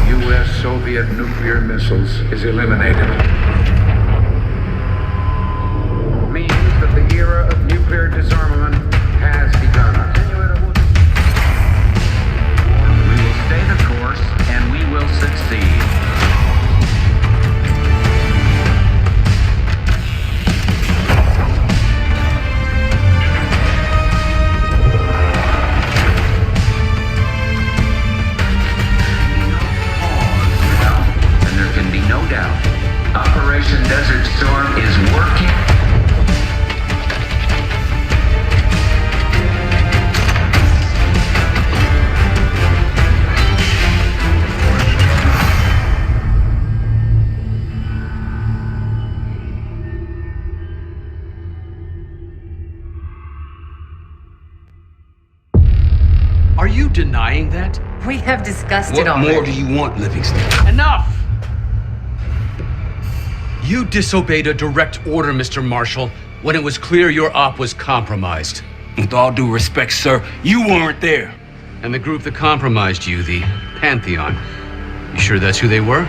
U.S.-Soviet nuclear missiles is eliminated. Means that the era of nuclear disarmament has begun. We will stay the course, and we will succeed. No doubt. Operation Desert Storm is working. Are you denying that? We have discussed it already. What more do you want, Livingston? Enough! You disobeyed a direct order, Mr. Marshall, when it was clear your op was compromised. With all due respect, sir, you weren't there. And the group that compromised you, the Pantheon, you sure that's who they were?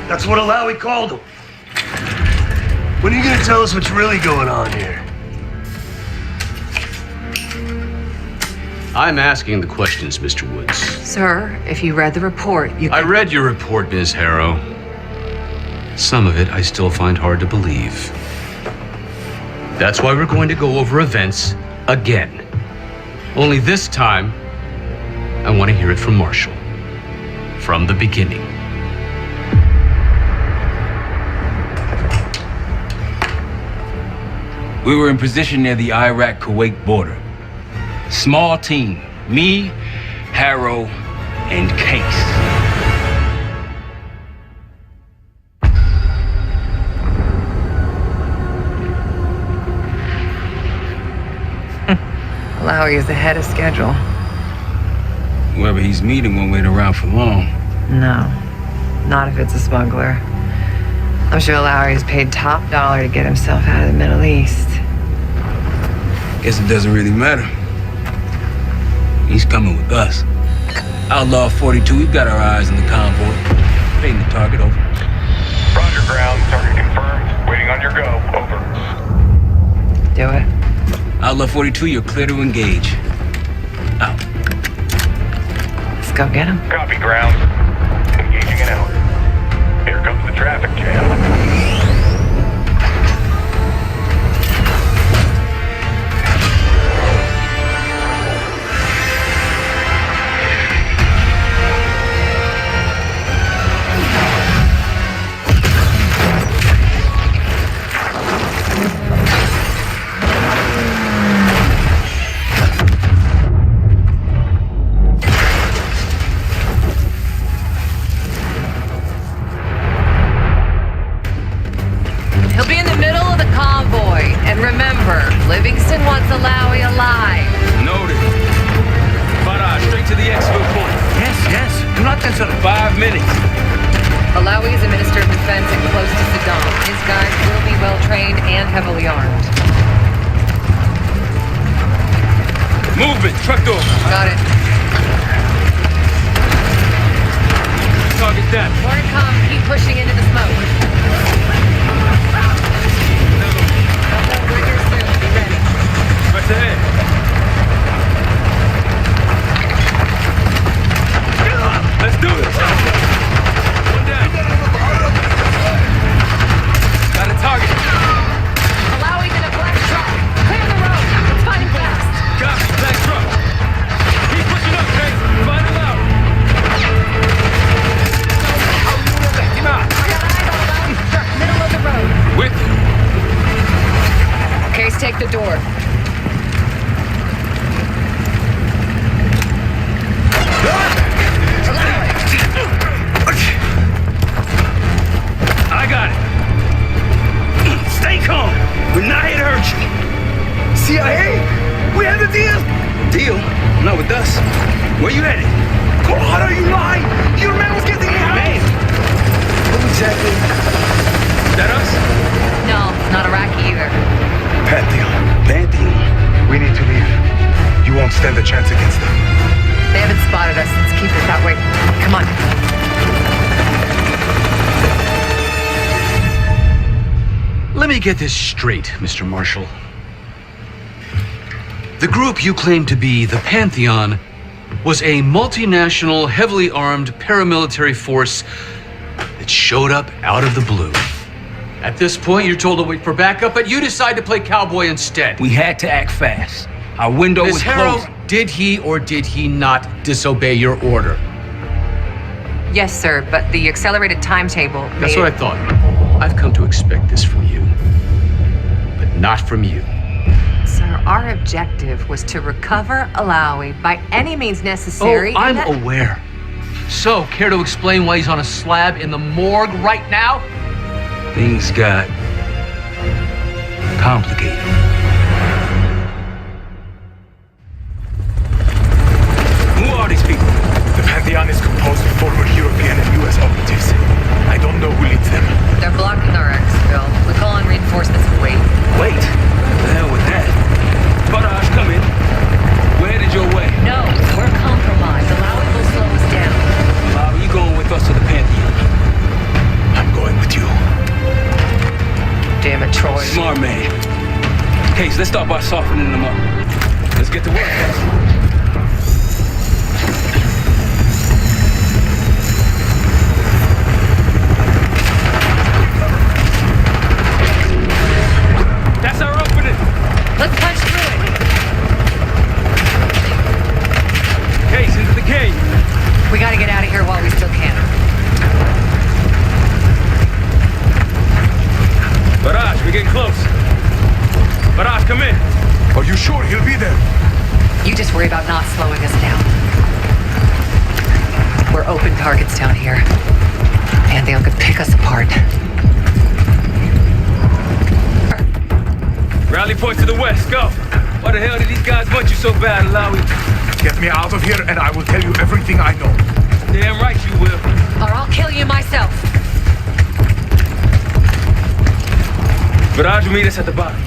That's what Alawi called them. When are you gonna tell us what's really going on here? I'm asking the questions, Mr. Woods. Sir, if you read the report, you I read your report, Ms. Harrow. Some of it I still find hard to believe. That's why we're going to go over events again. Only this time, I want to hear it from Marshall. From the beginning. We were in position near the Iraq-Kuwait border. Small team, me, Harrow, and Case. Alawi is ahead of schedule. Whoever he's meeting won't wait around for long. No, not if it's a smuggler. I'm sure Alawi is paid top dollar to get himself out of the Middle East. Guess it doesn't really matter. He's coming with us. Outlaw 42, we've got our eyes on the convoy. Paying the target, over. Roger, ground. Target confirmed. Waiting on your go. Over. Do it. Outlaw 42, you're clear to engage. Out. Let's go get him. Copy, ground. Engaging and out. Here comes the traffic jam. Livingston wants Alawi alive. Noted. Farah, straight to the exfil point. Yes. Do not consider. 5 minutes. Alawi is a minister of defense and close to Saddam. His guys will be well trained and heavily armed. Movement, truck door. Got it. Target down. More to come. Keep pushing into the smoke. We're here soon. Be ready. Right ahead. Let's do this. One down. Got a target. Alawi's in a black truck. Clear the road. Let's find him fast. Copy, black truck. Keep pushing up, Case. Find him out. Him out. I got eyes on Alawi's truck. Middle of the road. With you. Case, take the door. I got it. Stay calm. We're not here to hurt you. CIA? We have the deal. Deal? Not with us. Where you headed? God, are you lying? Your man was getting out. Man. Who exactly? Is that us? No, it's not Iraqi either. Pantheon. We need to leave. You won't stand a chance against them. They haven't spotted us. Let's keep it that way. Come on. me get this straight, Mr. Marshall. The group you claim to be the Pantheon was a multinational, heavily armed paramilitary force that showed up out of the blue. At this point, you're told to wait for backup, but you decide to play cowboy instead. We had to act fast. Our window was Miss Harrow, closing. did he or did he not disobey your order? Yes, sir, but the accelerated timetable. That's what I thought. I've come to expect this from you, but not from you. Sir, our objective was to recover Alawi by any means necessary. Oh, I'm and that- aware. So, care to explain why he's on a slab in the morgue right now? Things got complicated. Who are these people? The Pantheon is composed of former European and U.S. operatives. I don't know who leads them. They're blocking our exfil. We call on reinforcements and wait. Wait. The hell with that. Barrage, come in. We're headed your way. No, we're compromised. Alawi will slow us down. Bob, you going with us to the Pantheon? I'm going with you. Damn it, Troy. Smart man. Case, let's start by softening them up. Let's get to work, guys. That's our opening. Let's punch through it. Case, into the cave. We gotta get out of here while we still can. Barrage, we're getting close. Barrage, come in. Are you sure he'll be there? You just worry about not slowing us down. We're open targets down here. And they could pick us apart. Rally point to the west, go. Why the hell did these guys want you so bad, Alawi? Get me out of here and I will tell you everything I know. Damn right you will. Or I'll kill you myself. Barrage will meet us at the bottom.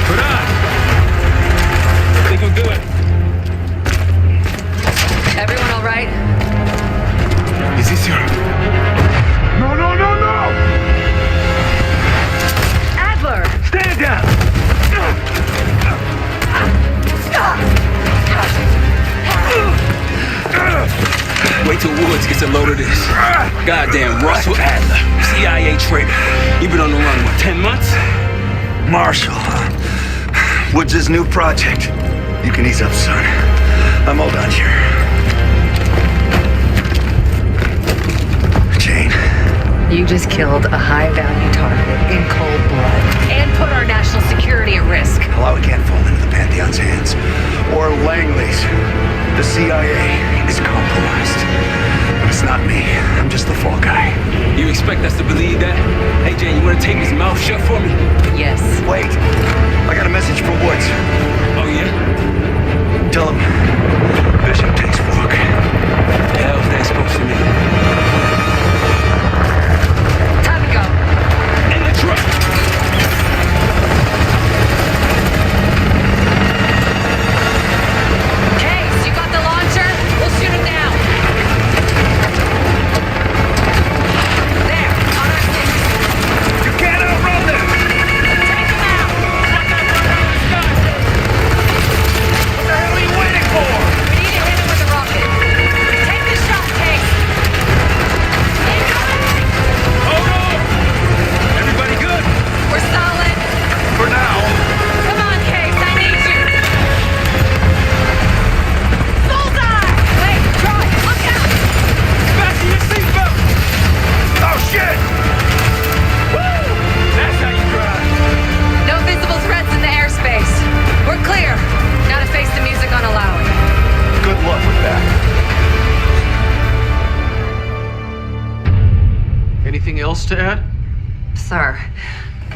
Barrage! I think we're good. Everyone all right? Is this your... No, no, no, no! Adler! Stand down! Wait till Woods gets a load of this. Goddamn Russell Adler, CIA traitor. You been on the run, what, 10 months? Marshall. Woods' new project. You can ease up, son. I'm all done here. Jane. You just killed a high-value target in cold blood and put our national security at risk. Alawi can't fall into the Pantheon's hands. Or Langley's. The CIA is compromised. But it's not me. I'm just the fall guy. You expect us to believe that? Hey, Jane, you wanna tape his mouth shut for me? Yes. Wait. I got a message for Woods. Oh, yeah? Tell him Bishop takes Rook. The hell's that supposed to mean? Time to go. In the truck! Case, you got the launcher? We'll shoot him down. There, on our six. You can't outrun them! Take him out. What the hell are you waiting for? We need to hit him with a rocket. Take the shot, Case. Incoming! Hold on! Everybody good? We're solid. For now. Come on, Case, I need you. Bullseye! Wait, Troy, look out! Fasten your seatbelt! Oh, shit! Woo! That's how you drive. No visible threats in the airspace. We're clear. Now to face the music on Alawi. Good luck with that. Anything else to add? Sir,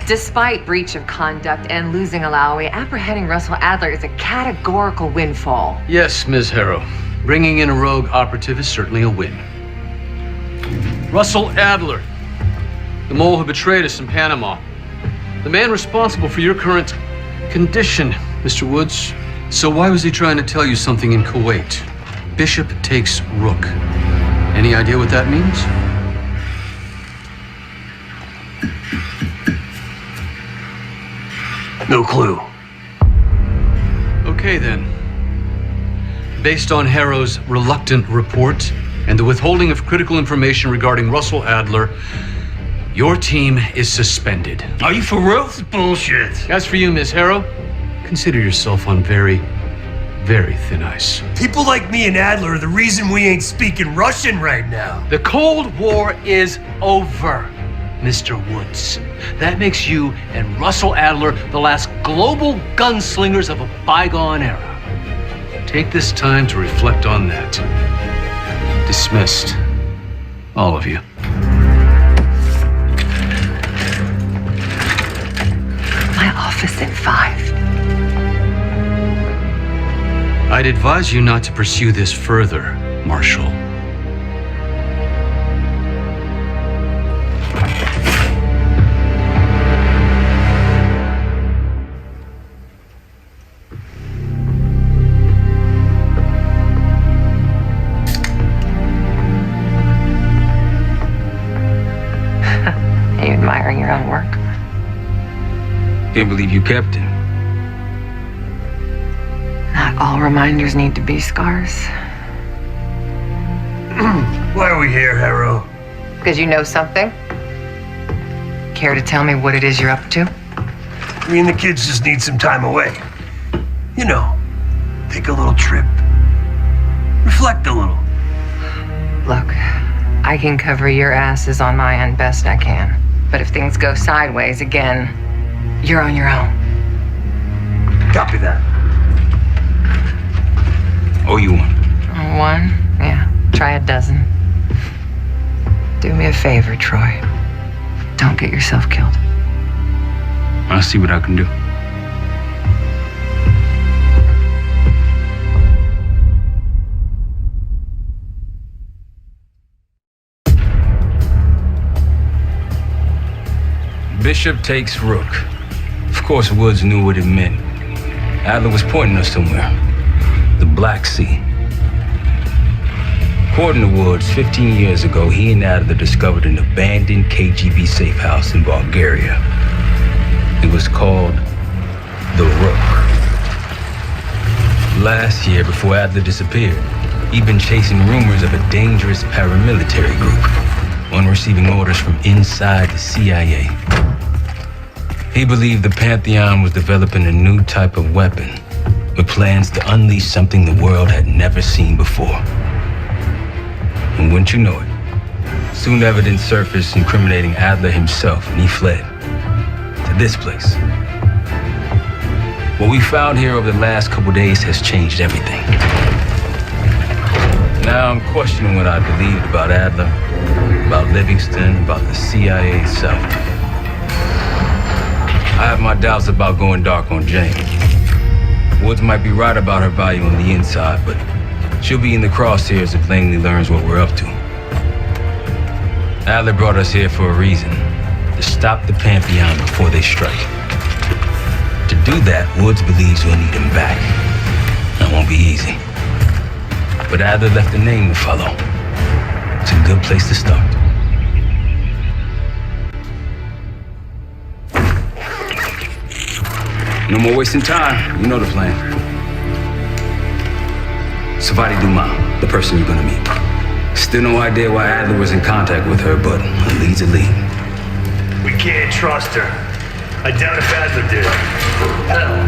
despite breach of conduct and losing Alawi, apprehending Russell Adler is a categorical windfall. Yes, Ms. Harrow. Bringing in a rogue operative is certainly a win. Russell Adler, the mole who betrayed us in Panama. The man responsible for your current condition, Mr. Woods. So why was he trying to tell you something in Kuwait? Bishop takes Rook. Any idea what that means? No clue. Okay, then. Based on Harrow's reluctant report and the withholding of critical information regarding Russell Adler, your team is suspended. Are you for real? This is bullshit. As for you, Miss Harrow, consider yourself on very, very thin ice. People like me and Adler are the reason we ain't speaking Russian right now. The Cold War is over, Mr. Woods. That makes you and Russell Adler the last global gunslingers of a bygone era. Take this time to reflect on that. Dismissed. All of you. My office in 5. I'd advise you not to pursue this further, Marshal. Are you admiring your own work? Can't believe you kept him. Not all reminders need to be scars. Why are we here, Harrow? Because you know something? Care to tell me what it is you're up to? Me and the kids just need some time away. You know, take a little trip. Reflect a little. Look, I can cover your asses on my end best I can. But if things go sideways again, you're on your own. Copy that. Owe you one. One? Yeah. Try a dozen. Do me a favor, Troy. Don't get yourself killed. I'll see what I can do. Bishop takes Rook. Of course, Woods knew what it meant. Adler was pointing us somewhere. The Black Sea. According to Woods, 15 years ago, he and Adler discovered an abandoned KGB safe house in Bulgaria. It was called the Rook. Last year, before Adler disappeared, he'd been chasing rumors of a dangerous paramilitary group, one receiving orders from inside the CIA. He believed the Pantheon was developing a new type of weapon with plans to unleash something the world had never seen before. And wouldn't you know it, soon evidence surfaced incriminating Adler himself, and he fled to this place. What we found here over the last couple days has changed everything. Now I'm questioning what I believed about Adler, about Livingston, about the CIA itself. I have my doubts about going dark on Jane. Woods might be right about her value on the inside, but she'll be in the crosshairs if Langley learns what we're up to. Adler brought us here for a reason, to stop the Pantheon before they strike. To do that, Woods believes we'll need him back. That won't be easy. But Adler left a name to follow. It's a good place to start. No more wasting time. You know the plan. Savati Dumas, the person you're gonna meet. Still no idea why Adler was in contact with her, but a lead's a lead. We can't trust her. I doubt if Adler did. Hell,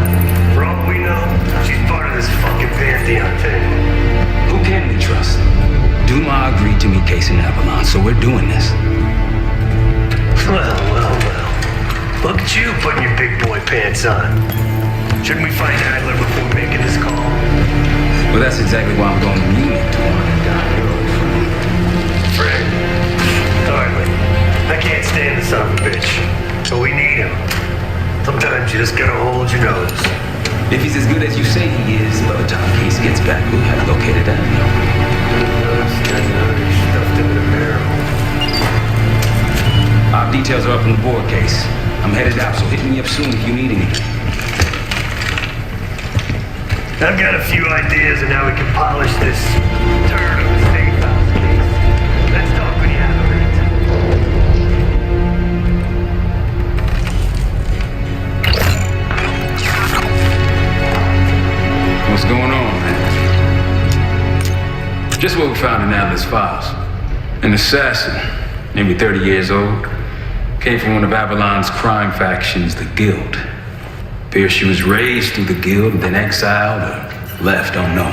for all we know, she's part of this fucking Pantheon thing. Who can we trust? Dumas agreed to meet Case in Avalon, so we're doing this. Well. Look at you putting your big boy pants on. Shouldn't we find Adler before making this call? Well, that's exactly why I'm going to Munich to find out. Fred, hardly. I can't stand the son of a bitch, but we need him. Sometimes you just gotta hold your nose. If he's as good as you say he is, by the time Case gets back, we'll have located Adler. Stuffed into the barrel. Our details are up on the board, Case. I'm headed out, so hit me up soon if you need anything. I've got a few ideas on how we can polish this turd of a safe house case. Let's talk when you have a minute. What's going on, man? Just what we found in Adler's files. An assassin, maybe 30 years old, came from one of Avalon's crime factions, the Guild. Appears she was raised through the Guild, then exiled or left, don't know.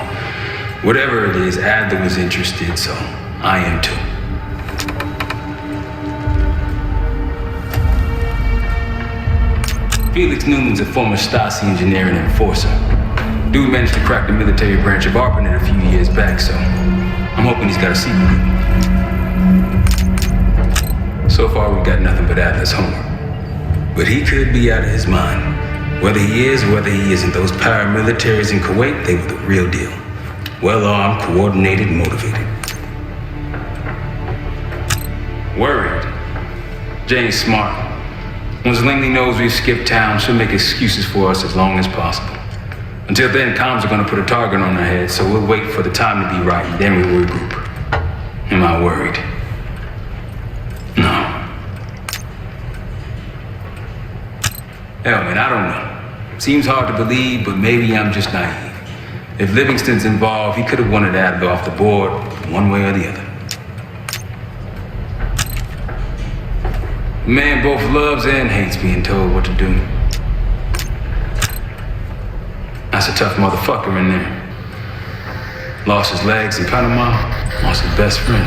Whatever it is, Adler was interested, so I am too. Felix Newman's a former Stasi engineer and enforcer. Dude managed to crack the military branch of ARPANET a few years back, so I'm hoping he's got a secret. So far, we've got nothing but Adler's homework. But he could be out of his mind. Whether he is or whether he isn't, those paramilitaries in Kuwait, they were the real deal. Well-armed, coordinated, motivated. Worried. Jane's smart. Once Langley knows we've skipped town, she'll make excuses for us as long as possible. Until then, comms are gonna put a target on our heads, so we'll wait for the time to be right, and then we'll regroup. Am I worried? No. Hell, man, I don't know. Seems hard to believe, but maybe I'm just naive. If Livingston's involved, he could have wanted Adler off the board, one way or the other. The man both loves and hates being told what to do. That's a tough motherfucker in there. Lost his legs in Panama, lost his best friend.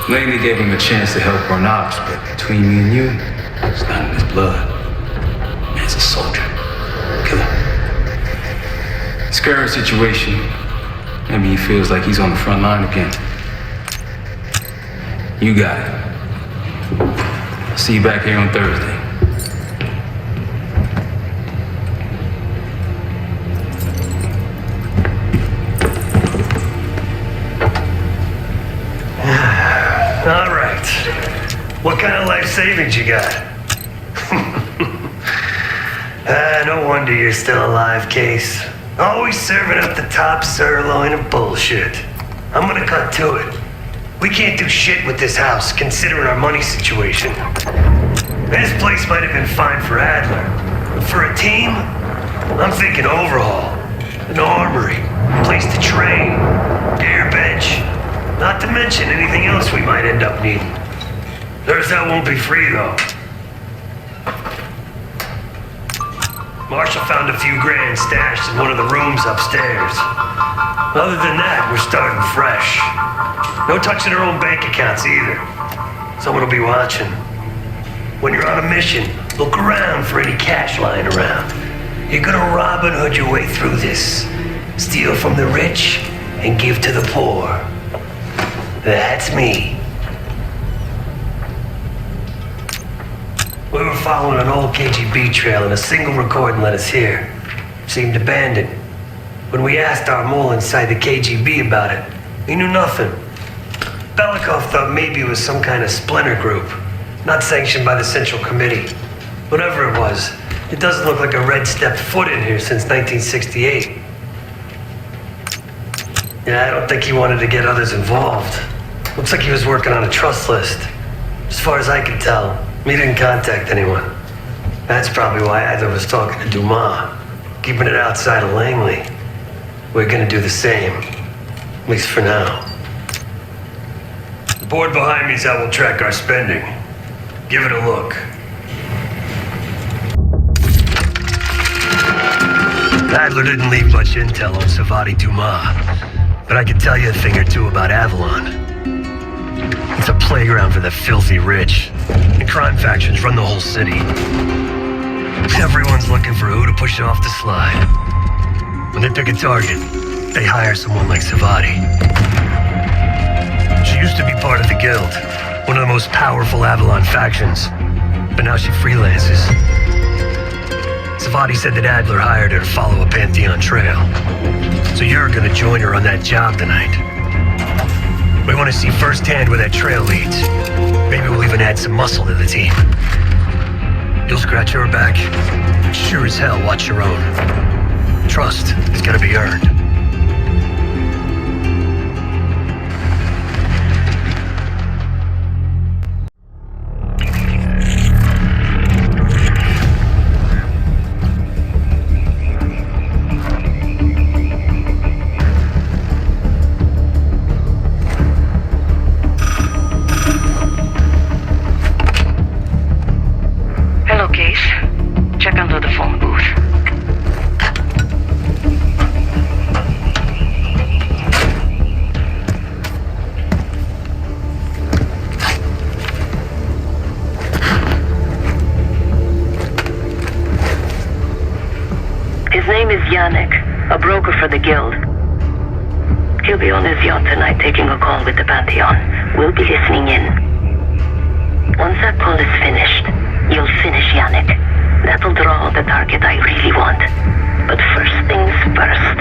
Langley gave him a chance to help run ops, but between me and you, it's not in his blood. Man's a soldier. Killer. His current situation, maybe he feels like he's on the front line again. You got it. I'll see you back here on Thursday. All right. What kind of life savings you got? No wonder you're still alive, Case. Always serving up the top sirloin of bullshit. I'm gonna cut to it. We can't do shit with this house, considering our money situation. This place might have been fine for Adler, but for a team, I'm thinking overhaul. An armory, a place to train, air bench, not to mention anything else we might end up needing. Theirs that won't be free, though. Marshall found a few grand stashed in one of the rooms upstairs. Other than that, we're starting fresh. No touching our own bank accounts either. Someone will be watching. When you're on a mission, look around for any cash lying around. You're gonna Robin Hood your way through this. Steal from the rich and give to the poor. That's me. We were following an old KGB trail and a single recording led us here. Seemed abandoned. When we asked our mole inside the KGB about it, he knew nothing. Belikov thought maybe it was some kind of splinter group, not sanctioned by the Central Committee. Whatever it was, it doesn't look like a red stepped foot in here since 1968. Yeah, I don't think he wanted to get others involved. Looks like he was working on a trust list. As far as I can tell, he didn't contact anyone. That's probably why Adler was talking to Dumas, keeping it outside of Langley. We're gonna do the same, at least for now. The board behind me is how we'll track our spending. Give it a look. Adler didn't leave much intel on Savati Dumas, but I can tell you a thing or two about Avalon. It's a playground for the filthy rich, and crime factions run the whole city. Everyone's looking for who to push off the slide. When they pick a target, they hire someone like Savati. She used to be part of the Guild, one of the most powerful Avalon factions, but now she freelances. Savati said that Adler hired her to follow a Pantheon trail. So you're gonna join her on that job tonight. We want to see firsthand where that trail leads. Maybe we'll even add some muscle to the team. You'll scratch her back. Sure as hell, watch your own. Try trust has got to be earned. Hello, Case. Check under the phone booth. His name is Yannick, a broker for the guild. He'll be on his yacht tonight taking a call with the Pantheon. We'll be listening in. Once that call is finished, you'll finish Yannick. That'll draw the target I really want. But first things first.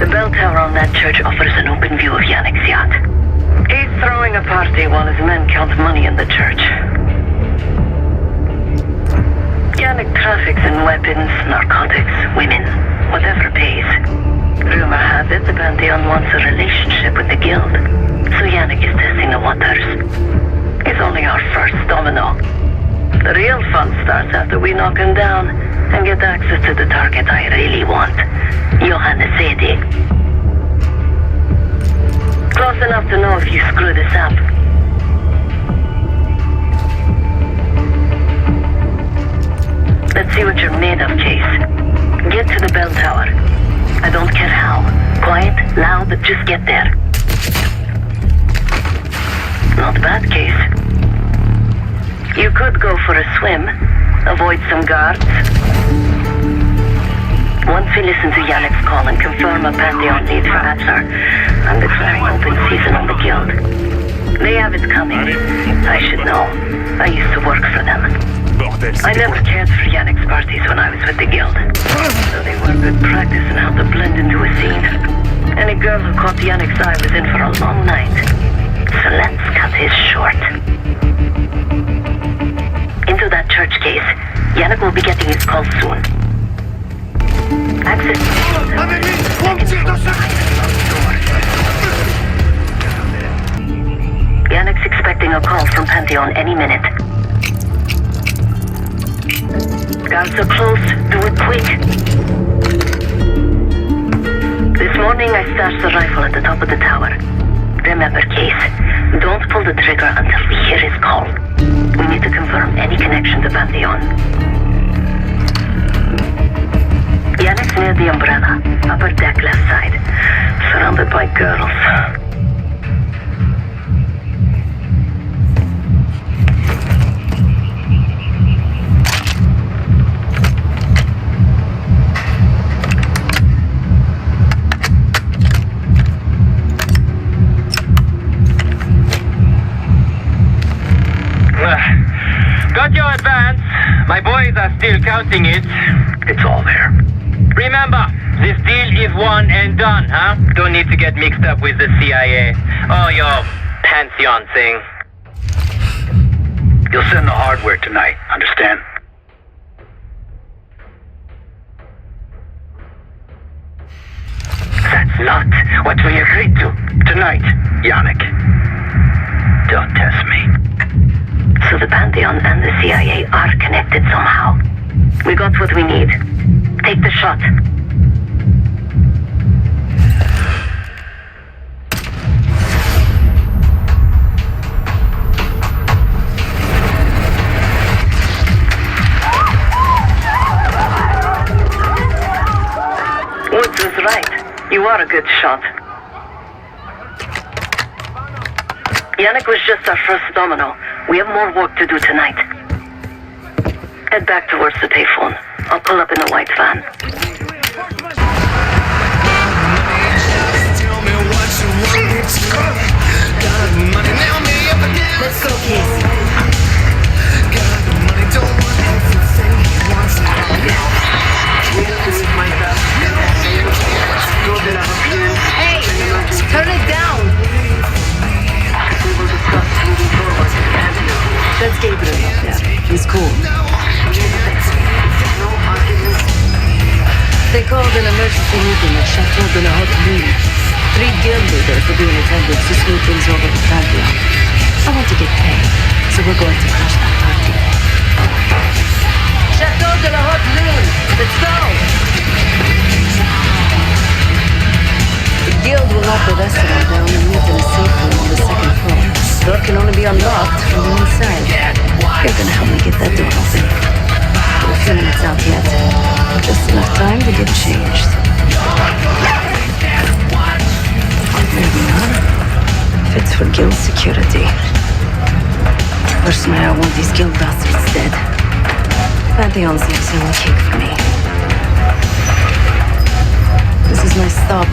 The bell tower on that church offers an open view of Yannick's yacht. He's throwing a party while his men count money in the church. Yannick traffics in weapons, narcotics, women, whatever pays. Rumor has it the Pantheon wants a relationship with the guild, so Yannick is testing the waters. It's only our first domino. The real fun starts after we knock him down and get access to the target I really want, Johannes Edi. Close enough to know if you screw this up. Let's see what you're made of, Case. Get to the bell tower. I don't care how. Quiet, loud, but just get there. Not bad, Case. You could go for a swim. Avoid some guards. Once we listen to Yannick's call and confirm a Pantheon need for Bachelor, I'm declaring open season on the guild. They have it coming. I should know. I used to work for them. I never cared for Yannick's parties when I was with the guild. So they were good practice in how to blend into a scene. Any girl who caught Yannick's eye was in for a long night. So let's cut his short. Into that church case. Yannick will be getting his call soon. Access. Yannick's expecting a call from Pantheon any minute. Guards are close. Do it quick. This morning I stashed the rifle at the top of the tower. Remember, Case, don't pull the trigger until we hear his call. We need to confirm any connection to Pantheon. Yannick's near the umbrella, upper deck left side, surrounded by girls. Got your advance. My boys are still counting it. It's all there. Remember, this deal is one and done, huh? Don't need to get mixed up with the CIA or your Pantheon thing. You'll send the hardware tonight, understand? That's not what we agreed to. Tonight, Yannick. Don't test me. So the Pantheon and the CIA are connected somehow. We got what we need. Take the shot. Woods was right. You are a good shot. Yannick was just our first domino. We have more work to do tonight. Head back towards the payphone. I'll pull up in the white van. Let's go, Case. Hey, turn it down. That's Gabriel. Yeah, he's cool. They called an emergency meeting at Chateau de la Haute Lune. 3 guild leaders will be in attendance to smooth things over the Pantheon. I want to get paid, so we're going to crash that party. Chateau de la Haute Lune! Let's go! The guild will lock the restaurant down and meet in a safe room on the 2nd floor. The door can only be unlocked from the inside. You're gonna help me get that door open. We're a few minutes out yet. Just enough time to get changed. There we are. Fits for guild security. Personally, I want these guild bastards dead. Pantheon's the icing cake for me. This is my stop.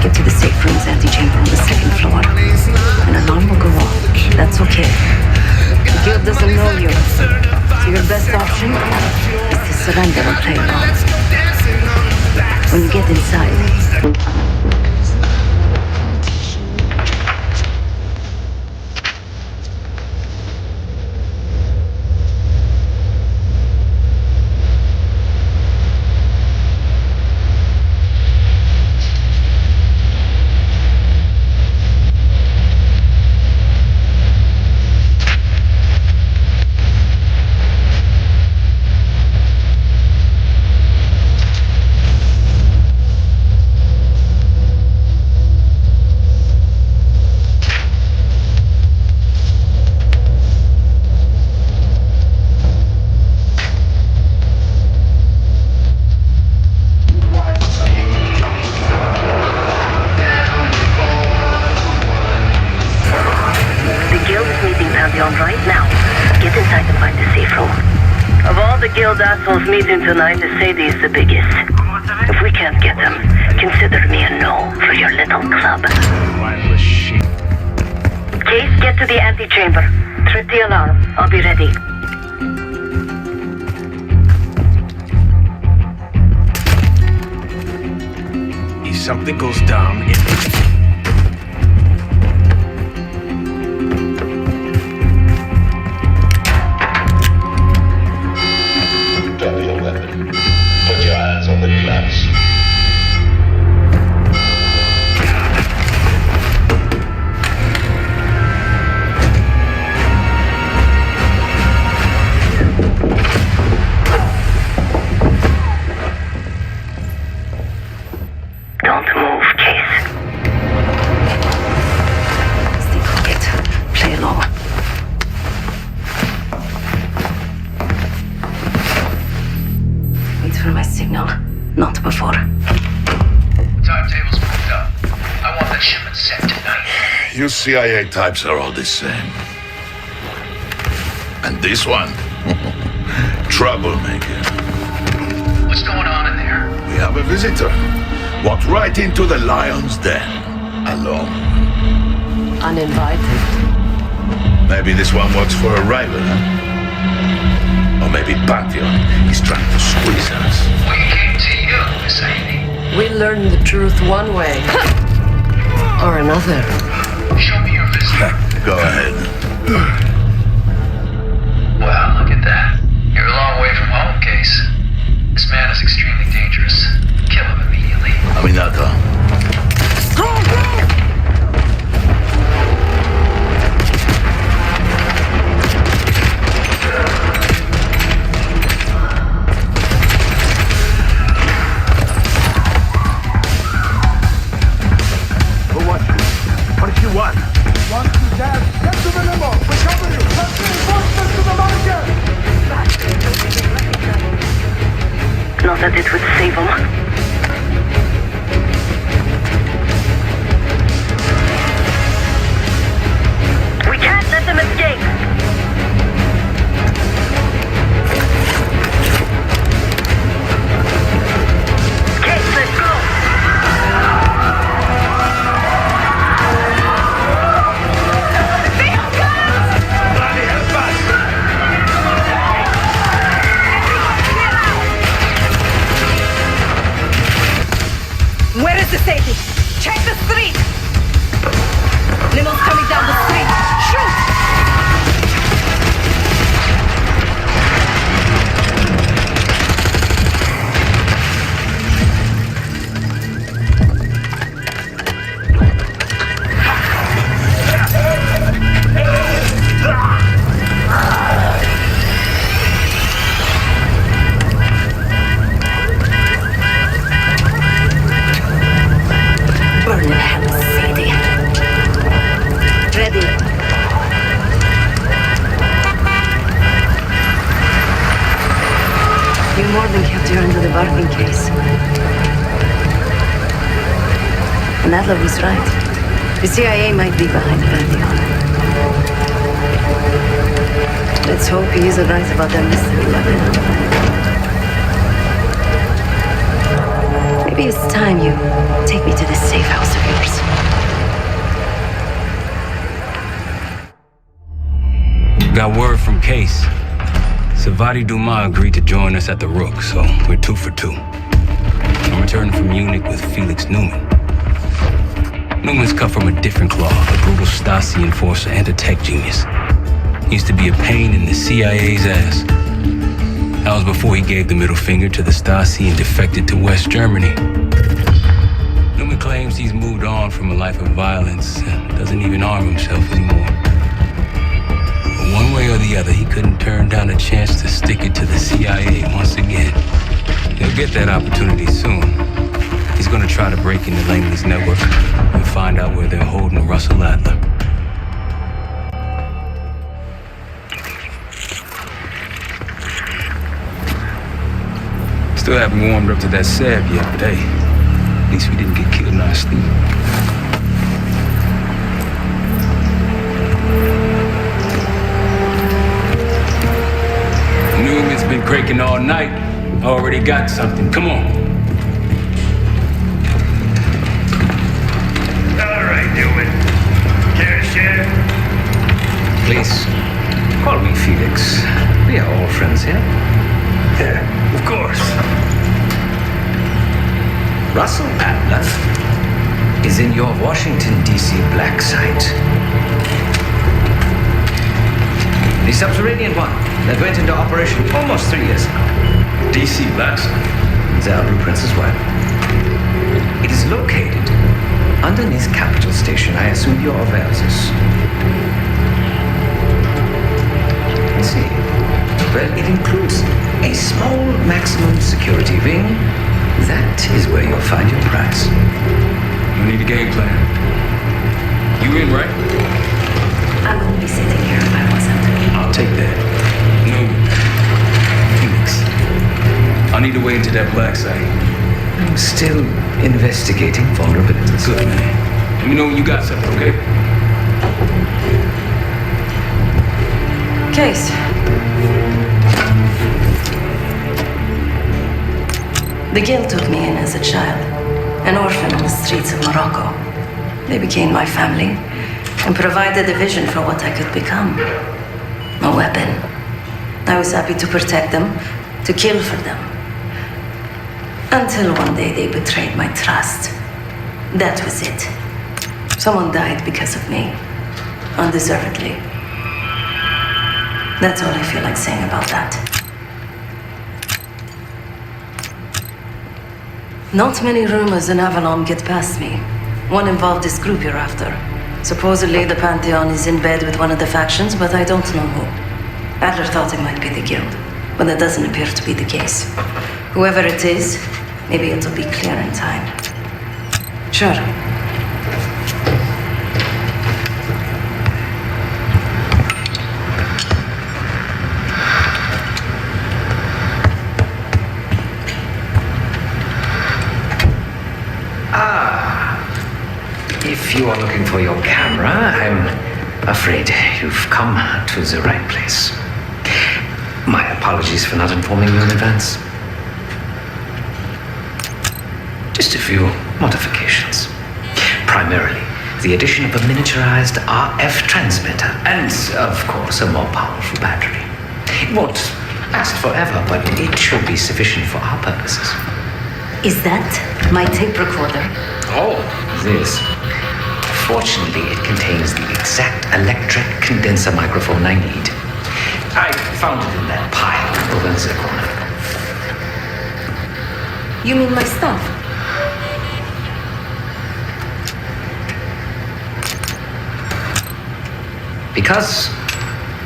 Get to the safe room's antechamber on the 2nd floor. An alarm will go off. That's okay. The guild doesn't know you. So your best option is to surrender and play along. When you get inside... Assholes meeting tonight is Sadie's the biggest. If we can't get them, consider me a no for your little club. Mindless shit. Case, get to the antechamber. Trip the alarm. I'll be ready. If something goes down, Drop your weapon. Put your hands on the glass. Don't move, Case. Stay quiet. Play along. Wait for my signal. Not before. Timetable's moved up. I want that shipment sent tonight. You CIA types are all the same. And this one? Troublemaker. What's going on in there? We have a visitor. Walked right into the lion's den. Alone. Uninvited. Maybe this one works for a rival, huh? Or maybe Pantheon is trying to squeeze us. We came to you, Miss Amy. We learn the truth one way. Or another. Show me your visitor. Go ahead. Well, look at that. You're a long way from home, Case. This man is extremely dangerous. Kill him immediately. Aminata. What did you want? Want to dance? Get to the limo! We cover you! Let's reinforcements to the market! Not that it would save him. We can't let them escape! Case, let's go! more than kept your end of the bargain, Case. And Adler was right. The CIA might be behind Pantheon. Let's hope he isn't right about that mystery weapon. Maybe it's time you take me to this safe house of yours. Got word from Case. Savati Dumas agreed to join us at the Rook, so we're 2 for 2. I'm returning from Munich with Felix Newman. Newman's cut from a different cloth, a brutal Stasi enforcer and a tech genius. He used to be a pain in the CIA's ass. That was before he gave the middle finger to the Stasi and defected to West Germany. Newman claims he's moved on from a life of violence and doesn't even arm himself anymore. But one way or the other, he couldn't turn down a chance to stick it to the CIA once again. He'll get that opportunity soon. He's gonna try to break into Langley's network and find out where they're holding Russell Adler. Still haven't warmed up to that Sab yet, but hey, at least we didn't get killed in our sleep. Newman's been cranking all night. Already got something. Come on. All right, Newman. Care to share? Please, call me Felix. We are all friends here. Yeah, of course. Russell Adler is in your Washington, D.C. black site. The subterranean one that went into operation almost 3 years ago. DC black site. There are blueprints as well. It is located underneath Capitol Station. I assume you're aware of this. Let's see. Well, it includes a small maximum security wing. That is where you'll find your prize. We need a game plan. You in, right? I wouldn't be sitting here if I wasn't. I'll take that. No. Felix. I need a way into that black site. I'm still investigating vulnerabilities. Good, man. Let me know when you got something, okay? Case. The Guild took me in as a child, an orphan on the streets of Morocco. They became my family and provided a vision for what I could become. A weapon. I was happy to protect them, to kill for them. Until one day they betrayed my trust. That was it. Someone died because of me. Undeservedly. That's all I feel like saying about that. Not many rumors in Avalon get past me. One involved this group you're after. Supposedly the Pantheon is in bed with one of the factions, but I don't know who. Adler thought it might be the Guild, but that doesn't appear to be the case. Whoever it is, maybe it'll be clear in time. Sure. If you are looking for your camera, I'm afraid you've come to the right place. My apologies for not informing you in advance. Just a few modifications. Primarily, the addition of a miniaturized RF transmitter and, of course, a more powerful battery. It won't last forever, but it should be sufficient for our purposes. Is that my tape recorder? Oh, this. Fortunately, it contains the exact electric condenser microphone I need. I found it in that pile over in the corner. You mean my stuff? Because,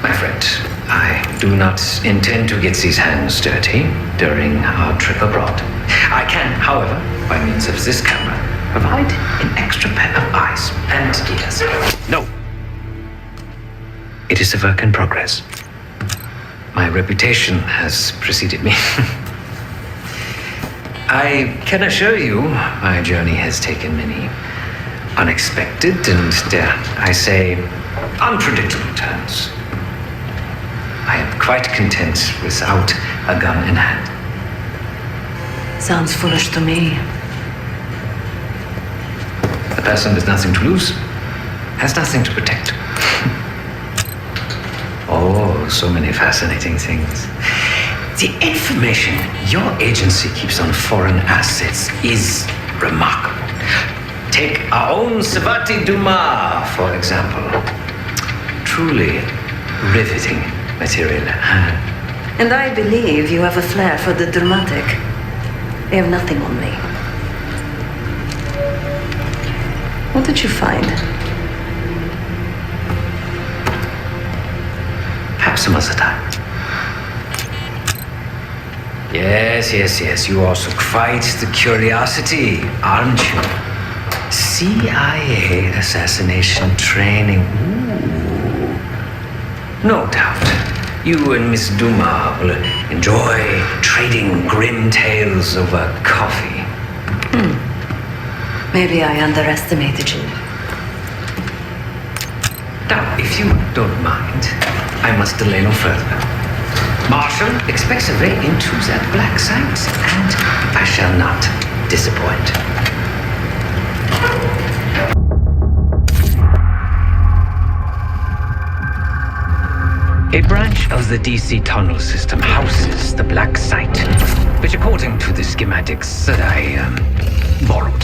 my friend, I do not intend to get these hands dirty during our trip abroad. I can, however, by means of this camera, provide an extra pair of eyes and ears. No. It is a work in progress. My reputation has preceded me. I can assure you, my journey has taken many unexpected and, dare I say, unpredictable turns. I am quite content without a gun in hand. Sounds foolish to me. The person with nothing to lose has nothing to protect. Oh, so many fascinating things. The information your agency keeps on foreign assets is remarkable. Take our own Savati Duma, for example. Truly riveting material. And I believe you have a flair for the dramatic. They have nothing on me. What did you find? Perhaps some other time. Yes. You also quite the curiosity, aren't you? CIA assassination training. Ooh. No doubt. You and Miss Duma will enjoy trading grim tales over coffee. Maybe I underestimated you. Now, if you don't mind, I must delay no further. Marshall expects a way into that black site, and I shall not disappoint. A branch of the DC tunnel system houses the black site, which according to the schematics that I borrowed,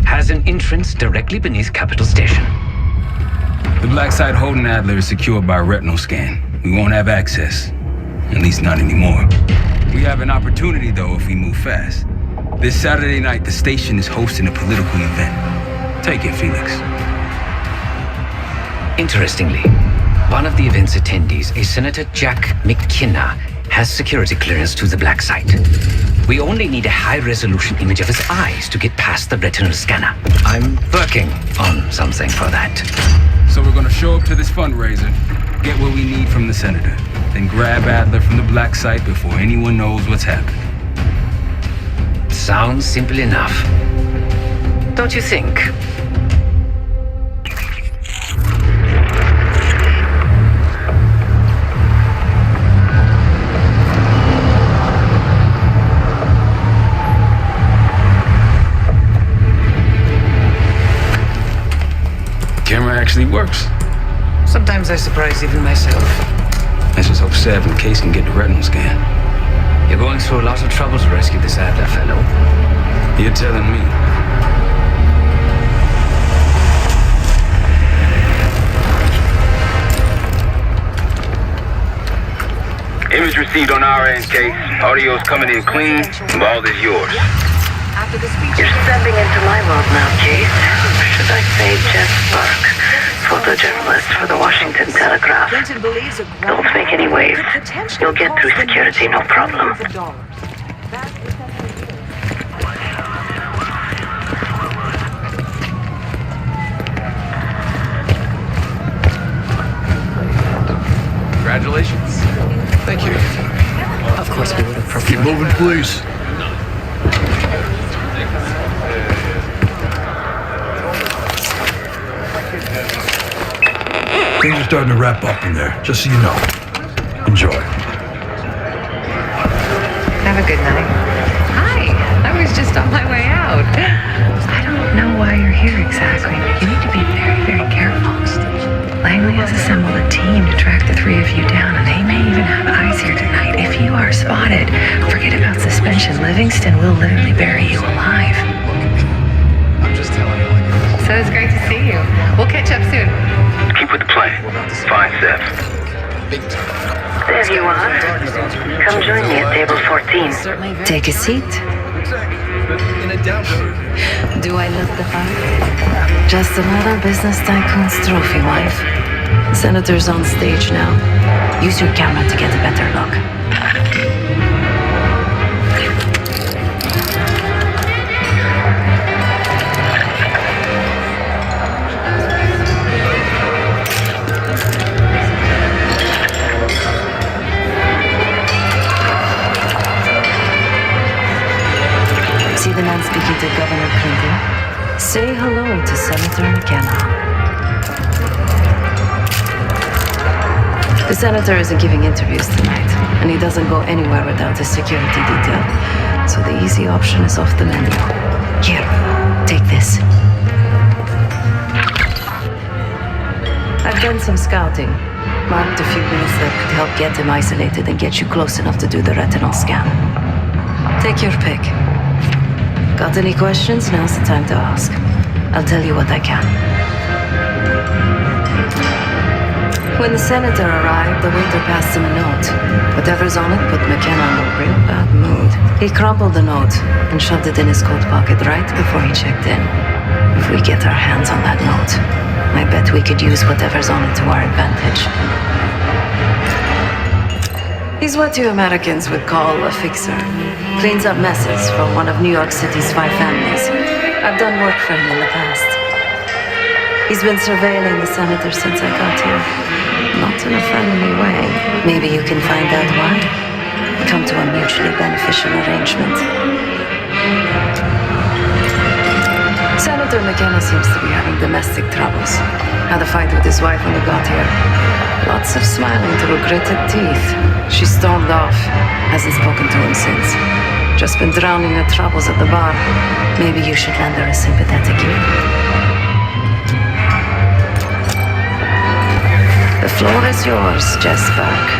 has an entrance directly beneath Capitol Station. The black site holding Adler is secured by a retinal scan. We won't have access. At least not anymore. We have an opportunity, though, if we move fast. This Saturday night, the station is hosting a political event. Take it, Felix. Interestingly, one of the event's attendees, a Senator Jack McKenna, has security clearance to the black site. We only need a high-resolution image of his eyes to get past the retinal scanner. I'm working on something for that. So we're gonna show up to this fundraiser, get what we need from the senator, then grab Adler from the black site before anyone knows what's happened. Sounds simple enough. Don't you think? Camera actually works. Sometimes I surprise even myself. Let's just hope Sav and Case can get the retinal scan. You're going through a lot of trouble to rescue this Adler fellow. You're telling me. Image received on our end, Case. Audio's coming in clean. Ball is yours. You're stepping into my world now, Case. Should I say Jeff Burke, photojournalist for the Washington Telegraph. Don't make any waves. You'll get through security, no problem. Congratulations. Thank you. Of course we would have preferred. Keep moving, please. Things are starting to wrap up in there, just so you know. Enjoy. Have a good night. Hi. I was just on my way out. I don't know why you're here exactly, but you need to be very, very careful. Langley has assembled a team to track the three of you down, and they may even have eyes here tonight. If you are spotted, forget about suspension. Livingston will literally bury you alive. I'm just telling you like it is. So it's great to see you. We'll catch up soon. Keep with the plan. Fine, Seth. There you are. Come join me at table 14. Take a seat. Do I look the part? Just another business tycoon's trophy wife. The senator's on stage now. Use your camera to get a better look. to Governor Clinton, say hello to Senator McKenna. The senator isn't giving interviews tonight, and he doesn't go anywhere without his security detail. So the easy option is off the menu. Here, take this. I've done some scouting. Marked a few ways that could help get him isolated and get you close enough to do the retinal scan. Take your pick. Got any questions? Now's the time to ask. I'll tell you what I can. When the senator arrived, the waiter passed him a note. Whatever's on it put McKenna in a real bad mood. He crumpled the note and shoved it in his coat pocket right before he checked in. If we get our hands on that note, I bet we could use whatever's on it to our advantage. He's what you Americans would call a fixer. Cleans up messes for one of New York City's 5 families. I've done work for him in the past. He's been surveilling the senator since I got here. Not in a friendly way. Maybe you can find out why. Come to a mutually beneficial arrangement. Senator McKenna seems to be having domestic troubles. Had a fight with his wife when he got here. Lots of smiling through gritted teeth. She stormed off. Hasn't spoken to him since. Just been drowning her troubles at the bar. Maybe you should lend her a sympathetic ear. The floor is yours, Jess Burke.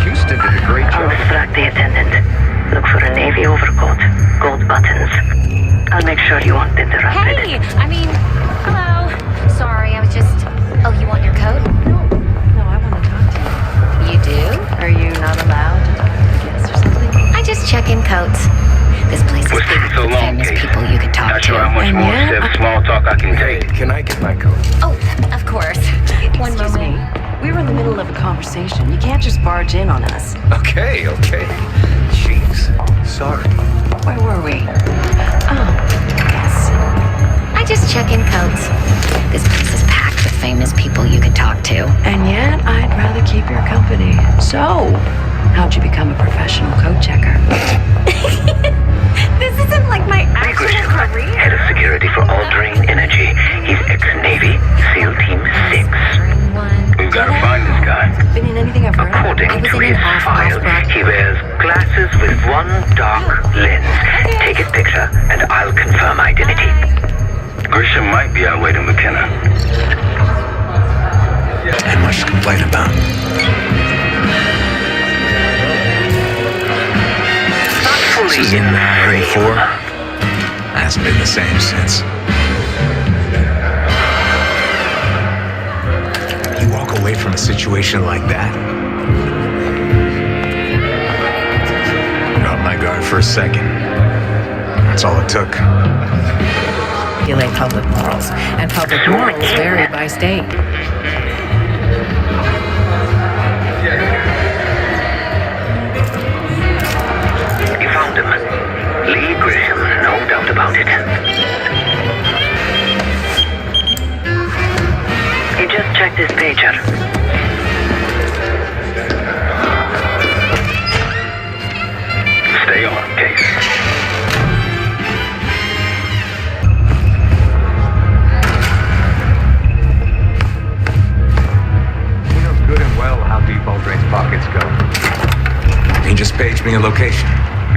Houston did a great I'll job. distract the attendant. Look for a navy overcoat, gold buttons. I'll make sure you aren't interrupted. Hey! Hello. Sorry, I was just... Oh, you want your coat? No, I want to talk to you. You do? Are you not allowed to talk to guests or something? I just check in coats. This place is What's taking packed so with long, famous Kate? people you could talk Not to. sure how much And more yet, stiff small talk I can take. Can I get my coat? Oh, of course. One Excuse moment. me. We were in the middle of a conversation. You can't just barge in on us. Okay. Jeez. Sorry. Where were we? Oh, yes. I just check in coats. This place is packed with famous people you could talk to. And yet, I'd rather keep your company. So, how'd you become a professional coat checker? This isn't like my actual career. Head of security for Alderain Energy. He's ex-Navy, SEAL Team 6. We've got to find this guy. Been in anything I've heard of? According to his file, he wears glasses with one dark lens. Take his picture, and I'll confirm identity. Grisham might be our way to McKenna. And much to complain about. This is in 84. Hasn't been the same since. You walk away from a situation like that. Dropped my guard for a second. That's all it took. Regulate public morals, and public morals vary by state. You found him. Lee Grisham, no doubt about it. He just checked his pager. Stay on, Case. He knows good and well how deep Aldrain's pockets go. He just paged me a location.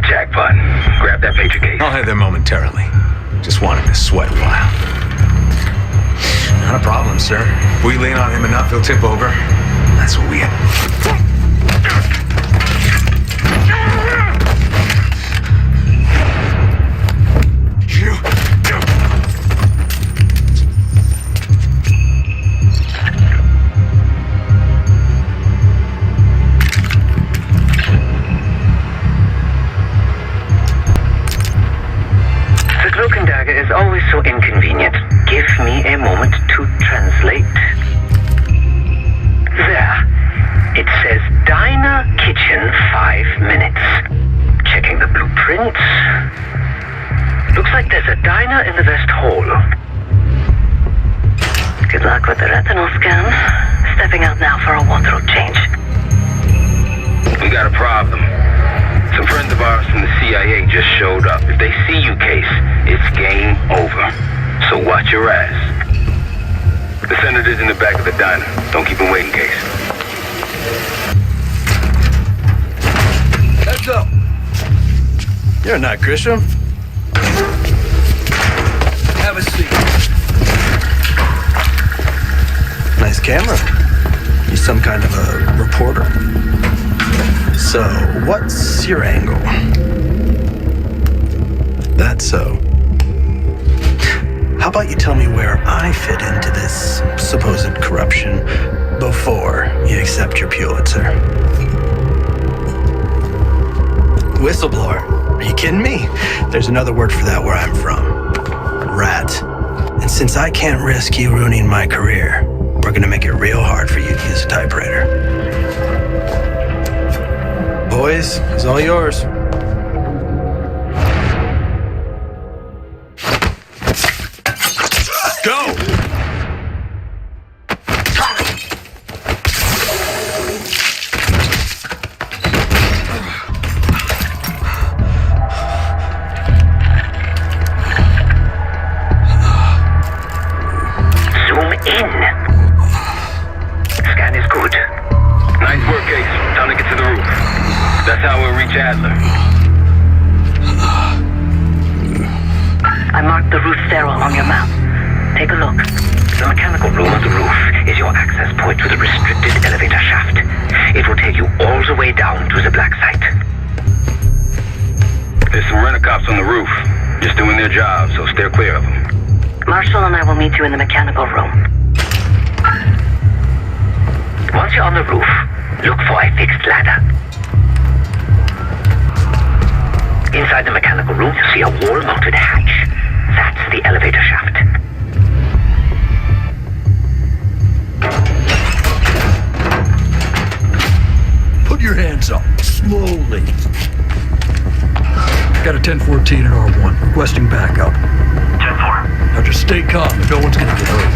Jackpot. Grab that picture, Case. I'll head there momentarily. Just wanted to sweat a while. Not a problem, sir. If we lean on him enough, he'll tip over. That's what we have. The cloak and dagger is always so inconvenient. Give me a moment to translate. There. It says Diner Kitchen 5 minutes. Checking the blueprints. Looks like there's a diner in the West Hall. Good luck with the retinal scan. Stepping out now for a wardrobe change. We got a problem. Some friends of ours from the CIA just showed up. If they see you, Case, it's game over. So watch your ass. The senator's in the back of the diner. Don't keep him waiting, Case. Heads up. You're not Grisham. Have a seat. Nice camera. You some kind of a reporter? So, what's your angle? That's so. How about you tell me where I fit into this supposed corruption before you accept your Pulitzer? Whistleblower. Are you kidding me? There's another word for that where I'm from. Rat. And since I can't risk you ruining my career, we're gonna make it real hard for you to use a typewriter. Boys, it's all yours. Go! Zoom in. Scan is good. Nice work, Case. Time to get to the roof. That's how we'll reach Adler. I marked the roof sterile on your map. Take a look. The mechanical room on the roof is your access point to the restricted elevator shaft. It will take you all the way down to the black site. There's some rent-a-cops on the roof. Just doing their job, so steer clear of them. Marshall and I will meet you in the mechanical room. Once you're on the roof, look for a fixed ladder. Inside the mechanical room, you see a wall-mounted hatch. That's the elevator shaft. Put your hands up, slowly. Got a 1014 in R1, requesting backup. 10-4. Now just stay calm, no one's gonna get hurt.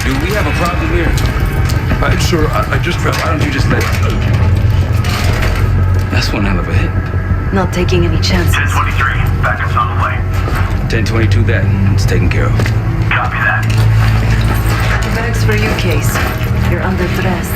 Do we have a problem here? Sir, I just fell. Why don't you just let it go? That's one hell of a hit. Not taking any chances. 1023, backup's on the way. 1022 that, it's taken care of. Copy that. Bags for you, Case. You're under duress.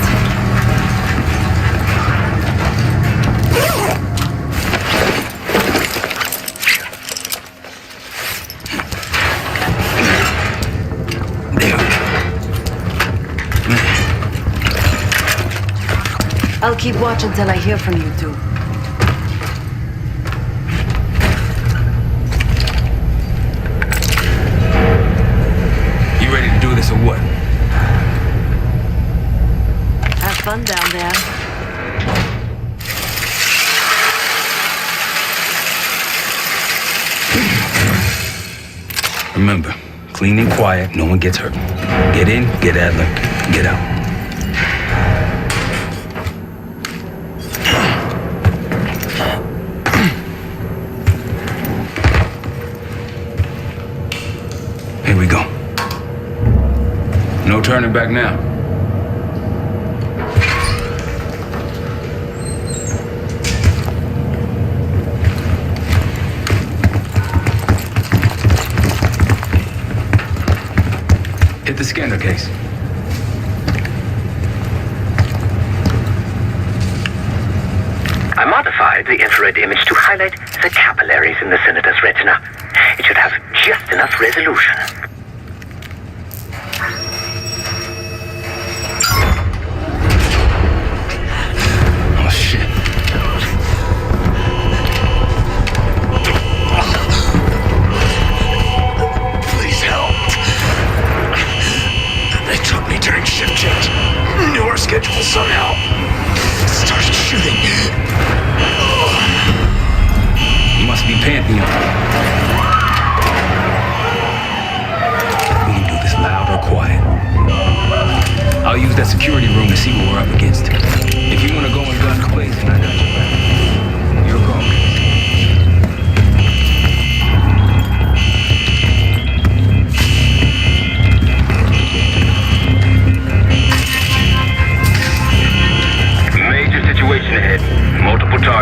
I'll keep watch until I hear from you two. You ready to do this or what? Have fun down there. Remember, clean and quiet, no one gets hurt. Get in, get Adler, get out. Here we go. No turning back now. Hit the scanner, Case. I modified the infrared image to highlight the capillaries in the senator's retina. It should have just enough resolution. Oh, shit. Please help. They took me during shift change. Knew our schedule somehow. Started shooting. You must be Pantheon.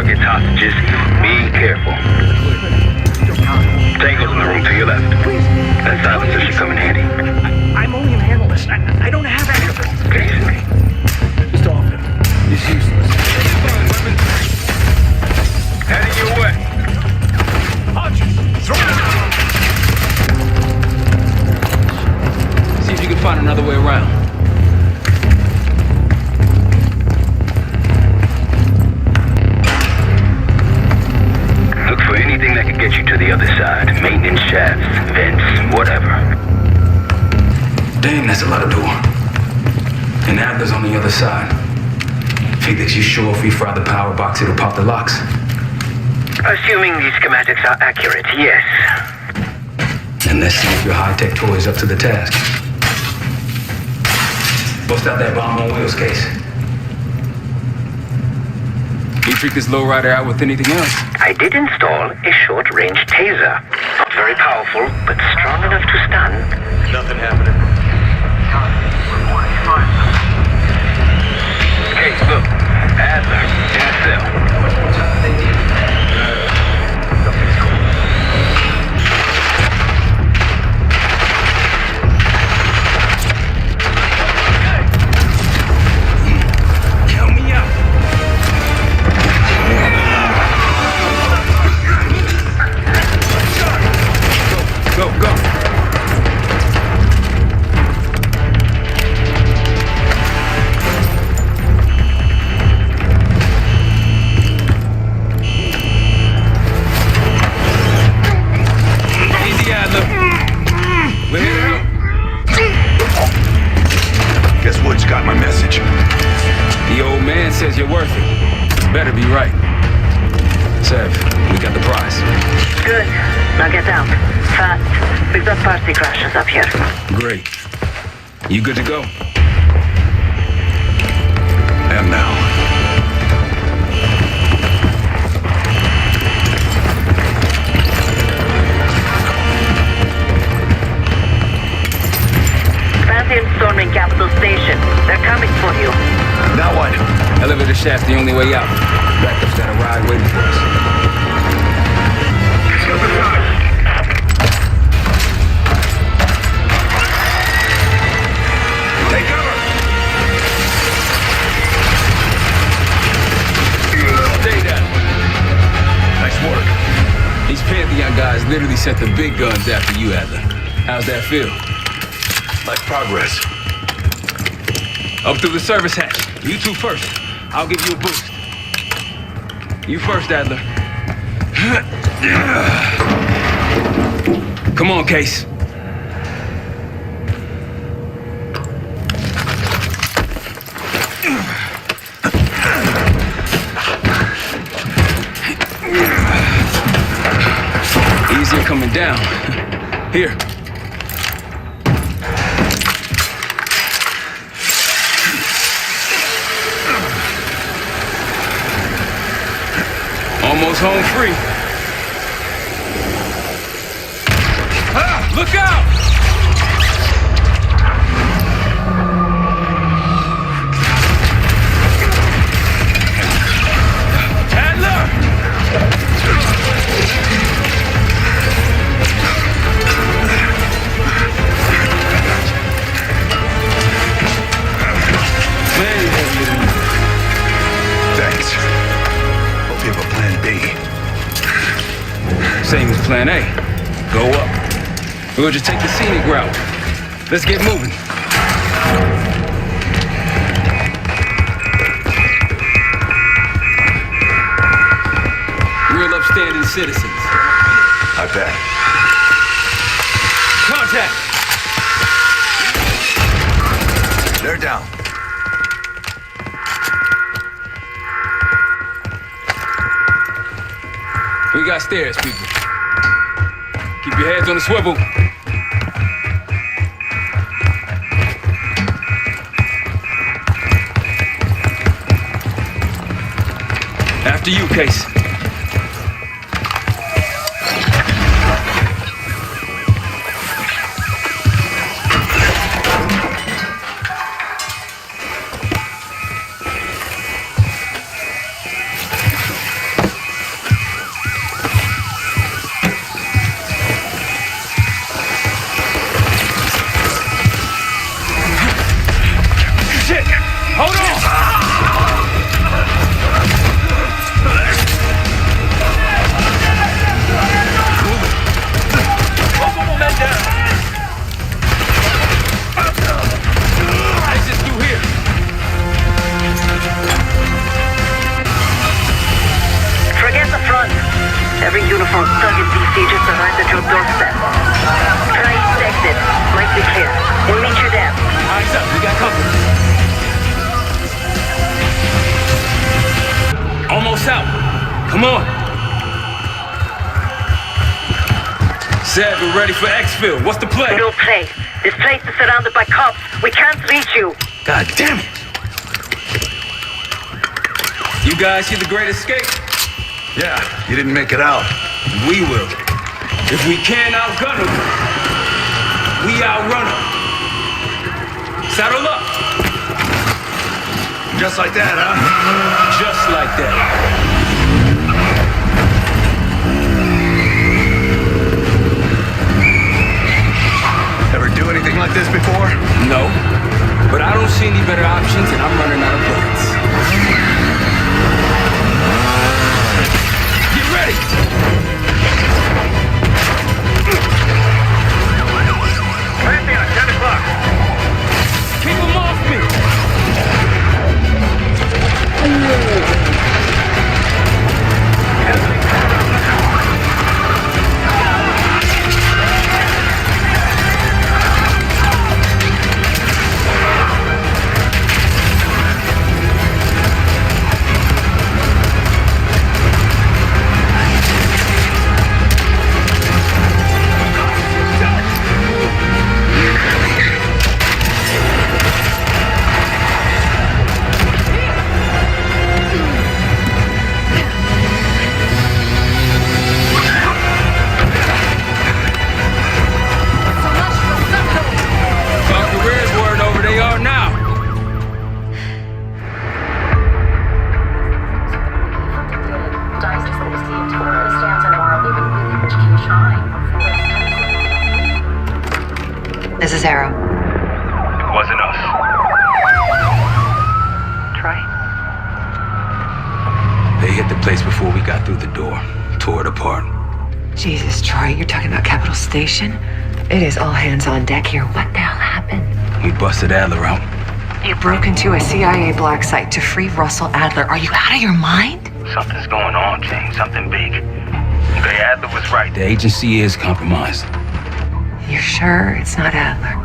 targets hostages. Be careful. Tango's in the room to your left. That silencer should come in handy. I'm only an analyst. I don't have access. Okay, easy. Just off him. He's useless. Heading your way. See if you can find another way around. Look for anything that could get you to the other side. Maintenance shafts, vents, whatever. Dang, that's a lot of door. And Adler's on the other side. Felix, you sure if we fry the power box, it'll pop the locks? Assuming these schematics are accurate, yes. And let's see if your high-tech toy is up to the task. Bust out that bomb on wheels case. You trick this lowrider out with anything else? I did install a short-range taser. Not very powerful, but strong enough to stun. Nothing happening. Hey, look. Adler, in a cell. Help me out. Go, go. Easy, Adler. We're here to help. Guess Wood's got my message. The old man says you're worth it. Better be right. Sev, we got the prize. Good. Now get out. Fast. We've got party crashes up here. Great. You good to go? Am now. Pantheon storming Capital Station. They're coming for you. Now what? Elevator shaft the only way out. Backup's got a ride waiting for us. Take cover! Stay down. Nice work. These Pantheon guys literally sent the big guns after you, Adler. How's that feel? Like progress. Up through the service hatch. You two first. I'll give you a boost. You first, Adler. Come on, Case. Easier coming down. Here. Almost home free. Ah, look out! Adler! Very heavy. Thanks. Hope you have a plan B. Same as plan A. Go up. We'll just take the scenic route. Let's get moving. Real upstanding citizens. I bet. Contact! They're down. We got stairs, people. Keep your heads on the swivel. After you, Case. procedures arrived at your doorstep. Try east exit. Might be clear. We'll meet you there. Eyes up, we got company. Almost out. Come on. Said we're ready for exfil. What's the play? No play. This place is surrounded by cops. We can't reach you. God damn it. You guys see the Great Escape? Yeah, you didn't make it out. We will. If we can't outgun them, we outrun them. Saddle up. Just like that, huh? Just like that. Ever do anything like this before? No. But I don't see any better options, and I'm running out of bullets. Get ready! Right there, 10 o'clock. Keep them off me! This is Arrow. It wasn't us. Troy? They hit the place before we got through the door. Tore it apart. Jesus, Troy, you're talking about Capitol Station? It is all hands on deck here. What the hell happened? We busted Adler out. You broke into a CIA black site to free Russell Adler. Are you out of your mind? Something's going on, James. Something big. Okay, Adler was right. The agency is compromised. You're sure it's not Adler?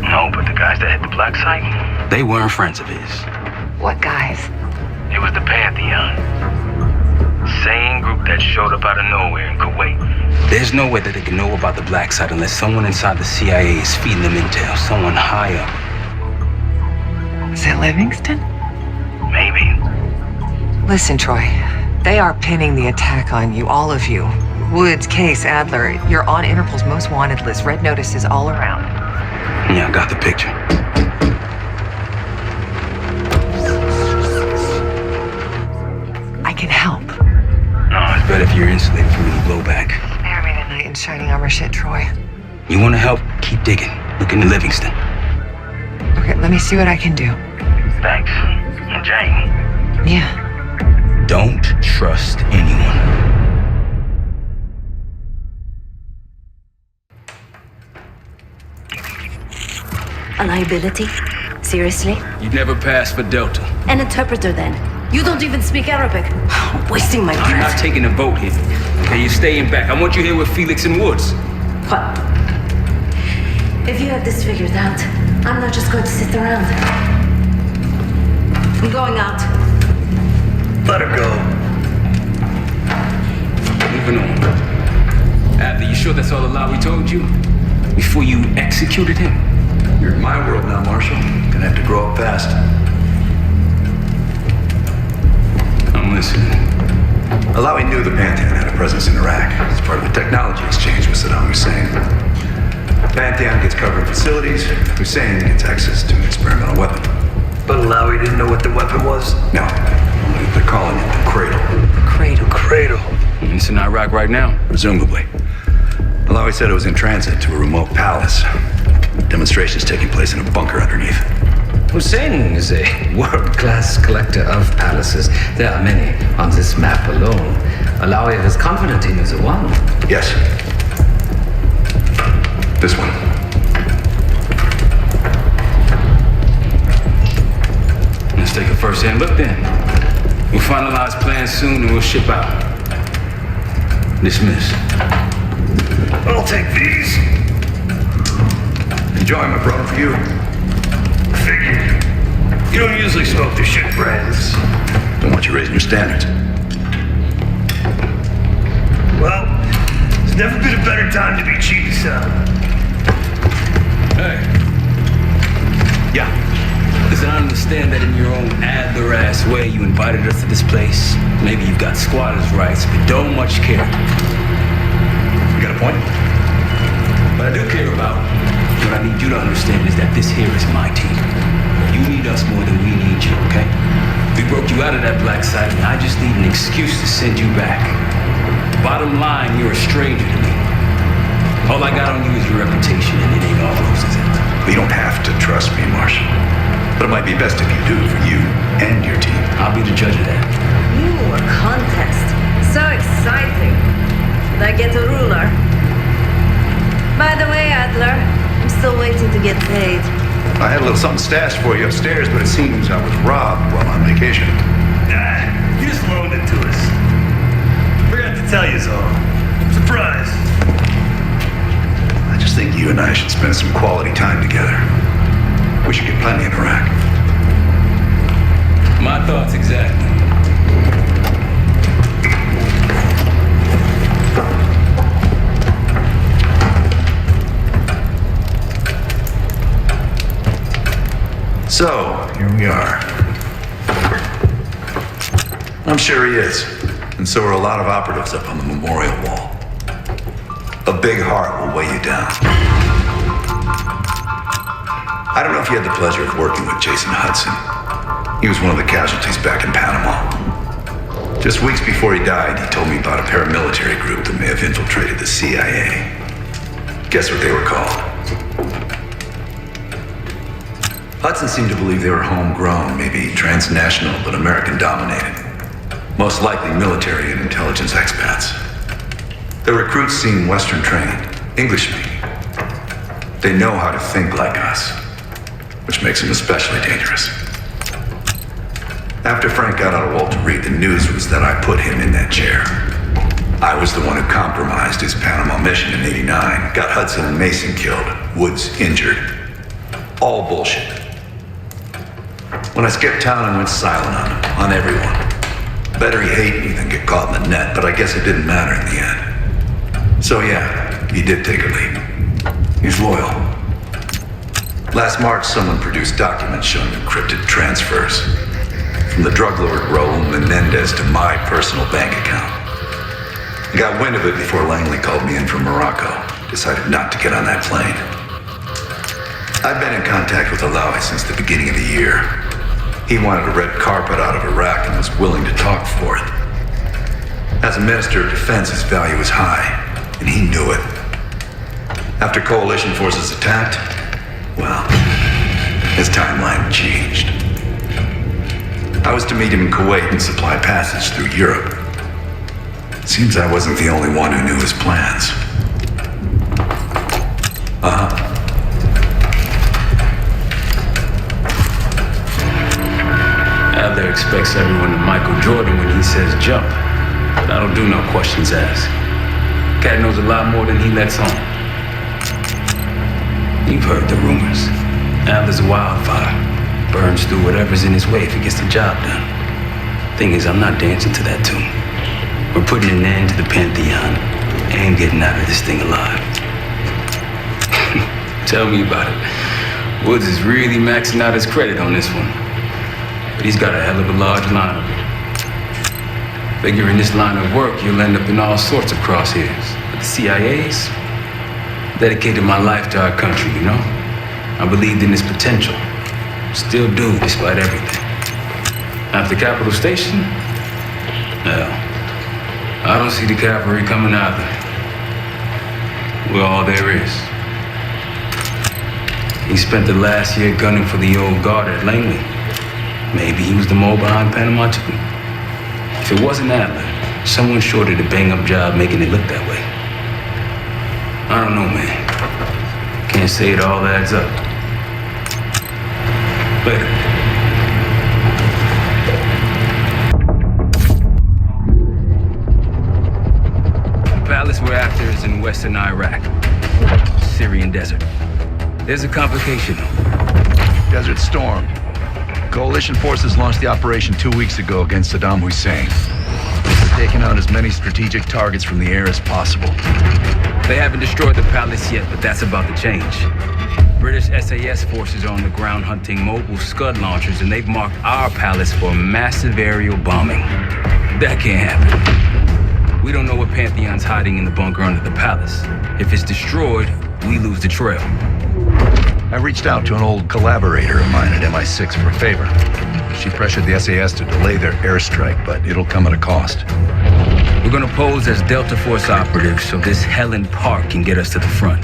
No, but the guys that hit the black site, They weren't friends of his. What guys? it was the Pantheon. Same group that showed up out of nowhere in Kuwait. There's no way that they can know about the black site unless someone inside the CIA is feeding them intel. Someone high up. Is it Livingston? Maybe. Listen, Troy. They are pinning the attack on you, all of you. Woods, Case, Adler. You're on Interpol's most wanted list. Red notices all around. Yeah, I got the picture. I can help. No, it's better if you're insulated from any blowback. Spare me tonight in shining armor shit, Troy. You want to help? Keep digging. Look into Livingston. Okay, let me see what I can do. Thanks. And Jane. Yeah. Don't trust anyone. A liability? Seriously? You'd never pass for Delta. An interpreter then? You don't even speak Arabic. Wasting my I'm not breath. taking a vote here. Okay, you're staying back. I want you here with Felix and Woods. What? If you have this figured out, I'm not just going to sit around. I'm going out. Let her go. Moving on. Adler, you sure that's all the lie we told you? Before you executed him? You're in my world now, Marshal. Gonna have to grow up fast. I'm listening. Alawi knew the Pantheon had a presence in Iraq. It's part of the technology exchange with Saddam Hussein. Pantheon gets covered facilities. Hussein gets access to an experimental weapon. But Alawi didn't know what the weapon was? No, they're calling it the Cradle. Cradle. It's in Iraq right now. Presumably. Alawi said it was in transit to a remote palace. Demonstrations taking place in a bunker underneath. Hussein is a world-class collector of palaces. There are many on this map alone. Alawi is confident he knows one. Yes. This one. Let's take a first-hand look then. We'll finalize plans soon and we'll ship out. Dismiss. I'll take these. Enjoy them, I brought them for you. Figured. You don't usually smoke the shit brands. Don't want you raising your standards. Well, there's never been a better time to be cheap, son. Hey. Yeah. Listen, I understand that in your own Adler-ass way you invited us to this place. Maybe you've got squatters' rights, but don't much care. You got a point? What I do care about, what I need you to understand is that this here is my team. You need us more than we need you, okay? We broke you out of that black site, and I just need an excuse to send you back. Bottom line, you're a stranger to me. All I got on you is your reputation, and it ain't all roses. You don't have to trust me, Marshal. But it might be best if you do for you and your team. I'll be the judge of that. Ooh, a contest. So exciting. Should I get a ruler? By the way, Adler, I'm still waiting to get paid. I had a little something stashed for you upstairs, but it seems I was robbed while on vacation. Nah, you just loaned it to us. Forgot to tell you so. Surprise. I just think you and I should spend some quality time together. We should get plenty in Iraq. My thoughts exactly. So, here we are. I'm sure he is. And so are a lot of operatives up on the memorial wall. A big heart will weigh you down. I don't know if you had the pleasure of working with Jason Hudson. He was one of the casualties back in Panama. Just weeks before he died, he told me about a paramilitary group that may have infiltrated the CIA. Guess what they were called? Hudson seemed to believe they were homegrown, maybe transnational, but American-dominated. Most likely military and intelligence expats. The recruits seem Western-trained, English-speaking. They know how to think like us, which makes them especially dangerous. After Frank got out of Walter Reed, the news was that I put him in that chair. I was the one who compromised his Panama mission in '89, got Hudson and Mason killed, Woods injured. All bullshit. When I skipped town, I went silent on everyone. Better he hate me than get caught in the net, but I guess it didn't matter in the end. So yeah, he did take a lead. He's loyal. Last March, someone produced documents showing encrypted transfers. From the drug lord Raul Menendez to my personal bank account. I got wind of it before Langley called me in from Morocco. Decided not to get on that plane. I've been in contact with Alawi since the beginning of the year. He wanted a red carpet out of Iraq and was willing to talk for it. As a minister of defense, his value was high, and he knew it. After coalition forces attacked, well, his timeline changed. I was to meet him in Kuwait and supply passage through Europe. Seems I wasn't the only one who knew his plans. Adler expects everyone to Michael Jordan when he says jump, but I don't do no questions asked. Cat knows a lot more than he lets on. You've heard the rumors. Adler's a wildfire. Burns through whatever's in his way if he gets the job done. Thing is, I'm not dancing to that tune. We're putting an end to the Pantheon and getting out of this thing alive. Tell me about it. Woods is really maxing out his credit on this one. But he's got a hell of a large lineup. Figure in this line of work, you'll end up in all sorts of crosshairs. But the CIA's dedicated my life to our country, you know? I believed in its potential. Still do, despite everything. After Capitol Station? Well, I don't see the cavalry coming either. We're all there is. He spent the last year gunning for the old guard at Langley. Maybe he was the mole behind Panama too. If it wasn't Adler, someone sure did a bang-up job making it look that way. I don't know, man. Can't say it all adds up. Later. The palace we're after is forces in western Iraq. Syrian desert. There's a complication. Desert Storm. Coalition forces launched the operation 2 weeks ago against Saddam Hussein. They're taking out as many strategic targets from the air as possible. They haven't destroyed the palace yet, but that's about to change. British SAS forces are on the ground hunting mobile Scud launchers, and they've marked our palace for massive aerial bombing. That can't happen. We don't know what Pantheon's hiding in the bunker under the palace. If it's destroyed, we lose the trail. I reached out to an old collaborator of mine at MI6 for a favor. She pressured the SAS to delay their airstrike, but it'll come at a cost. We're gonna pose as Delta Force operatives so this Helen Park can get us to the front.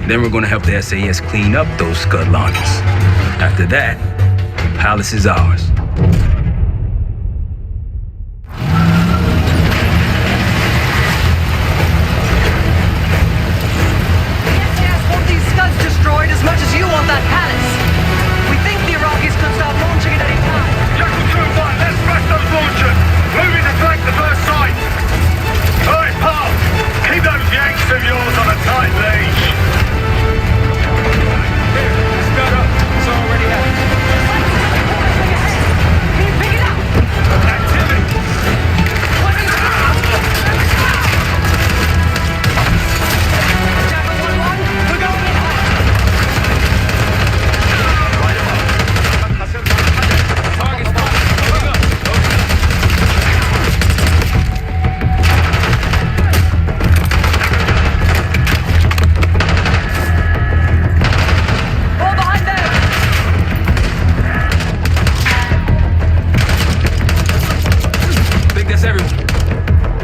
Then we're gonna help the SAS clean up those Scud launchers. After that, the palace is ours. Destroyed as much as you want that palace. We think the Iraqis could start launching at any time. Jackal 2-1, let's smash those launchers. Moving to flank the first site. Alright, pal. Keep those Yanks of yours on a tight leash. Here, start up. It's already happening. Can you pick it up? Activity. Jackal 1-1, we're going in hot.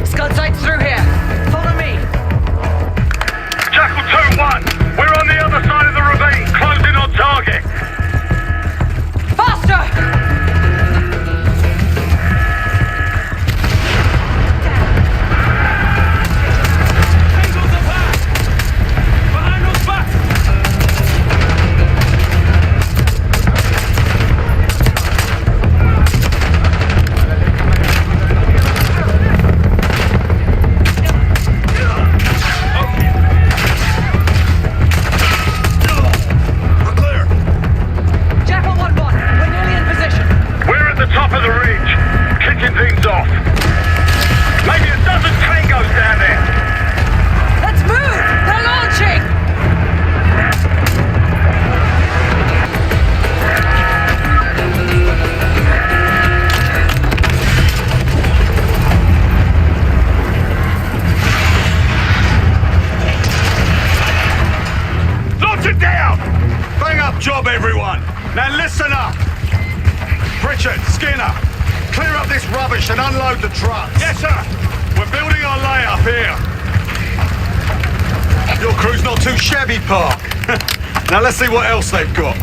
Scud sights through here. Follow me. Jackal 2-1, we're on the other side of the ravine, closing on target. Faster! Job, everyone. Now listen up. Pritchard, Skinner, clear up this rubbish and unload the trucks. Yes, sir. We're building our layup here. Your crew's not too shabby, Park. Now let's see what else they've got.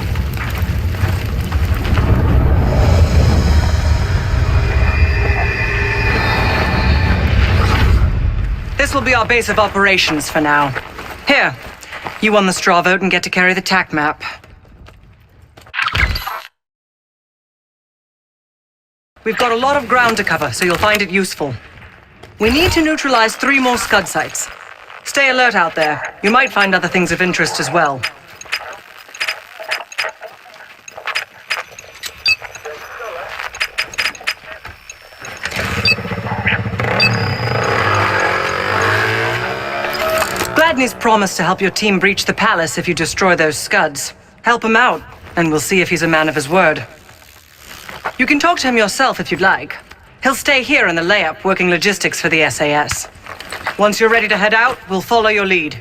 This will be our base of operations for now. Here, you won the straw vote and get to carry the TAC map. We've got a lot of ground to cover, so you'll find it useful. We need to neutralize 3 more Scud sites. Stay alert out there. You might find other things of interest as well. Gladney's promised to help your team breach the palace if you destroy those Scuds. Help him out, and we'll see if he's a man of his word. You can talk to him yourself if you'd like. He'll stay here in the layup, working logistics for the SAS. Once you're ready to head out, we'll follow your lead.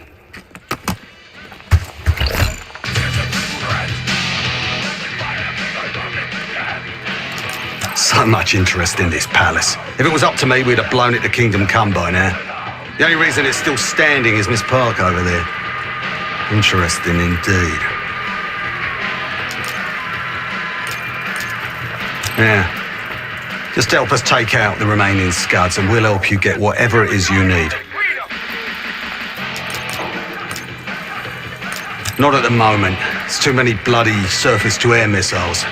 So much interest in this palace. If it was up to me, we'd have blown it to Kingdom Come by now. The only reason it's still standing is Miss Park over there. Interesting indeed. Yeah. Just help us take out the remaining Scuds and we'll help you get whatever it is you need. Not at the moment. It's too many bloody surface-to-air missiles.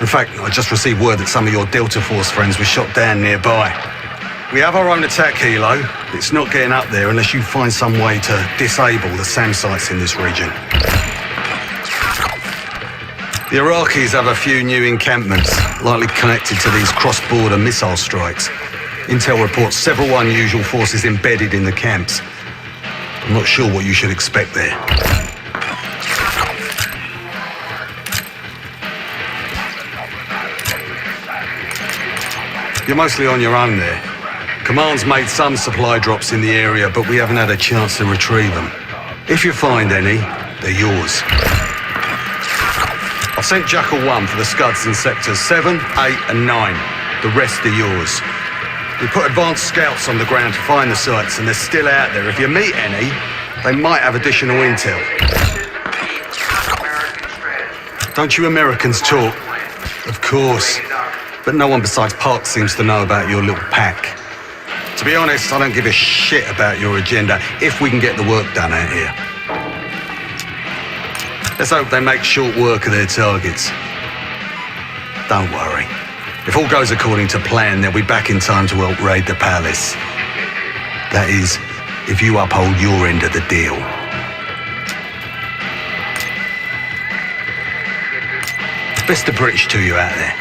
In fact, I just received word that some of your Delta Force friends were shot down nearby. We have our own attack helo. It's not getting up there unless you find some way to disable the SAM sites in this region. The Iraqis have a few new encampments, likely connected to these cross-border missile strikes. Intel reports several unusual forces embedded in the camps. I'm not sure what you should expect there. You're mostly on your own there. Command's made some supply drops in the area, but we haven't had a chance to retrieve them. If you find any, they're yours. I've sent Jackal 1 for the Scuds in sectors 7, 8 and 9. The rest are yours. We put advanced scouts on the ground to find the sites, and they're still out there. If you meet any, they might have additional intel. Don't you Americans talk? Of course. But no one besides Park seems to know about your little pack. To be honest, I don't give a shit about your agenda if we can get the work done out here. Let's hope they make short work of their targets. Don't worry. If all goes according to plan, they'll be back in time to help raid the palace. That is, if you uphold your end of the deal. Best of British to you out there.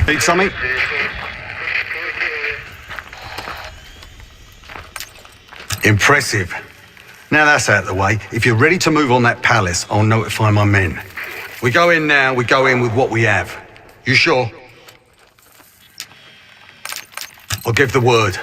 Need something? Impressive. Now that's out of the way. If you're ready to move on that palace, I'll notify my men. We go in now, we go in with what we have. You sure? I'll give the word.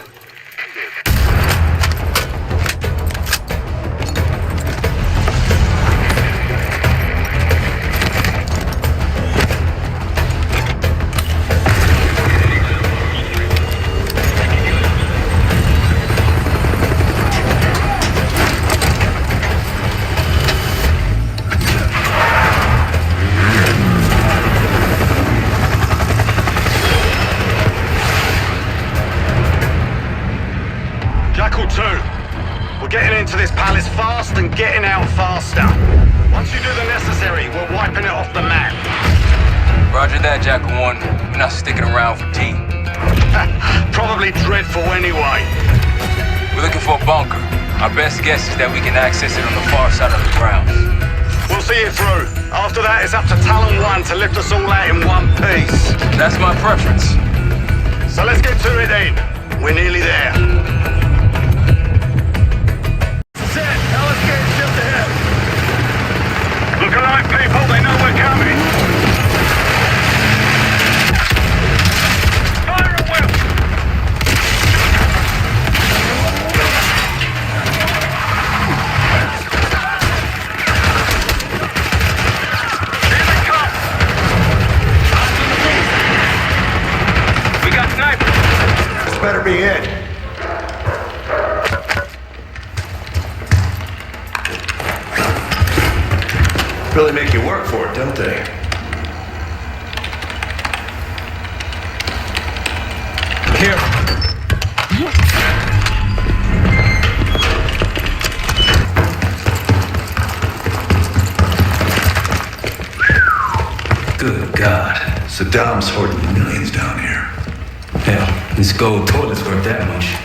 And getting out faster. Once you do the necessary, we're wiping it off the map. Roger that, Jackal 1. We're not sticking around for tea. Probably dreadful anyway. We're looking for a bunker. Our best guess is that we can access it on the far side of the grounds. We'll see it through. After that, it's up to Talon 1 to lift us all out in one piece. That's my preference. So let's get to it then. We're nearly there. Look alive, people, they know we're coming. Fire at will. Here they come. We got snipers. This better be it. Really make you work for it, don't they? Here. Good God. Saddam's hoarding millions down here. Hell, this gold toilet's worth that much.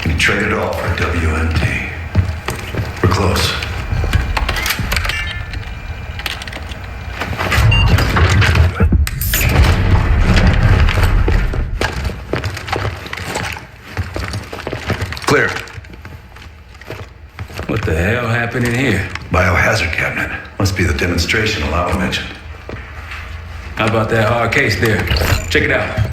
You trade it all for a WMD. We're close. Clear. What the hell happened in here? Biohazard cabinet. Must be the demonstration Alava mentioned. How about that hard case there? Check it out.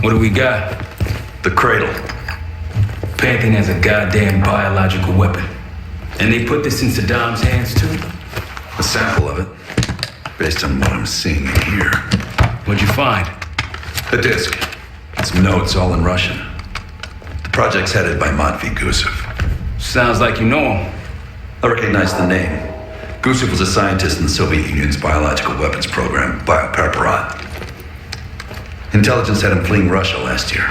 What do we got? The cradle. Pantheon has a goddamn biological weapon. And they put this in Saddam's hands too? A sample of it, based on what I'm seeing in here. What'd you find? A disc. Some notes, all in Russian. The project's headed by Matvey Gusev. Sounds like you know him. I recognize the name. Gusev was a scientist in the Soviet Union's biological weapons program, Biopreparat. Intelligence had him fleeing Russia last year.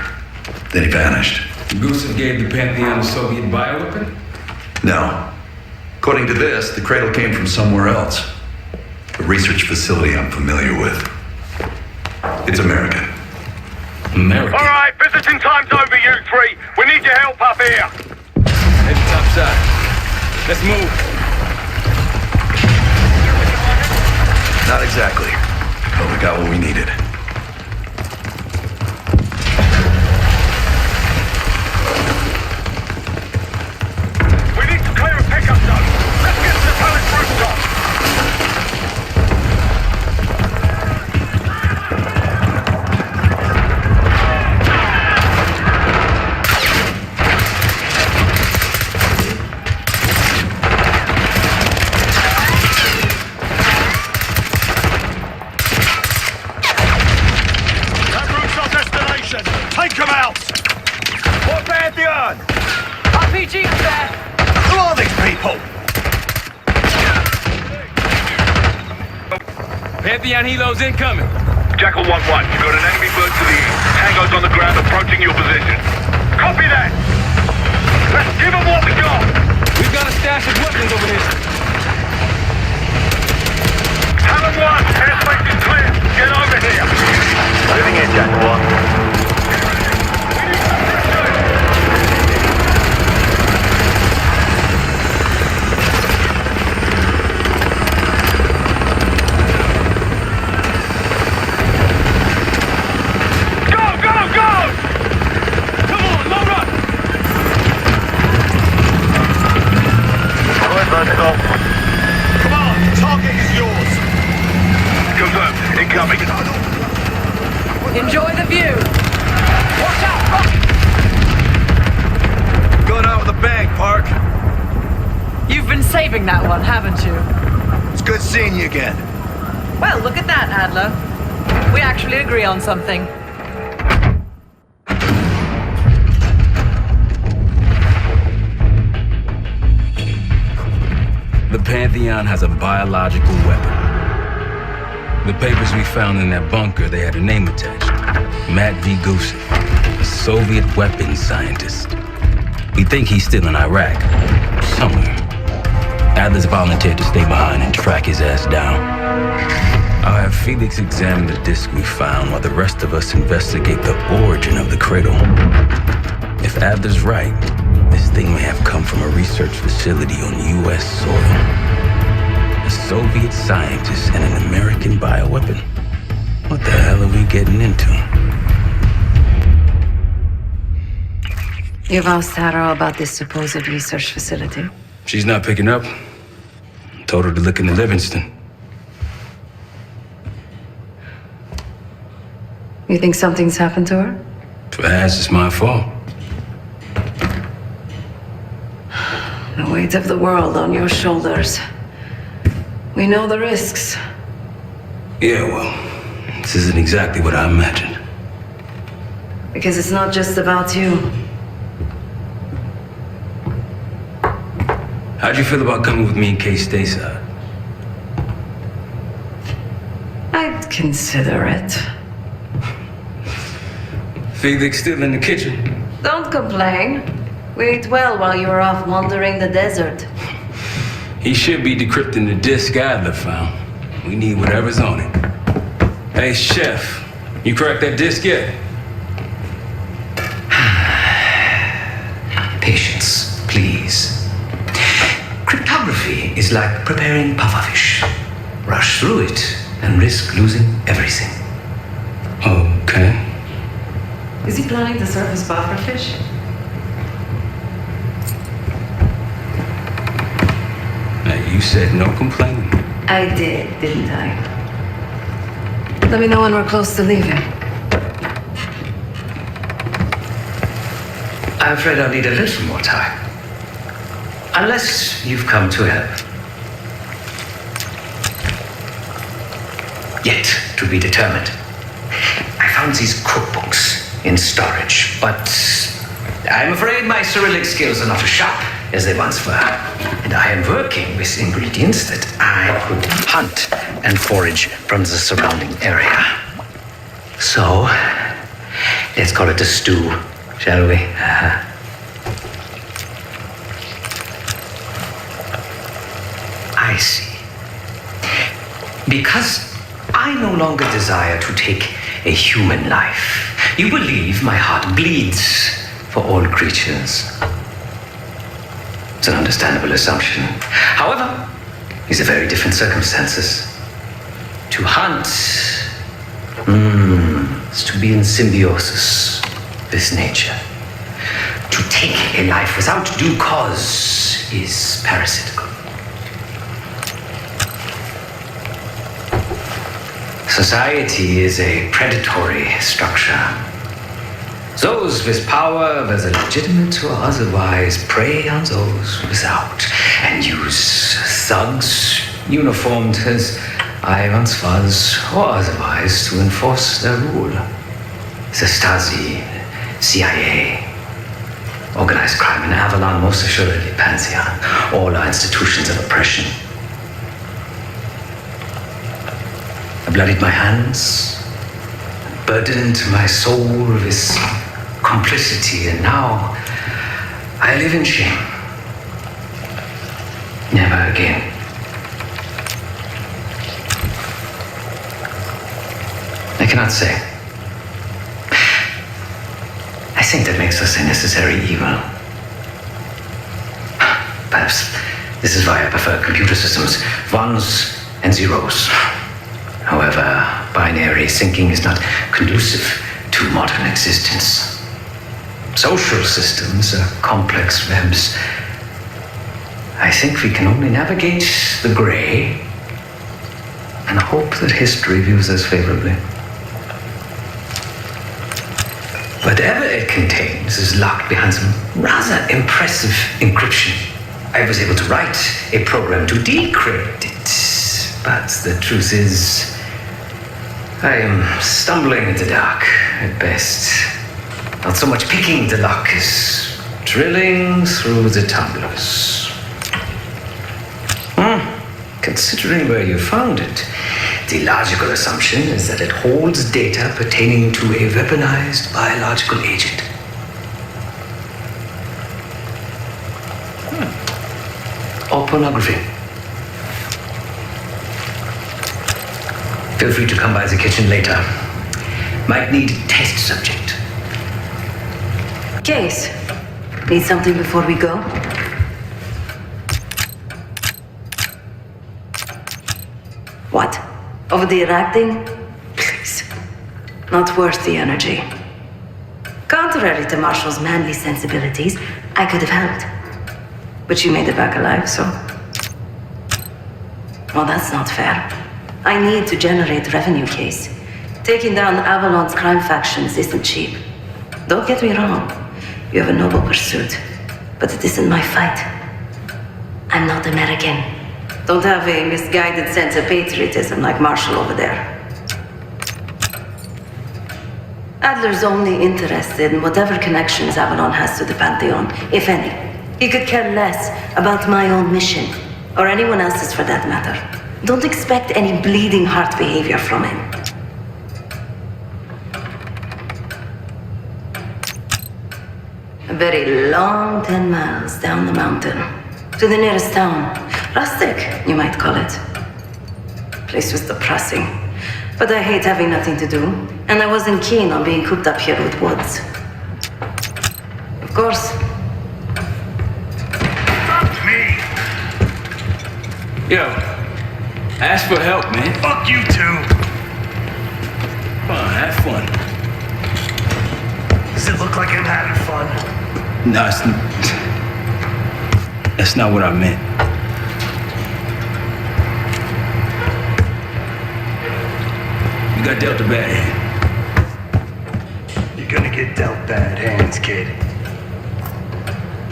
Then he vanished. Gusev gave the Pantheon a Soviet bioweapon? No. According to this, the cradle came from somewhere else. A research facility I'm familiar with. It's American. American? All right, visiting time's over, you three. We need your help up here. Head topside. Let's move. Not exactly. But we got what we needed. We need to clear a pickup zone. Let's get to the palace rooftop. That route's our destination. Take them out. What Pantheon? RPG's there. Who are these people? Pantheon helos incoming. Jackal 1-1, you've got an enemy bird to the east. Tango's on the ground approaching your position. Copy that! Let's give them what we got! We've got a stash of weapons over here. Talon 1, airspace is clear. Get over here. Moving in, Jackal 1. Come on, target is yours. Confirmed. Incoming. Enjoy the view. Watch out, rocket! Going out with a bang, Park. You've been saving that one, haven't you? It's good seeing you again. Well, look at that, Adler. We actually agree on something. The Pantheon has a biological weapon. The papers we found in that bunker, they had a name attached. Matvey Gusev, a Soviet weapons scientist. We think he's still in Iraq, somewhere. Adler's volunteered to stay behind and track his ass down. I'll have Felix examine the disc we found while the rest of us investigate the origin of the cradle. If Adler's right, this thing may have come from a research facility on U.S. soil. A Soviet scientist and an American bioweapon. What the hell are we getting into? You've asked Harrow about this supposed research facility. She's not picking up. Told her to look into Livingston. You think something's happened to her? If it has, it's my fault. The weight of the world on your shoulders. We know the risks. Yeah, well, this isn't exactly what I imagined. Because it's not just about you. How'd you feel about coming with me in case stateside? I'd consider it. Felix still in the kitchen. Don't complain. We ate well while you were off wandering the desert. He should be decrypting the disc Adler found. We need whatever's on it. Hey, Chef, you cracked that disc yet? Patience, please. Cryptography is like preparing pufferfish. Rush through it and risk losing everything. Okay. Is he planning to serve his pufferfish? Now, you said no complaining. I did, didn't I? Let me know when we're close to leaving. I'm afraid I'll need a little more time. Unless you've come to help. Yet to be determined. I found these cookbooks in storage, but I'm afraid my Cyrillic skills are not as sharp as they once were. And I am working with ingredients that I could hunt and forage from the surrounding area. So, let's call it a stew, shall we? I see. Because I no longer desire to take a human life, you believe my heart bleeds for all creatures. It's an understandable assumption. However, these are very different circumstances. To hunt is to be in symbiosis with nature. To take a life without due cause is parasitical. Society is a predatory structure. Those with power, whether legitimate or otherwise, prey on those without and use thugs uniformed as I once was, or otherwise, to enforce their rule. The Stasi, CIA, organized crime in Avalon, most assuredly Pantheon, all are institutions of oppression. I bloodied my hands, burdened my soul with complicity, and now I live in shame. Never again. I cannot say. I think that makes us a necessary evil. Perhaps this is why I prefer computer systems, ones and zeros. However, binary thinking is not conducive to modern existence. Social systems are complex webs. I think we can only navigate the gray and hope that history views us favorably. Whatever it contains is locked behind some rather impressive encryption. I was able to write a program to decrypt it, but the truth is, I am stumbling in the dark at best. Not so much picking the lock as drilling through the tumblers. Considering where you found it, the logical assumption is that it holds data pertaining to a weaponized biological agent. Or pornography. Feel free to come by the kitchen later. Might need a test subject. Case, need something before we go? What? Over the Iraq thing? Please. Not worth the energy. Contrary to Marshall's manly sensibilities, I could have helped. But you made it back alive, so... Well, that's not fair. I need to generate revenue, Case. Taking down Avalon's crime factions isn't cheap. Don't get me wrong. You have a noble pursuit. But it isn't my fight. I'm not American. Don't have a misguided sense of patriotism like Marshall over there. Adler's only interested in whatever connections Avalon has to the Pantheon, if any. He could care less about my own mission, or anyone else's for that matter. Don't expect any bleeding heart behavior from him. A very long 10 miles down the mountain, to the nearest town. Rustic, you might call it. Place was depressing, but I hate having nothing to do, and I wasn't keen on being cooped up here with Woods. Of course. Fuck me! Yo, ask for help, man. Fuck you too! Come on, have fun. Does it look like I'm having fun? No, that's not what I meant. You got dealt a bad hand. You're gonna get dealt bad hands, kid.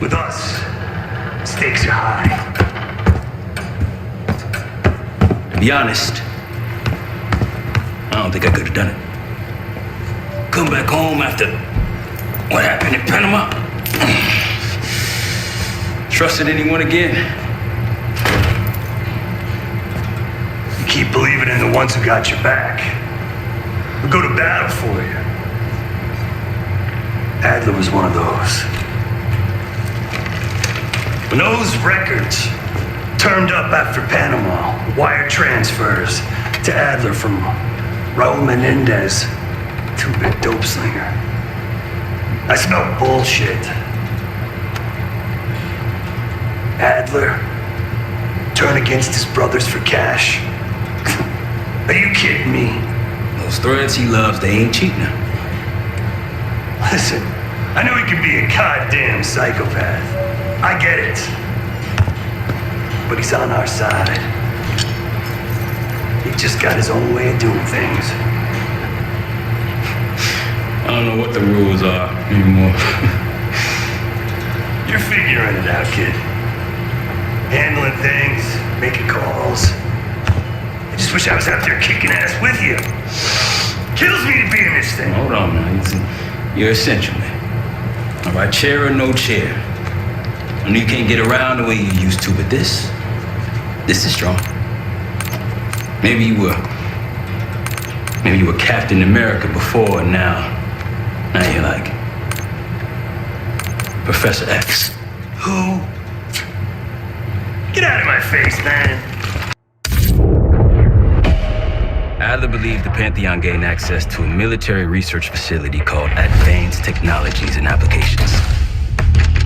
With us, stakes are high. To be honest, I don't think I could have done it. Come back home after what happened in Panama. Trusted anyone again? You keep believing in the ones who got your back. Who go to battle for you. Adler was one of those. When those records turned up after Panama, wire transfers to Adler from Raul Menendez, two-bit dope slinger. I smelled bullshit. Adler turn against his brothers for cash. Are you kidding me? Those threads he loves, they ain't cheap now. Listen, I know he can be a goddamn psychopath. I get it. But he's on our side. He just got his own way of doing things. I don't know what the rules are anymore. You're figuring it out, kid. Handling things, making calls. I just wish I was out there kicking ass with you. Kills me to be in this thing. Hold on now. You're essential, man. All right, chair or no chair. I know you can't get around the way you used to, but this is strong. Maybe you were Captain America before, and now you're like Professor X. Who? Get out of my face, man. Adler believed the Pantheon gained access to a military research facility called Advanced Technologies and Applications.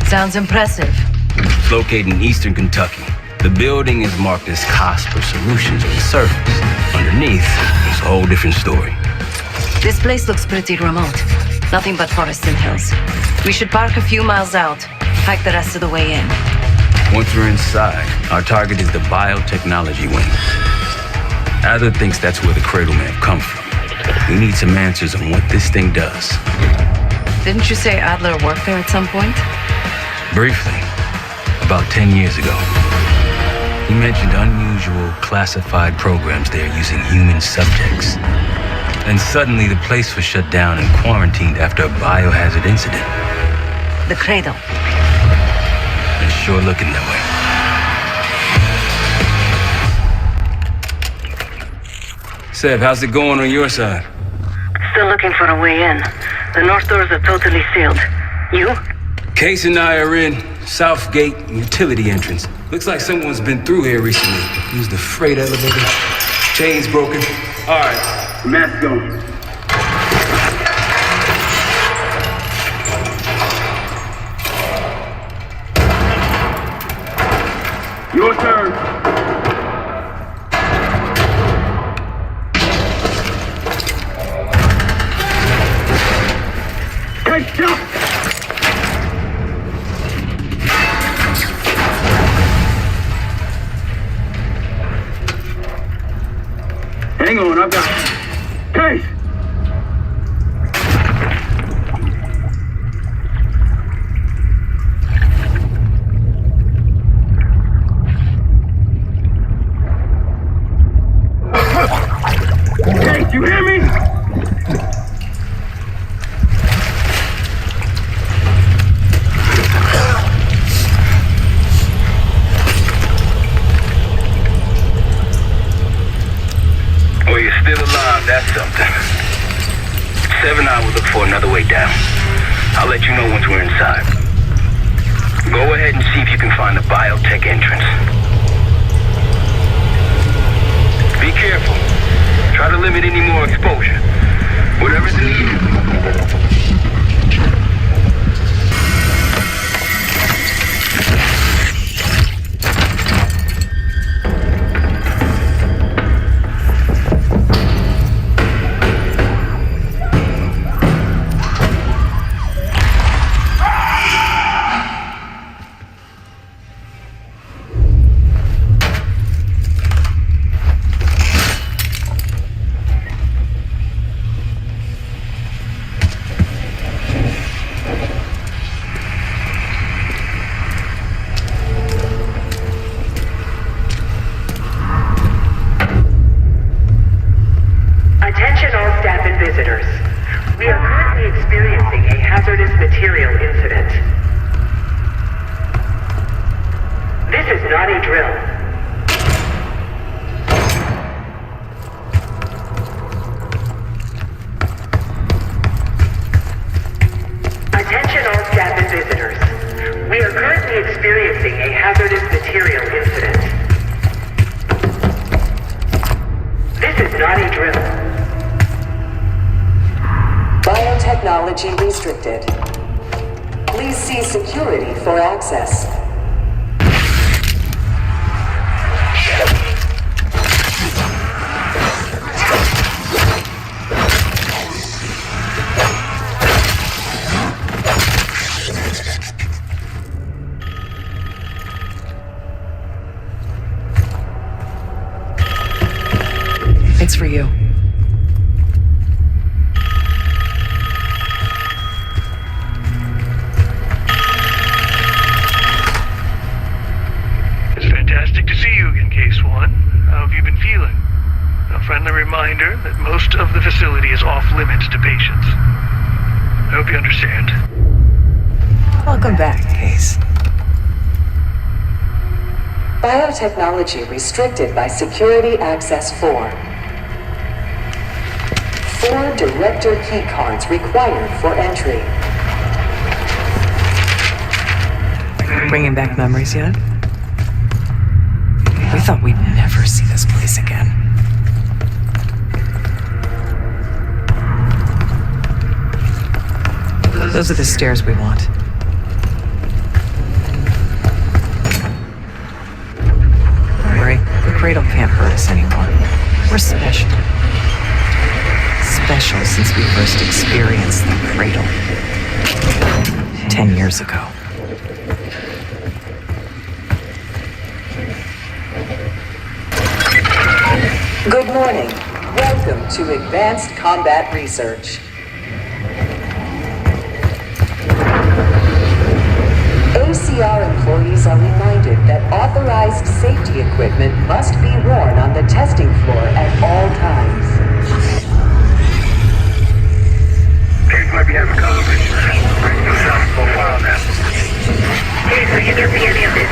Sounds impressive. It's located in eastern Kentucky. The building is marked as Cosper Solutions on the surface. Underneath, it's a whole different story. This place looks pretty remote. Nothing but forests and hills. We should park a few miles out, hike the rest of the way in. Once we're inside, our target is the biotechnology wing. Adler thinks that's where the Cradle may have come from. We need some answers on what this thing does. Didn't you say Adler worked there at some point? Briefly, about 10 years ago. He mentioned unusual classified programs there using human subjects. Then suddenly the place was shut down and quarantined after a biohazard incident. The Cradle. It's sure looking that way. Seb, how's it going on your side? Still looking for a way in. The north doors are totally sealed. You? Case and I are in. South Gate, utility entrance. Looks like someone's been through here recently. Used the freight elevator. Chains broken. All right, mask going. Your turn. Hey, stop! Hang on, I've got Case! Case, you hear me? Oh, you're still alive, that's something. 7 I will look for another way down. I'll let you know once we're inside. Go ahead and see if you can find the biotech entrance. Be careful. Try to limit any more exposure. Whatever's needed. hazardous material incident. This is not a drill. Attention all staff and visitors. We are currently experiencing a hazardous material incident. This is not a drill. Biotechnology restricted. Please see security for access. It's for you. It's fantastic to see you again, Case 1. How have you been feeling? A friendly reminder that most of the facility is off limits to patients. I hope you understand. Welcome back, Case. Biotechnology restricted by Security Access 4. 4 director key cards required for entry. Bringing back memories yet? We thought we'd never see this place again. Those are the stairs we want. Don't worry, the cradle can't hurt us anymore. We're special. Special since we first experienced the cradle 10 years ago. Good morning. Welcome to Advanced Combat Research. ACR employees are reminded that authorized safety equipment must be worn on the testing floor at all times. Case might be having conversation. Bring you some profile now. Case, we can't see any of this.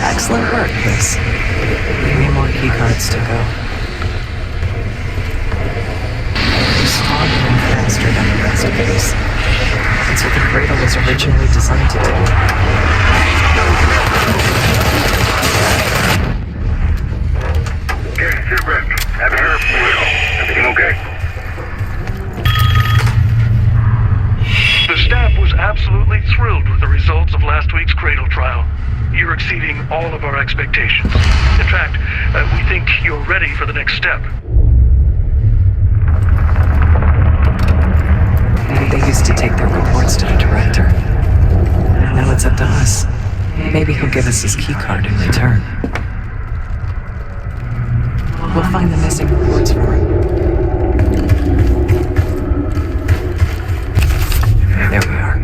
Excellent work, Case. 3 more keycards to go. You're stronger and faster than the rest, Case. That's what the cradle was originally designed to do. Case, sit rep. Haven't heard from Will. Everything okay? The staff was absolutely thrilled with the results of last week's cradle trial. You're exceeding all of our expectations. In fact, we think you're ready for the next step. They used to take their reports to the director. Now it's up to us. Maybe he'll give us his keycard in return. We'll find the missing reports for him. There we are.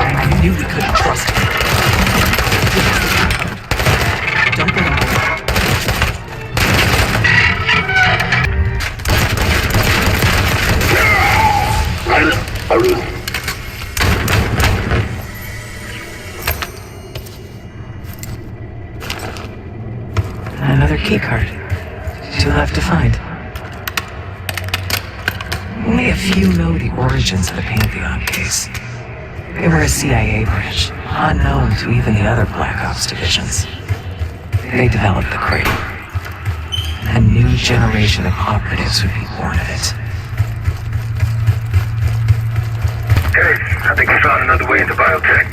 I knew we couldn't trust him. Don't let him. Another keycard. 2 left to find. Only a few know the origins of the Pantheon case. They were a CIA branch, unknown to even the other Black Ops divisions. They developed the Cradle. A new generation of operatives would be born of it. Hey, I think we found another way into biotech.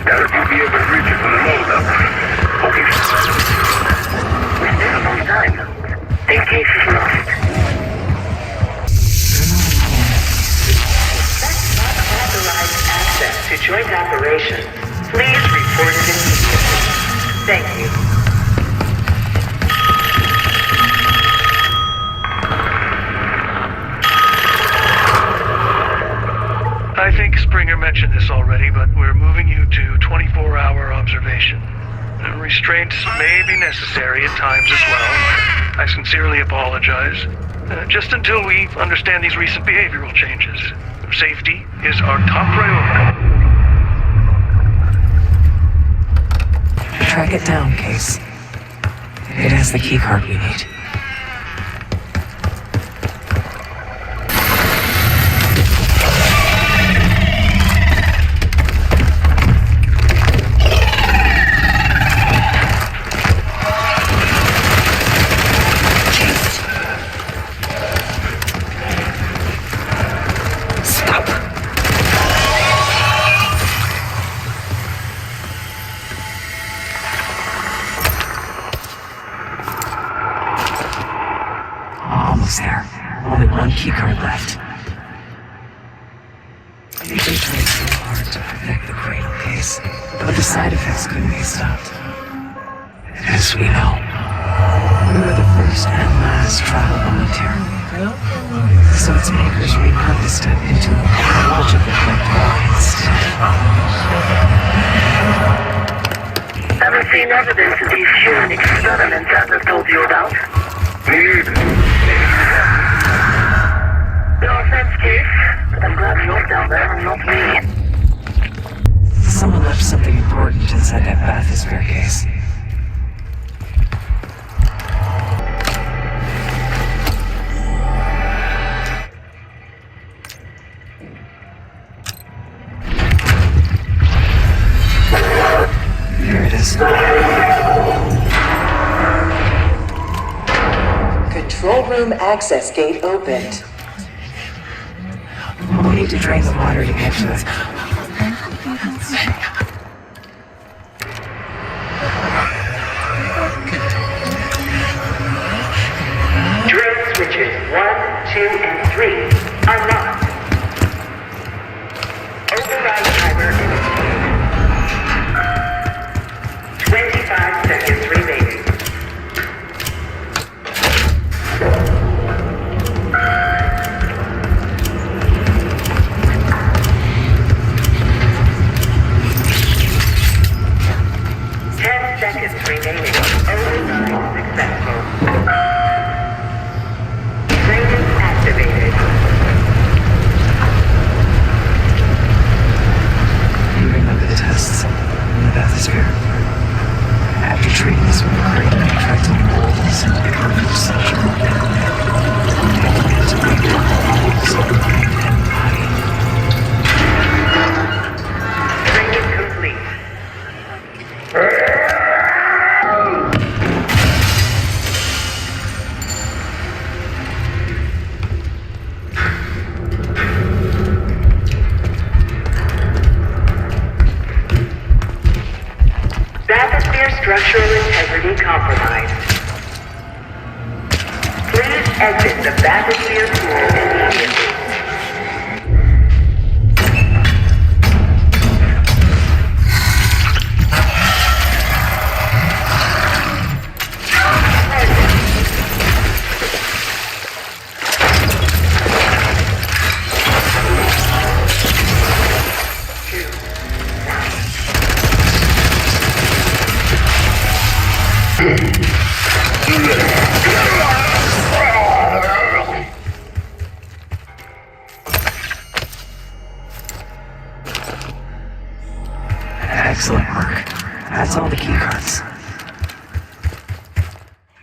Now that you'll be able to reach it from the load up. Okay. We stayed a long time. In case it's lost. Unauthorized access to joint operations. Please report it immediately. Thank you. I think Springer mentioned this already, but we're moving you to 24-hour observation. Restraints may be necessary at times as well. I sincerely apologize. Just until we understand these recent behavioral changes. Safety is our top priority. Track it down, Case. It has the keycard we need. There. Only one keycard left. They tried so hard to protect the Cradle case, but the side effects couldn't be stopped. As we know, we were the first and last trial volunteer. So its makers repurposed it into a biological vector instead. Ever seen evidence of these human experiments Atlas told you about? Me neither. No offense, Case, but I'm glad you're down there and not me. Someone left something important inside that bathysphere case. Here it is. Control room access gate opened. We need to drain the water to get to it. Drill switches 1, 2, and 3 unlocked. Override timer initiated. 25 seconds remaining. Remaining. Override successful. Training activated. You remember the tests in the bathysphere? After treating this with Cradle, we tried to mold this into the perfect social mind and body. Training complete. Bathysphere structural integrity compromised. Please exit the bathysphere pool immediately. Excellent work. That's all the keycards.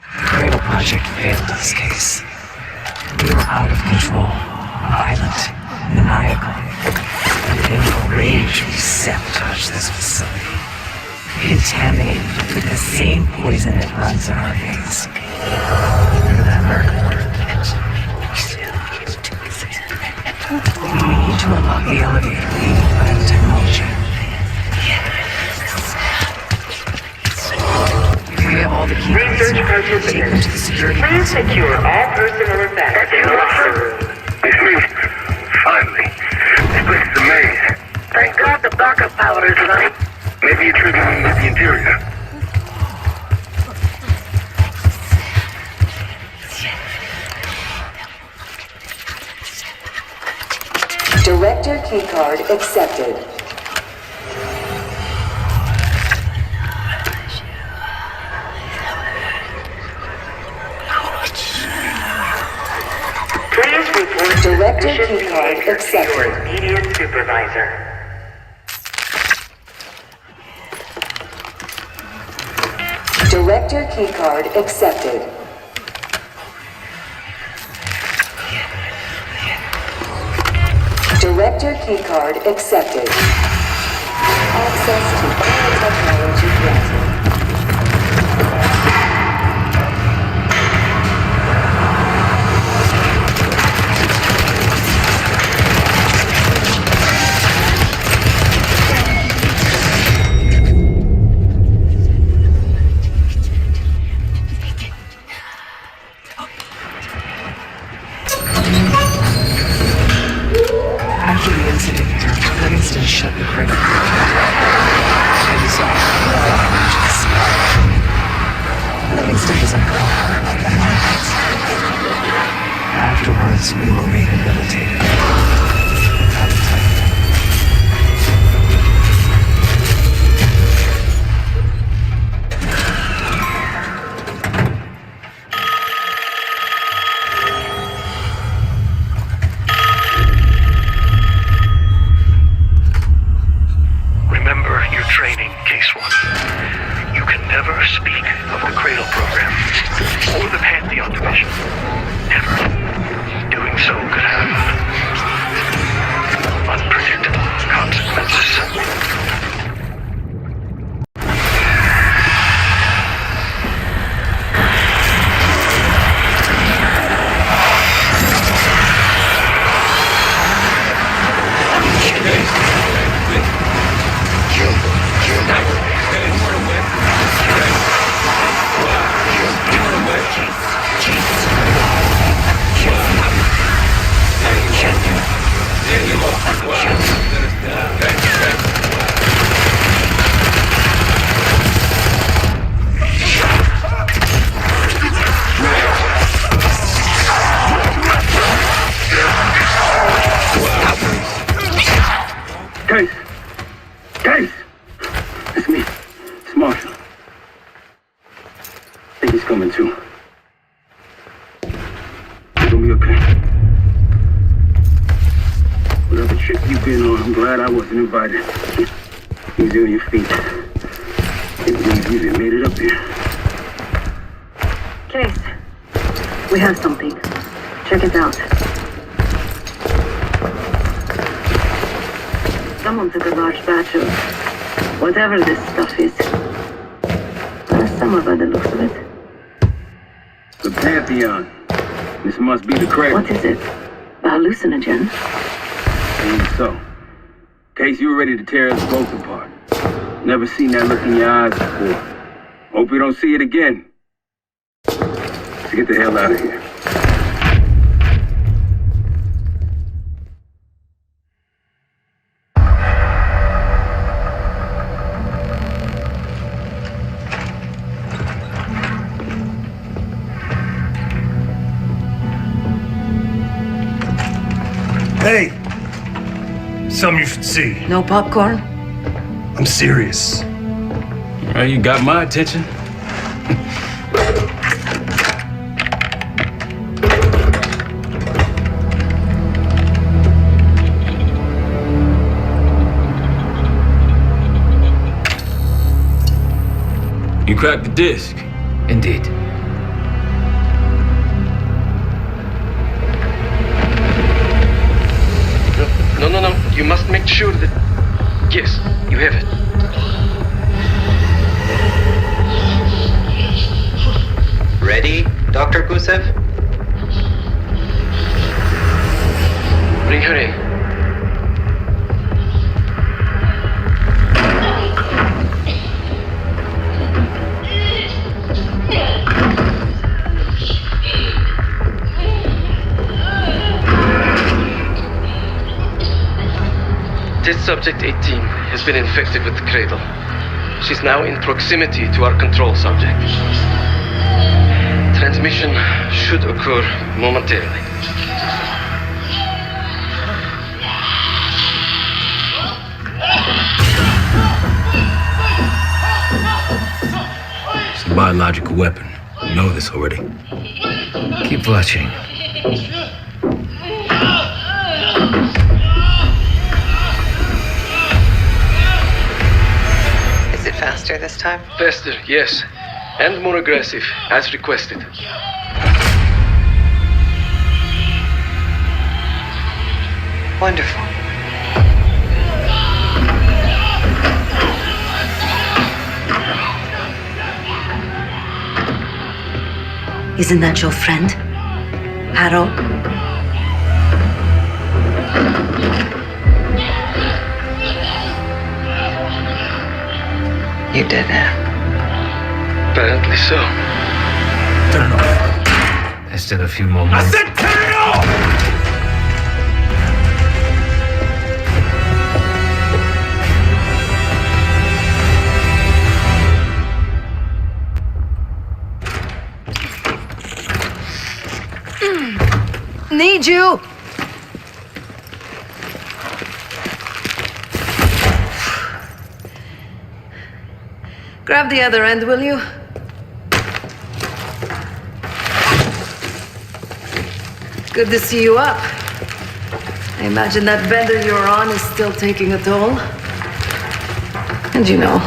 The Cradle project failed in this case. We were out of control, violent, maniacal, and in a rage we sabotage this facility, contaminated with the same poison that runs in our veins. Remember that murder? We need to unlock the elevator by the technology. We have all the key Research participants, please secure all personal effects in the locker room. It's me. Finally. This place is a maze. Thank God the backup power is running. Maybe you're triggering with the interior. Director keycard accepted. Please report Director keycard accepted. Your immediate supervisor. Director keycard accepted. Director keycard accepted. Access to technology granted. After the incident here, Livingston shut the cradle. I dissolved the emergency. Livingston was unconscious like that. Afterwards, we were rehabilitated. Remember your training, Case 1. You can never speak of the Cradle Program or the Pantheon Division. Never. Doing so could have unpredictable consequences. Case! Case! It's me. It's Marshall. I think he's coming too. It's gonna be okay. Whatever trip you've been on, I'm glad I wasn't invited. Easy on your feet. Can't believe you even made it up here. Case, we have something. Check it out. Someone took a large batch of whatever this stuff is. Summer by the looks of it. The Pantheon. This must be the Cradle. What is it? A hallucinogen? Maybe so. Case, you were ready to tear us both apart. Never seen that look in your eyes before. Hope you don't see it again. Let's get the hell out of here. Hey! Something you should see. No popcorn? I'm serious. Well, you got my attention. You cracked the disc. Indeed. No. You must make sure that... Yes, you have it. Ready, Dr. Gusev? Bring her in. Test subject 18 has been infected with the cradle. She's now in proximity to our control subject. Transmission should occur momentarily. It's a biological weapon. You know this already. Keep watching. Is it faster this time? Faster, yes. And more aggressive, as requested. Wonderful. Isn't that your friend? Harrow? You did it. Apparently so. Turn it off. There's still a few more minutes. I said turn it off! Need you! Grab the other end, will you? Good to see you up. I imagine that bender you're on is still taking a toll. And you know,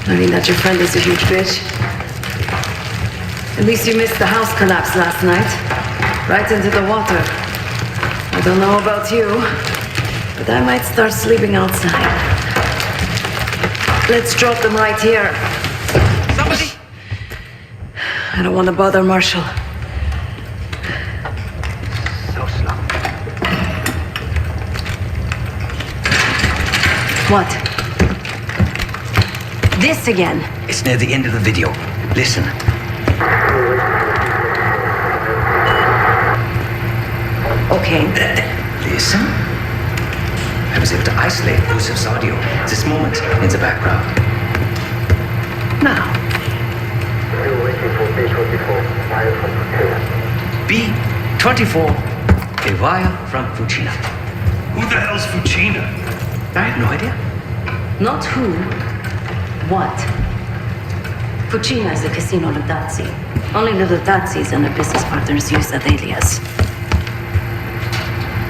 knowing that your friend is a huge bitch. At least you missed the house collapse last night. Right into the water. I don't know about you, but I might start sleeping outside. Let's drop them right here. Somebody! I don't want to bother Marshall. So slow. What? This again? It's near the end of the video. Listen. Okay. Listen. I was able to isolate Gusev's audio. This moment in the background. Now. B-24, a wire from Fucina. Who the hell's Fucina? I have no idea. Not who. What? Fucina is a casino Lutazzi. Only the Lutazzis and their business partners use that alias.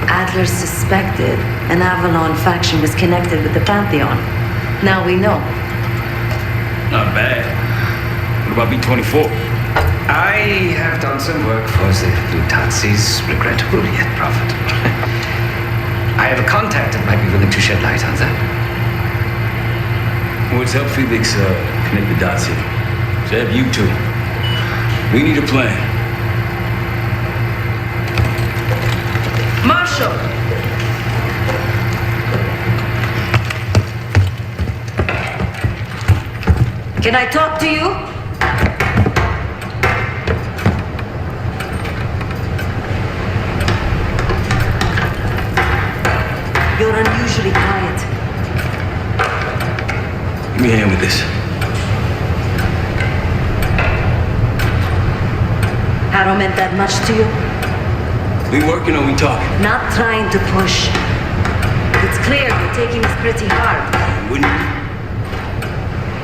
Adler suspected an Avalon faction was connected with the Pantheon. Now we know. Not bad. What about B-24? I have done some work for the Lutazzis, regrettable yet profitable. I have a contact that might be willing to shed light on that. Well, let's help Felix connect the dots here. So have you two. We need a plan. Marshall! Can I talk to you? You're unusually quiet. Give me a hand with this. Harrow meant that much to you? We working or we talking? Not trying to push. It's clear you're taking this pretty hard. Wouldn't you?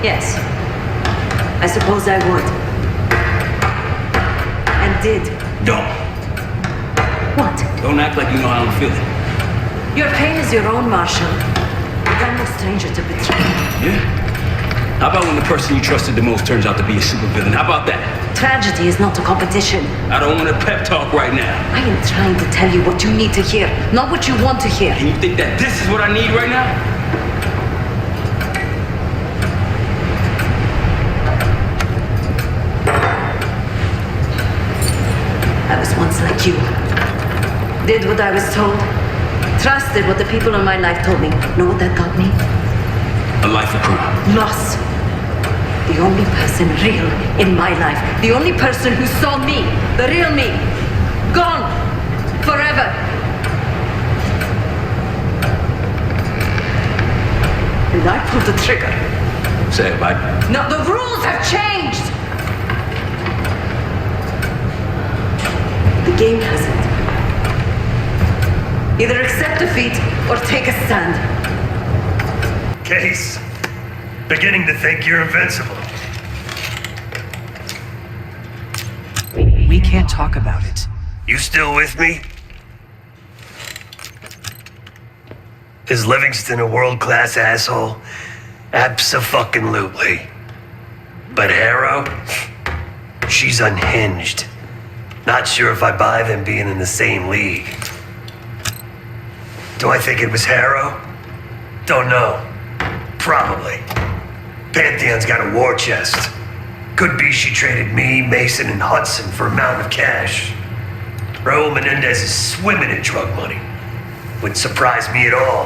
Yes. I suppose I would. And did. Don't. What? Don't act like you know how I'm feeling. Your pain is your own, Marshall. But I'm no stranger to betrayal. Yeah? How about when the person you trusted the most turns out to be a supervillain? How about that? tragedy is not a competition. I don't want a pep talk right now. I am trying to tell you what you need to hear, not what you want to hear. And you think that this is what I need right now? I was once like you. Did what I was told. Trusted what the people in my life told me. Know what that got me? A life of crime. Loss. The only person real in my life. The only person who saw me. The real me. Gone. Forever. And I pulled the trigger. Say it, Mike. No, the rules have changed! The game hasn't. Either accept defeat or take a stand. Case, beginning to think you're invincible. We can't talk about it. You still with me? Is Livingston a world-class asshole? Abso-fucking-lutely. But Harrow? She's unhinged. Not sure if I buy them being in the same league. Do I think it was Harrow? Don't know. Probably. Pantheon's got a war chest. Could be she traded me, Mason, and Hudson for a mountain of cash. Raul Menendez is swimming in drug money. Wouldn't surprise me at all.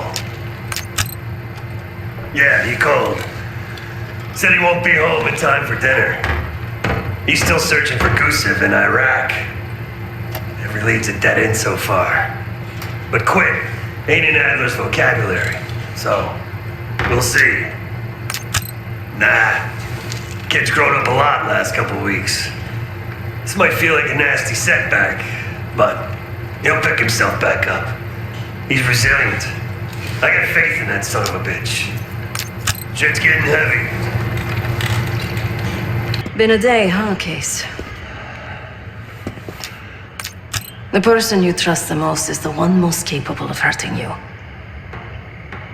Yeah, he called. Said he won't be home in time for dinner. He's still searching for Gusev in Iraq. Every lead's a dead end so far. But quit ain't in Adler's vocabulary, so we'll see. Nah, kid's grown up a lot last couple weeks. This might feel like a nasty setback, but he'll pick himself back up. He's resilient. I got faith in that son of a bitch. Shit's getting heavy. Been a day, huh, Case? The person you trust the most is the one most capable of hurting you.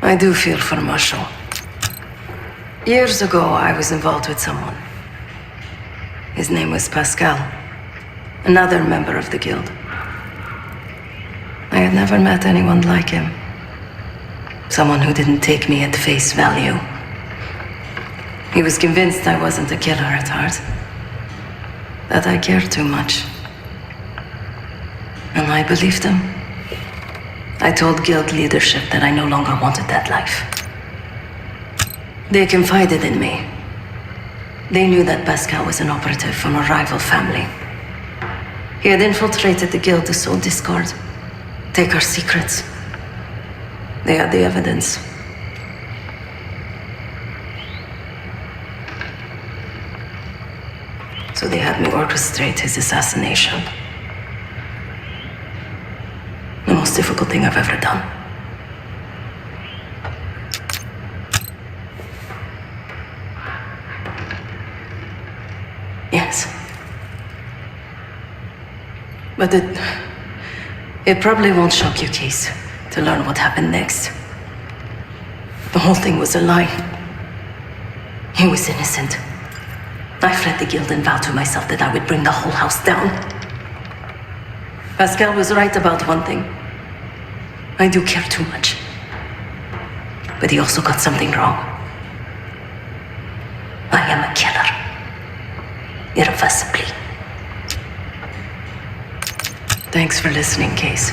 I do feel for Marshall. Years ago, I was involved with someone. His name was Pascal, another member of the guild. I had never met anyone like him. Someone who didn't take me at face value. He was convinced I wasn't a killer at heart. That I cared too much. And I believed him. I told guild leadership that I no longer wanted that life. They confided in me. They knew that Pascal was an operative from a rival family. He had infiltrated the guild to sow discord, take our secrets. They had the evidence. So they had me orchestrate his assassination. The most difficult thing I've ever done. Yes. But it probably won't shock you, Case, to learn what happened next. The whole thing was a lie. He was innocent. I fled the guild and vowed to myself that I would bring the whole house down. Pascal was right about one thing. I do care too much. But he also got something wrong. I am a killer. Irreversibly. Thanks for listening, Case.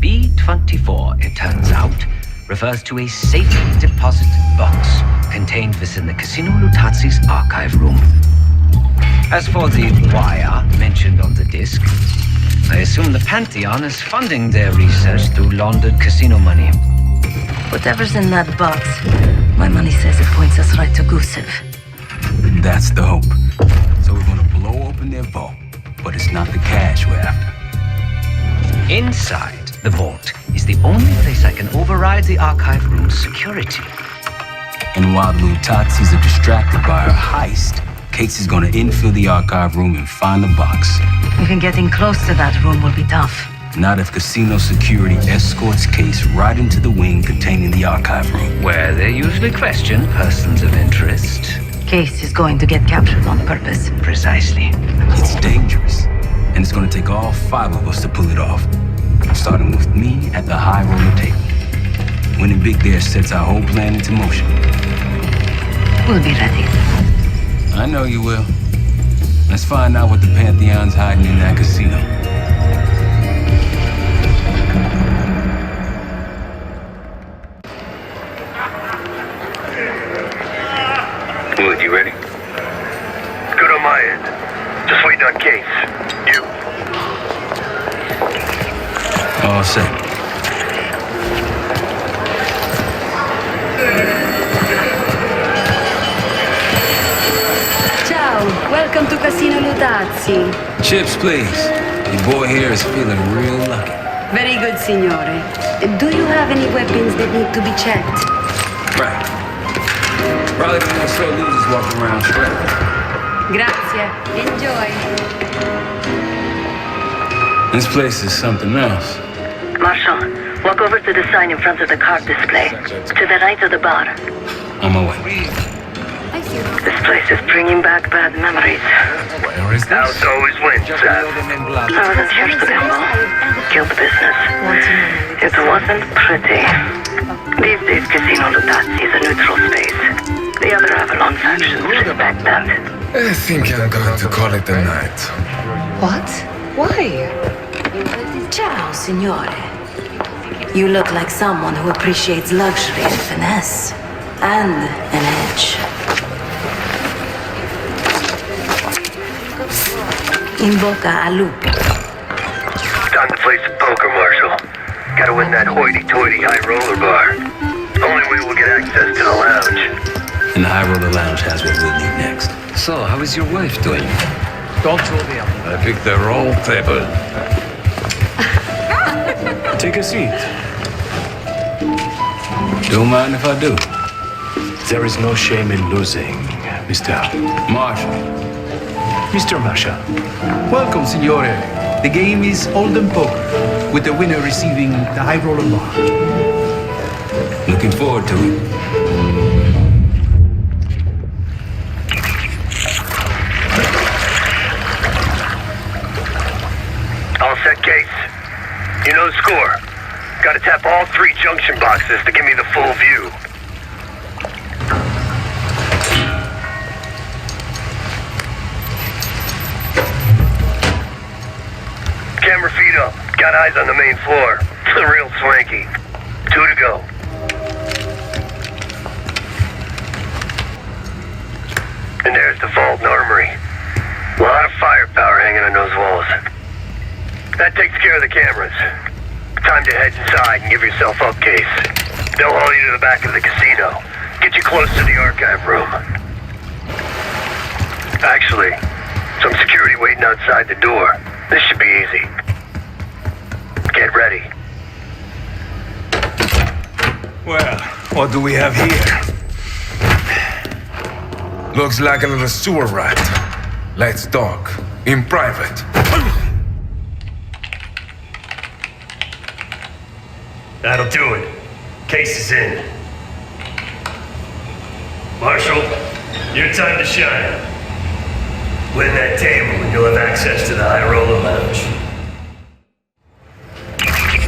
B-24, it turns out, refers to a safe deposit box contained within the Casino Lutazi's archive room. As for the wire mentioned on the disc, I assume the Pantheon is funding their research through laundered casino money. Whatever's in that box, my money says it points us right to Gusev. That's the hope. So we're gonna blow open their vault, but it's not the cash we're after. Inside the vault is the only place I can override the archive room's security. And while the Lutazis are distracted by our heist, Case is gonna infill the archive room and find the box. Even getting close to that room will be tough. Not if casino security escorts Case right into the wing containing the archive room. Where they usually question persons of interest. Case is going to get captured on purpose. Precisely. It's dangerous, and it's gonna take all 5 of us to pull it off. Starting with me at the high roller table. Winning big there sets our whole plan into motion. We'll be ready. I know you will. Let's find out what the Pantheon's hiding in that casino. Wood, you ready? Good on my end. Just waiting on Case. You? All set. Ciao, welcome to Casino Lutazzi. Chips, please. Your boy here is feeling real lucky. Very good, signore. Do you have any weapons that need to be checked? Right. Probably the more slow losers walking around straight. Grazie. Enjoy. This place is something else. Marshal, walk over to the sign in front of the card display. To the right of the bar. On my way. This place is bringing back bad memories. Where is House always wins, I wasn't here to gamble. Killed business. It wasn't pretty. These days, Casino Lutazzi is a neutral space. The other Avalon factions respect that. I think I'm going to call it a night. What? Why? Ciao, signore. You look like someone who appreciates luxury and finesse. And an edge. In boca al lupo. Time to play some poker, Marshal. Gotta win that hoity-toity high roller bar. Only way we'll get access to the lounge. And the high roller lounge has what we'll need next. So, how is your wife doing? Don't throw me up. I picked the wrong table. Take a seat. Don't mind if I do. There is no shame in losing, Mr. Marshall. Mr. Marshall. Welcome, signore. The game is Hold'em Poker, with the winner receiving the high roller bar. Looking forward to it. All set, Case. You know the score. Gotta tap all 3 junction boxes to give me the full view. Camera feed up. Got eyes on the main floor. Real swanky. 2 to go. And there's the vault and armory. A lot of firepower hanging on those walls. That takes care of the cameras. Time to head inside and give yourself up, Case. They'll haul you to the back of the casino. Get you close to the archive room. Actually, some security waiting outside the door. This should be easy. Get ready. Well, what do we have here? Looks like a little sewer rat. Let's talk. In private. That'll do it. Case is in. Marshal, your time to shine. Win that table and you'll have access to the high roller lounge.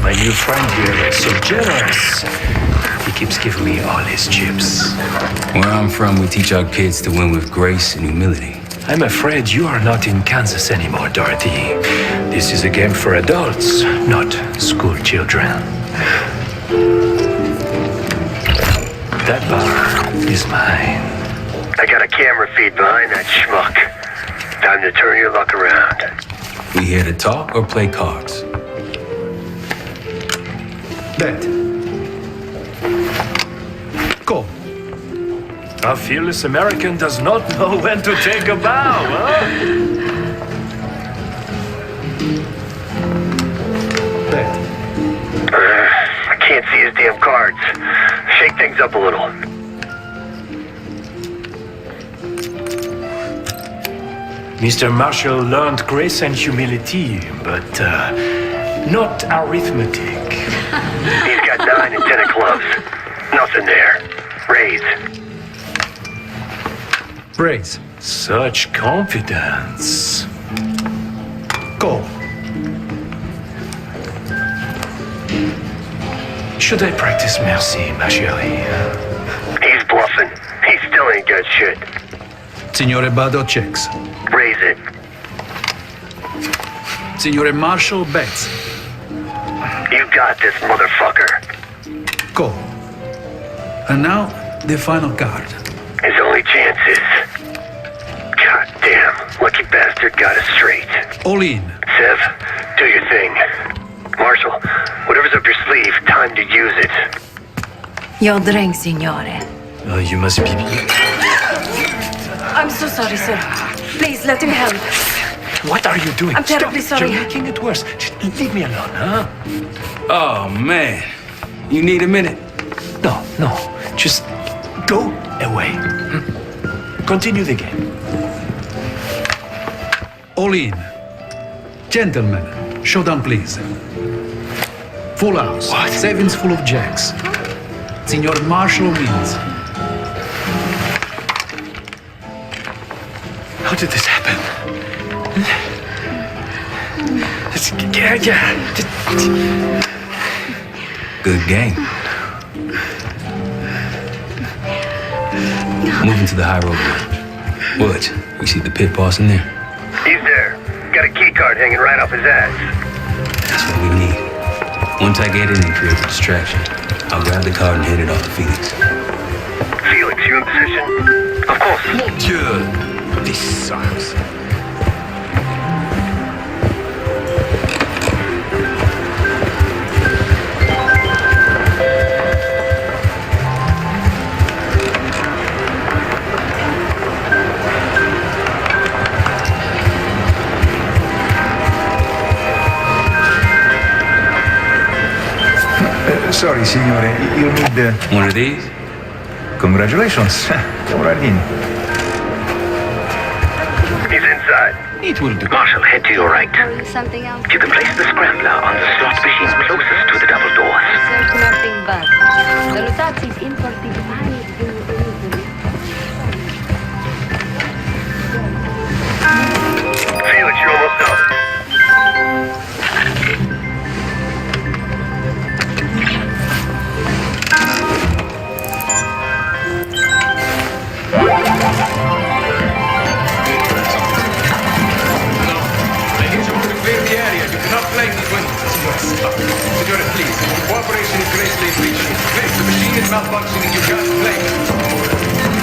My new friend here is so generous. He keeps giving me all his chips. Where I'm from, we teach our kids to win with grace and humility. I'm afraid you are not in Kansas anymore, Dorothy. This is a game for adults, not school children. That bar is mine. I got a camera feed behind that schmuck. Time to turn your luck around. We here to talk or play cards? Bet. Go. A fearless American does not know when to take a bow, huh? Bet. I can't see his damn cards. Shake things up a little. Mr. Marshall learned grace and humility, but not arithmetic. He's got 9 and 10 of clubs. Nothing there. Raise. Raise. Such confidence. Go. Should I practice merci, ma chérie? He's bluffing. He still ain't got shit. Signore Bado checks. Raise it. Signore Marshall bets. You got this, motherfucker. Go. And now, the final card. His only chance is... God damn, lucky bastard got us straight. All in. Sev, do your thing. Marshall, whatever's up your sleeve, time to use it. Your drink, signore. You must be... I'm so sorry, sir. Please, let him help. What are you doing? I'm terribly Stop. sorry. You're making it worse. Just leave me alone, huh? Oh, man. You need a minute? No. Just go away. Continue the game. All in. Gentlemen, showdown, please. Full house. What? Sevens full of jacks. Signor Marshall wins. How did this happen? Yeah. Good game. Moving to the high road. What? You see the pit boss in there? He's there. Got a key card hanging right off his ass. That's what we need. Once I get in and create a distraction, I'll grab the card and hand it off to Felix. Felix, you in position? Of course. Mon Dieu. This sucks. Sorry, signore. You need... One of these? Congratulations. Come right in. He's inside. It will do. Marshall, head to your right. Something else? You can place the scrambler on the slot machine closest to the double doors. There's nothing but. The Lutazzi's imported money in Felix, you're almost up. Signore, please. Cooperation is greatly appreciated. Please, the machine is malfunctioning. You can't play.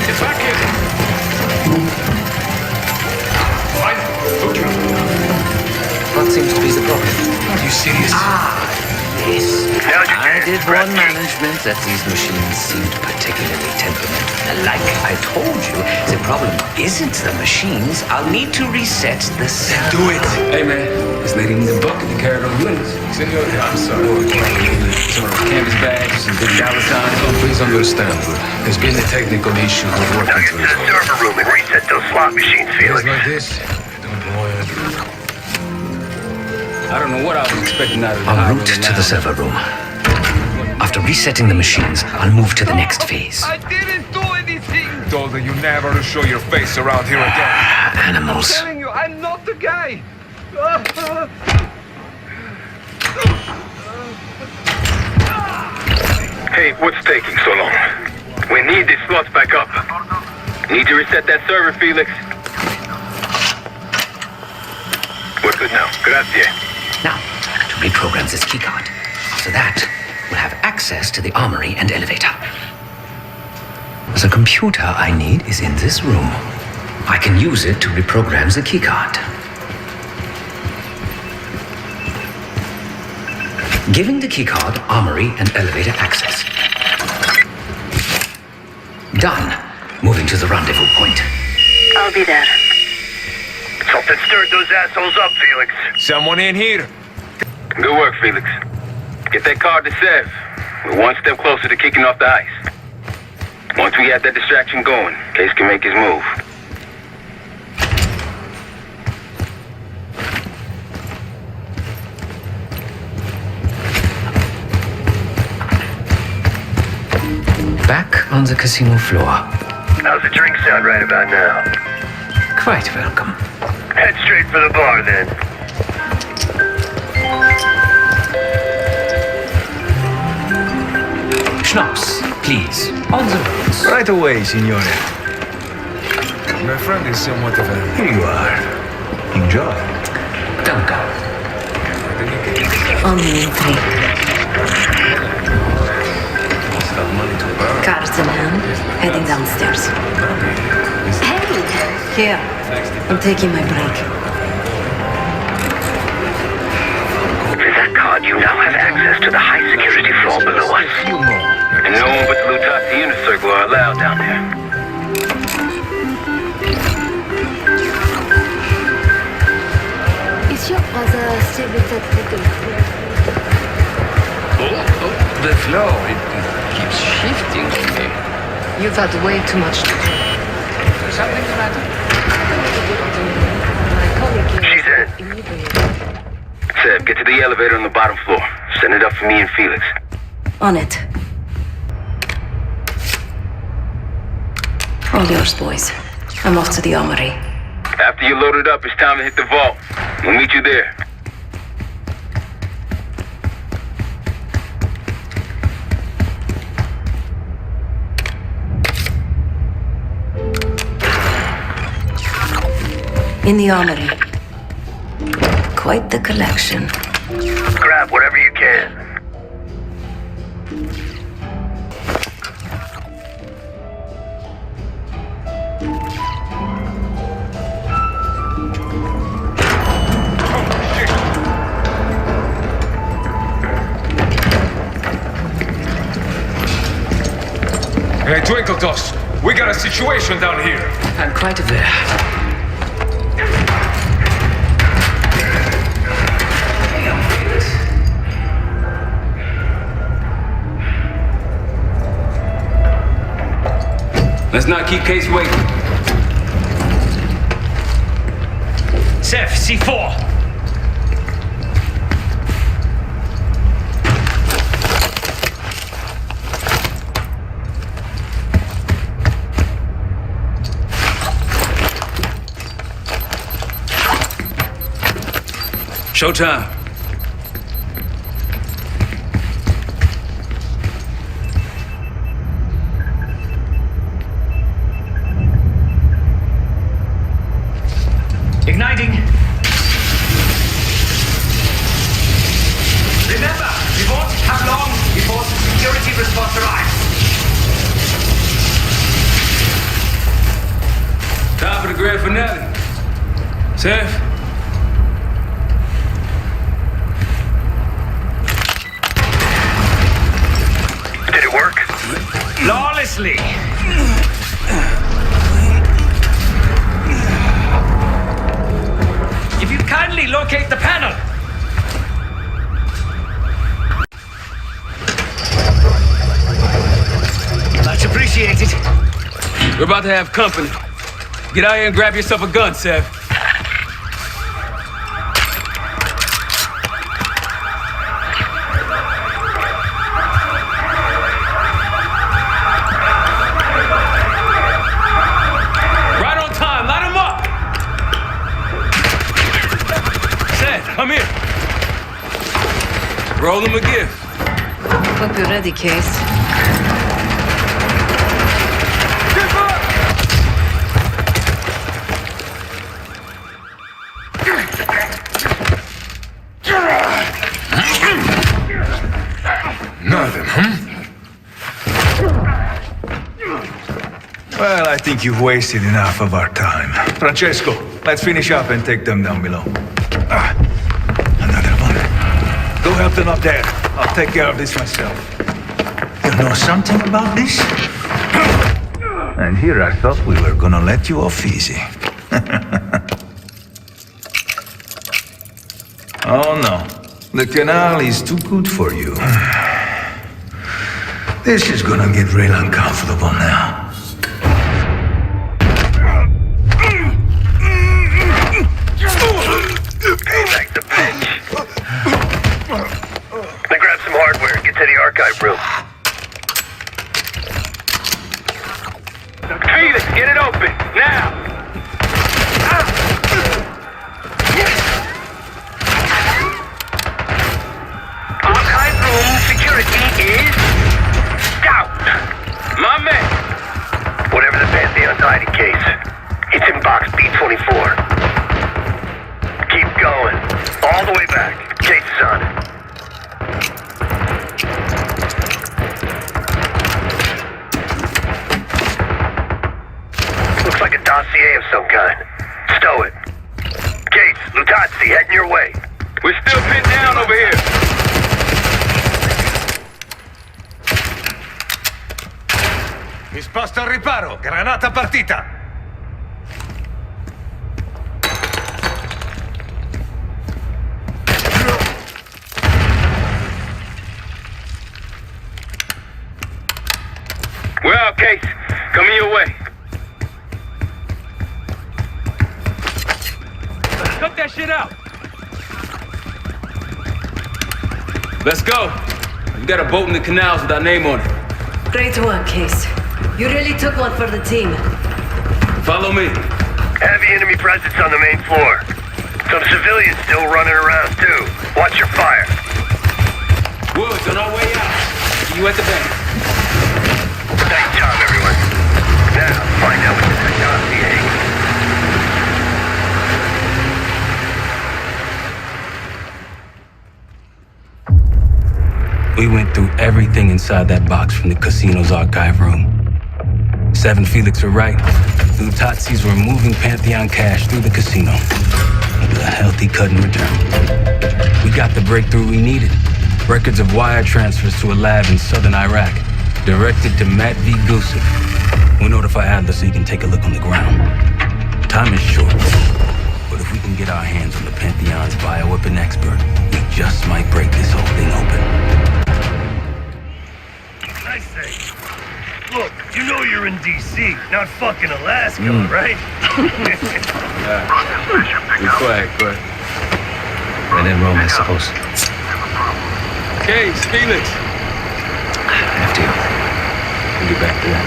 Get back in. Fine. Okay. What seems to be the problem? Are you serious? Yes. I did warn management that these machines seemed particularly temperamental. Like I told you, the problem isn't the machines. I'll need to reset the cell. Do it. Hey, man. This lady needs a bucket to carry those windows. Signore, I'm sorry. Some of those canvas bags, some big Valentines. Please understand, there's been a technical issue we're Now working get to the server room and reset those slot machines, Felix. like this? I don't know what I was expecting out of the high En route to the server room. After resetting the machines, I'll move to the next phase. I didn't do anything! Told her you never to show your face around here again. Animals. I'm telling you, I'm not the guy! Hey, what's taking so long? We need these slots back up. Need to reset that server, Felix. We're good now. Grazie. Now, to reprogram this keycard. After that, we'll have access to the armory and elevator. The computer I need is in this room. I can use it to reprogram the keycard. Giving the keycard armory and elevator access. Done. Moving to the rendezvous point. I'll be there. Something stirred those assholes up, Felix. Someone in here? Good work, Felix. Get that card to Sev. We're one step closer to kicking off the ice. Once we have that distraction going, Case can make his move. on the casino floor. How's the drink sound right about now? Quite welcome. Head straight for the bar, then. Schnapps, please. On the rocks. Right away, signore. My friend is somewhat of a... Here you are. Enjoy. Danke. Only in 3. Cards in hand, heading downstairs. Hey! Here. I'm taking my break. With that card, you now have access to the high security floor below us. And no one but the Lutati Inner Circle are allowed down there. Is your brother still with that little... The floor, it keeps shifting on me. You've had way too much... Is something the matter? She's in. Seb, get to the elevator on the bottom floor. Send it up for me and Felix. On it. All yours, boys. I'm off to the armory. After you load it up, it's time to hit the vault. We'll meet you there. In the armory. Quite the collection. Grab whatever you can. Hey, Twinkle Toss, we got a situation down here. I'm quite aware. Let's not keep Case waiting. Seth, C4. Showtime. Igniting. Remember, we won't have long before the security response arrives. Time for the grand finale. Seth? Did it work? Flawlessly. If you kindly locate the panel. Much appreciated. We're about to have company. Get out here and grab yourself a gun, Seth. Right on time, light him up! Seth, come here. Roll him a gift. Hope you're ready, Case. Nothing, huh? Well, I think you've wasted enough of our time. Francesco, let's finish up and take them down below. Another one. Go help them up there. I'll take care of this myself. You know something about this? And here I thought we were gonna let you off easy. Oh no, the canal is too good for you. This is gonna get real uncomfortable now. Back the pinch. Now grab some hardware and get to the archive room. Get it open, now! Archive room security is down. My man. Whatever the Pantheon's hiding case, it's in box B24. Keep going. All the way back. Case is on it. Looks like a dossier of some kind. Stow it. Case, Lutazzi, heading your way. We're still pinned down over here. Disposto al riparo. Granata partita. We're out, Case. Coming your way. Cut that shit out. Let's go. We got a boat in the canals with our name on it. Great work, Case. You really took one for the team. Follow me. Heavy enemy presence on the main floor. Some civilians still running around, too. Watch your fire. Woods, on our way out. See you at the bank. Nice job, everyone. Now, find out what's in that dossier. We went through everything inside that box from the casino's archive room. 7 Felix were right. The Lutazis were moving Pantheon cash through the casino. With a healthy cut in return. We got the breakthrough we needed. Records of wire transfers to a lab in southern Iraq. Directed to Matt V. Gusev. We'll notify Adler so he can take a look on the ground. Time is short. But if we can get our hands on the Pantheon's bioweapon expert, we just might break this whole thing open. I say, look, you know you're in D.C., not fucking Alaska, right? Be quiet, quick. When in Rome, I suppose. Case, Felix. After you. We'll get back to that.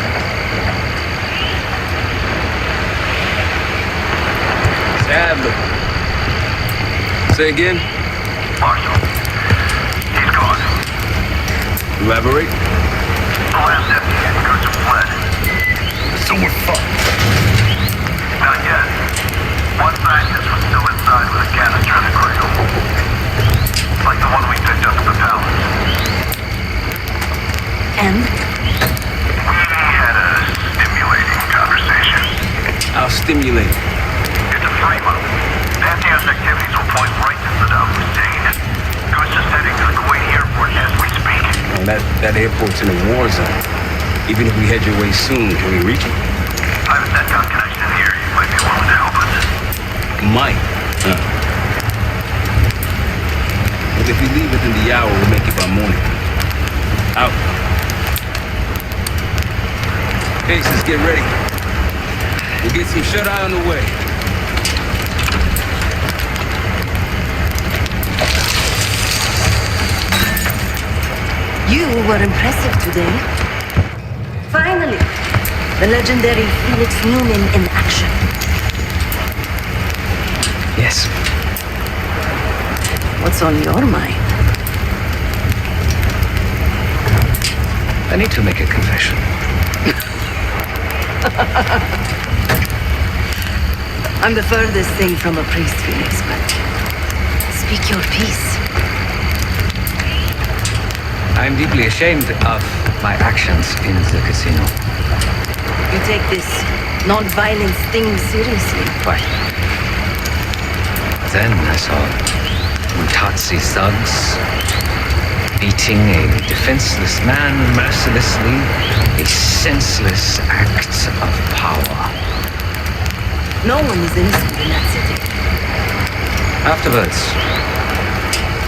Adler. Say again? Marshal, he's gone. Elaborate? The lab's empty and Goose fled. So we're fucked. Not yet. One scientist was still inside with a canister in a cradle. Like the one we picked up at the palace. And? We had a stimulating conversation. I'll stimulate. It's a frame-up. Pantheon's activities will point right to Saddam Hussein. Goose is heading to the Kuwait airport as we speak. Well, that airport's in a war zone. Even if we head your way soon, can we reach it? I have a SATCOM connection here. You might be willing to help us. Might. But if we leave within the hour, we'll make it by morning. Out. Cases, get ready. We'll get some shut-eye on the way. You were impressive today. Finally, the legendary Felix Newman in action. Yes. What's on your mind? I need to make a confession. I'm the furthest thing from a priest, Felix, but speak your piece. I'm deeply ashamed of my actions in the casino. You take this non-violence thing seriously. Why? Then I saw Lutazzi thugs beating a defenseless man mercilessly, a senseless act of power. No one is innocent in that city. Afterwards,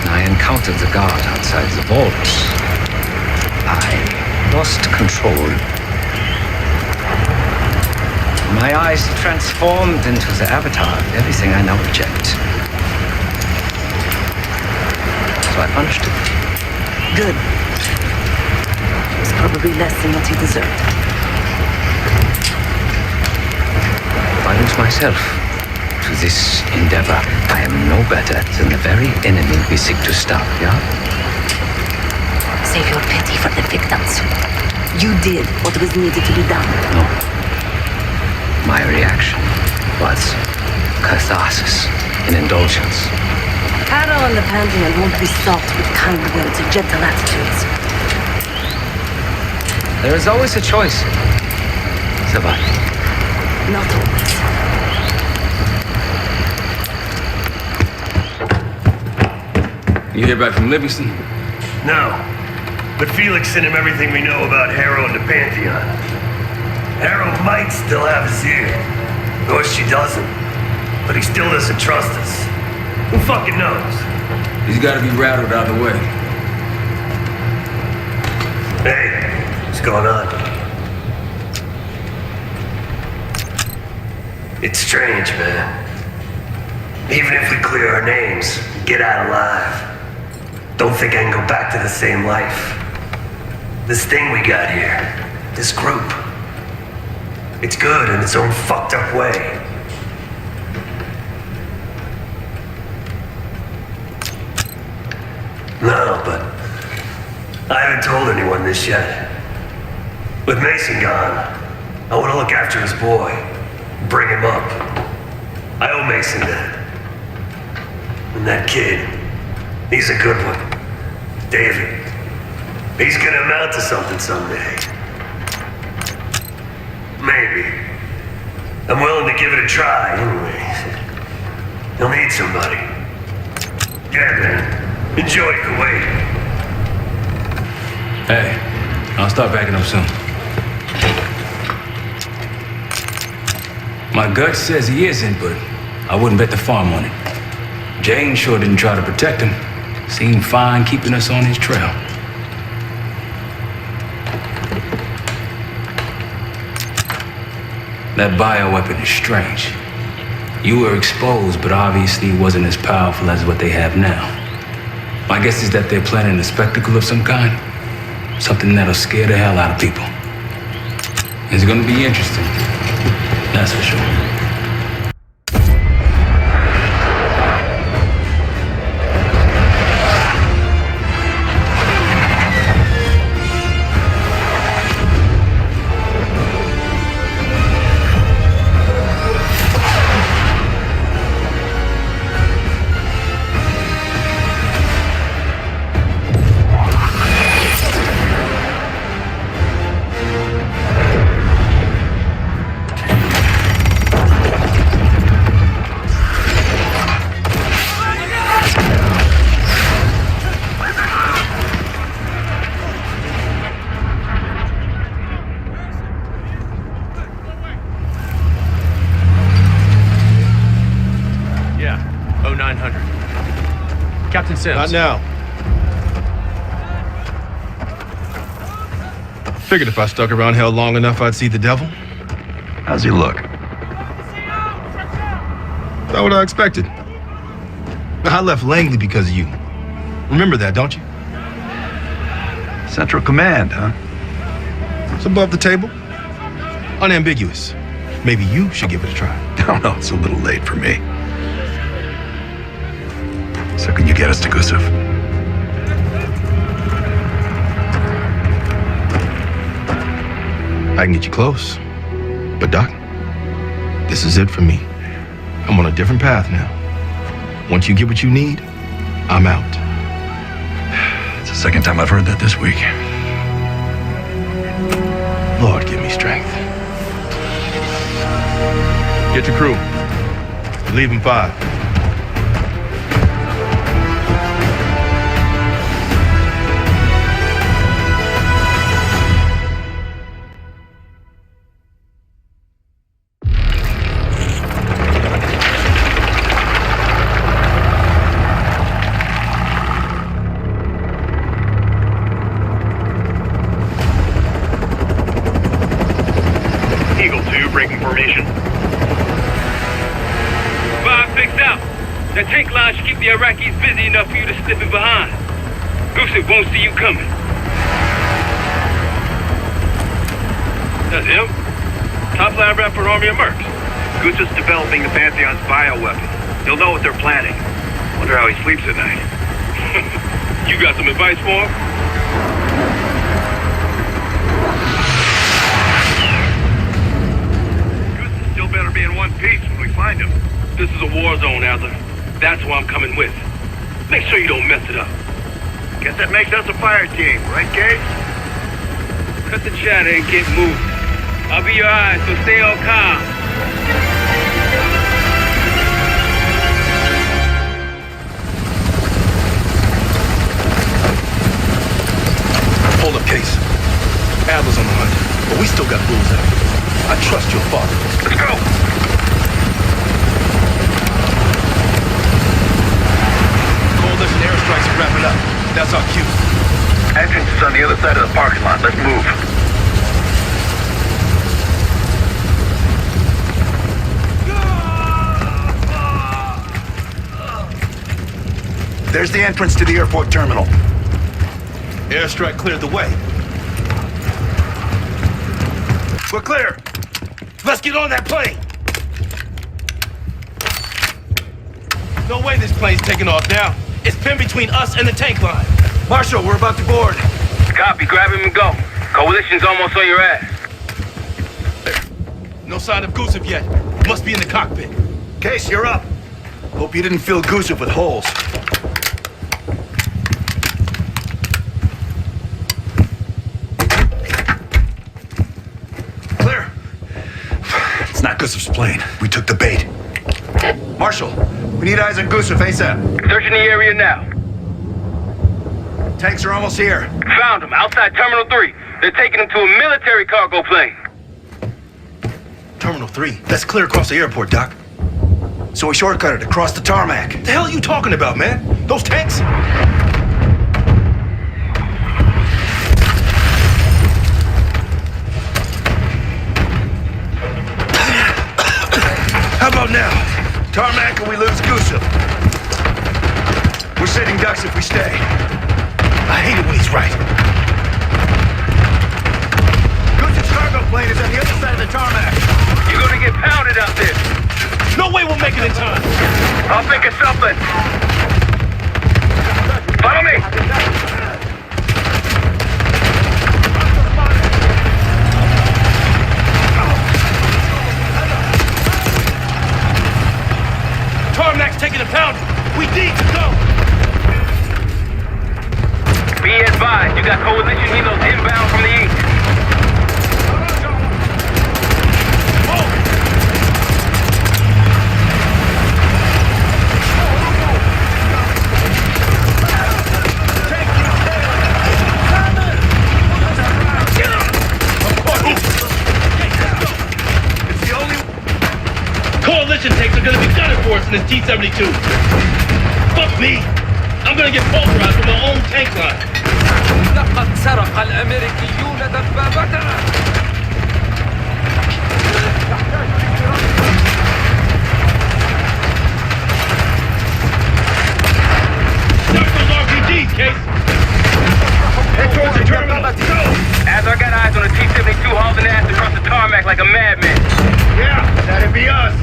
I encountered the guard outside the vault. I lost control. My eyes transformed into the avatar of everything I now reject. So I punished him. Good. It was probably less than what he deserved. bind myself to this endeavor, I am no better than the very enemy we seek to stop, yeah? Save your pity for the victims. You did what was needed to be done. No. My reaction was catharsis and indulgence. Harrow and the Pantheon won't be stopped with kind words or gentle attitudes. There is always a choice, Sabat. Not always. You hear back from Livingston? No. But Felix sent him everything we know about Harrow and the Pantheon. Harrow might still have his ear. Or she doesn't. But he still doesn't trust us. Who fucking knows? He's gotta be rattled out of the way. Hey, what's going on? It's strange, man. Even if we clear our names, get out alive, don't think I can go back to the same life. This thing we got here, this group, it's good in its own fucked up way. No, but I haven't told anyone this yet. With Mason gone, I want to look after his boy, bring him up. I owe Mason that. And that kid, he's a good one. David. He's gonna amount to something someday. Maybe. I'm willing to give it a try anyway. He'll need somebody. Yeah, man. Enjoy Kuwait. Hey, I'll start backing up soon. My gut says he isn't, but I wouldn't bet the farm on it. Jane sure didn't try to protect him. Seemed fine keeping us on his trail. That bioweapon is strange. You were exposed, but obviously it wasn't as powerful as what they have now. My guess is that they're planning a spectacle of some kind. Something that'll scare the hell out of people. It's gonna be interesting. That's for sure. Captain Sims. Not now. Figured if I stuck around hell long enough, I'd see the devil. How's he look? Not what I expected. I left Langley because of you. Remember that, don't you? Central Command, huh? It's above the table. Unambiguous. Maybe you should give it a try. No, no, it's a little late for me. So can you get us to Gusev? I can get you close. But Doc, this is it for me. I'm on a different path now. Once you get what you need, I'm out. It's the second time I've heard that this week. Lord, give me strength. Get your crew. Leave in 5. The tank line should keep the Iraqis busy enough for you to slip in behind. Gusev won't see you coming. That's him. Top line rep for Army of Mercs. Goose is developing the Pantheon's bioweapon. He'll know what they're planning. Wonder how he sleeps at night. You got some advice for him? Goose still better be in one piece when we find him. This is a war zone, Adler. That's who I'm coming with. Make sure you don't mess it up. Guess that makes us a fire team, right, Case? Cut the chatter and get moving. I'll be your eyes, so stay on calm. Hold up, Case. Adler's on the hunt, but we still got Bullseye. I trust your father. Let's go! Coalition airstrikes are wrapping up. That's our cue. Entrance is on the other side of the parking lot. Let's move. There's the entrance to the airport terminal. Airstrike cleared the way. We're clear. Let's get on that plane. No way this plane's taking off now. It's pinned between us and the tank line. Marshal, we're about to board. Copy, grab him and go. Coalition's almost on your ass. No sign of Gusev yet. Must be in the cockpit. Case, you're up. Hope you didn't fill Gusev with holes. Clear. It's not Gusev's plane. We took the bait. Marshal, we need eyes on Gusev ASAP. Searching the area now. Tanks are almost here. Found him, outside Terminal 3. They're taking him to a military cargo plane. Terminal 3? That's clear across the airport, Doc. So we shortcut it across the tarmac. The hell are you talking about, man? Those tanks? How about now? Tarmac or we lose Gusev. We're sitting ducks if we stay. I hate it when he's right. Gusev's cargo plane is on the other side of the tarmac. You're gonna get pounded out there. No way we'll make it in time. I'll think of something. Follow me. Tarmac's taking a pounding. We need to go. Be advised, you got coalition helos inbound from the east. Coalition tanks are gonna be gunning for us in this T-72. Fuck me! I'm gonna get pulverized from my own tank line. لقد سرق الأمريكيون دبابتنا. Start those RPGs, Case! Head towards the terminal. Go! As I got eyes on a T-72 hauling ass across the tarmac like a madman. Yeah, that'd be us.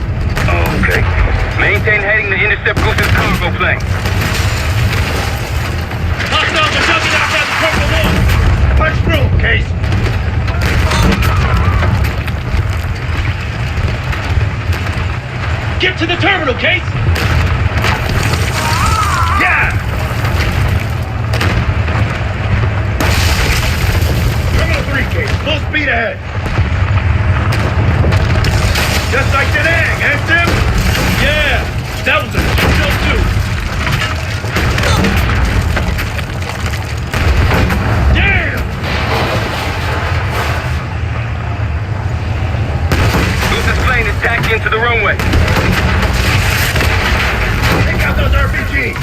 Okay. Maintain heading to intercept Goose's cargo plane. Hostiles are jumping outside the terminal wall. Punch through, Case. Get to the terminal, Case. Yeah! Terminal 3, Case. Full speed ahead. Just like today, eh, Tim? Yeah, that was a shit too. Damn! Goose's plane is taxiing into the runway. Take out those RPGs.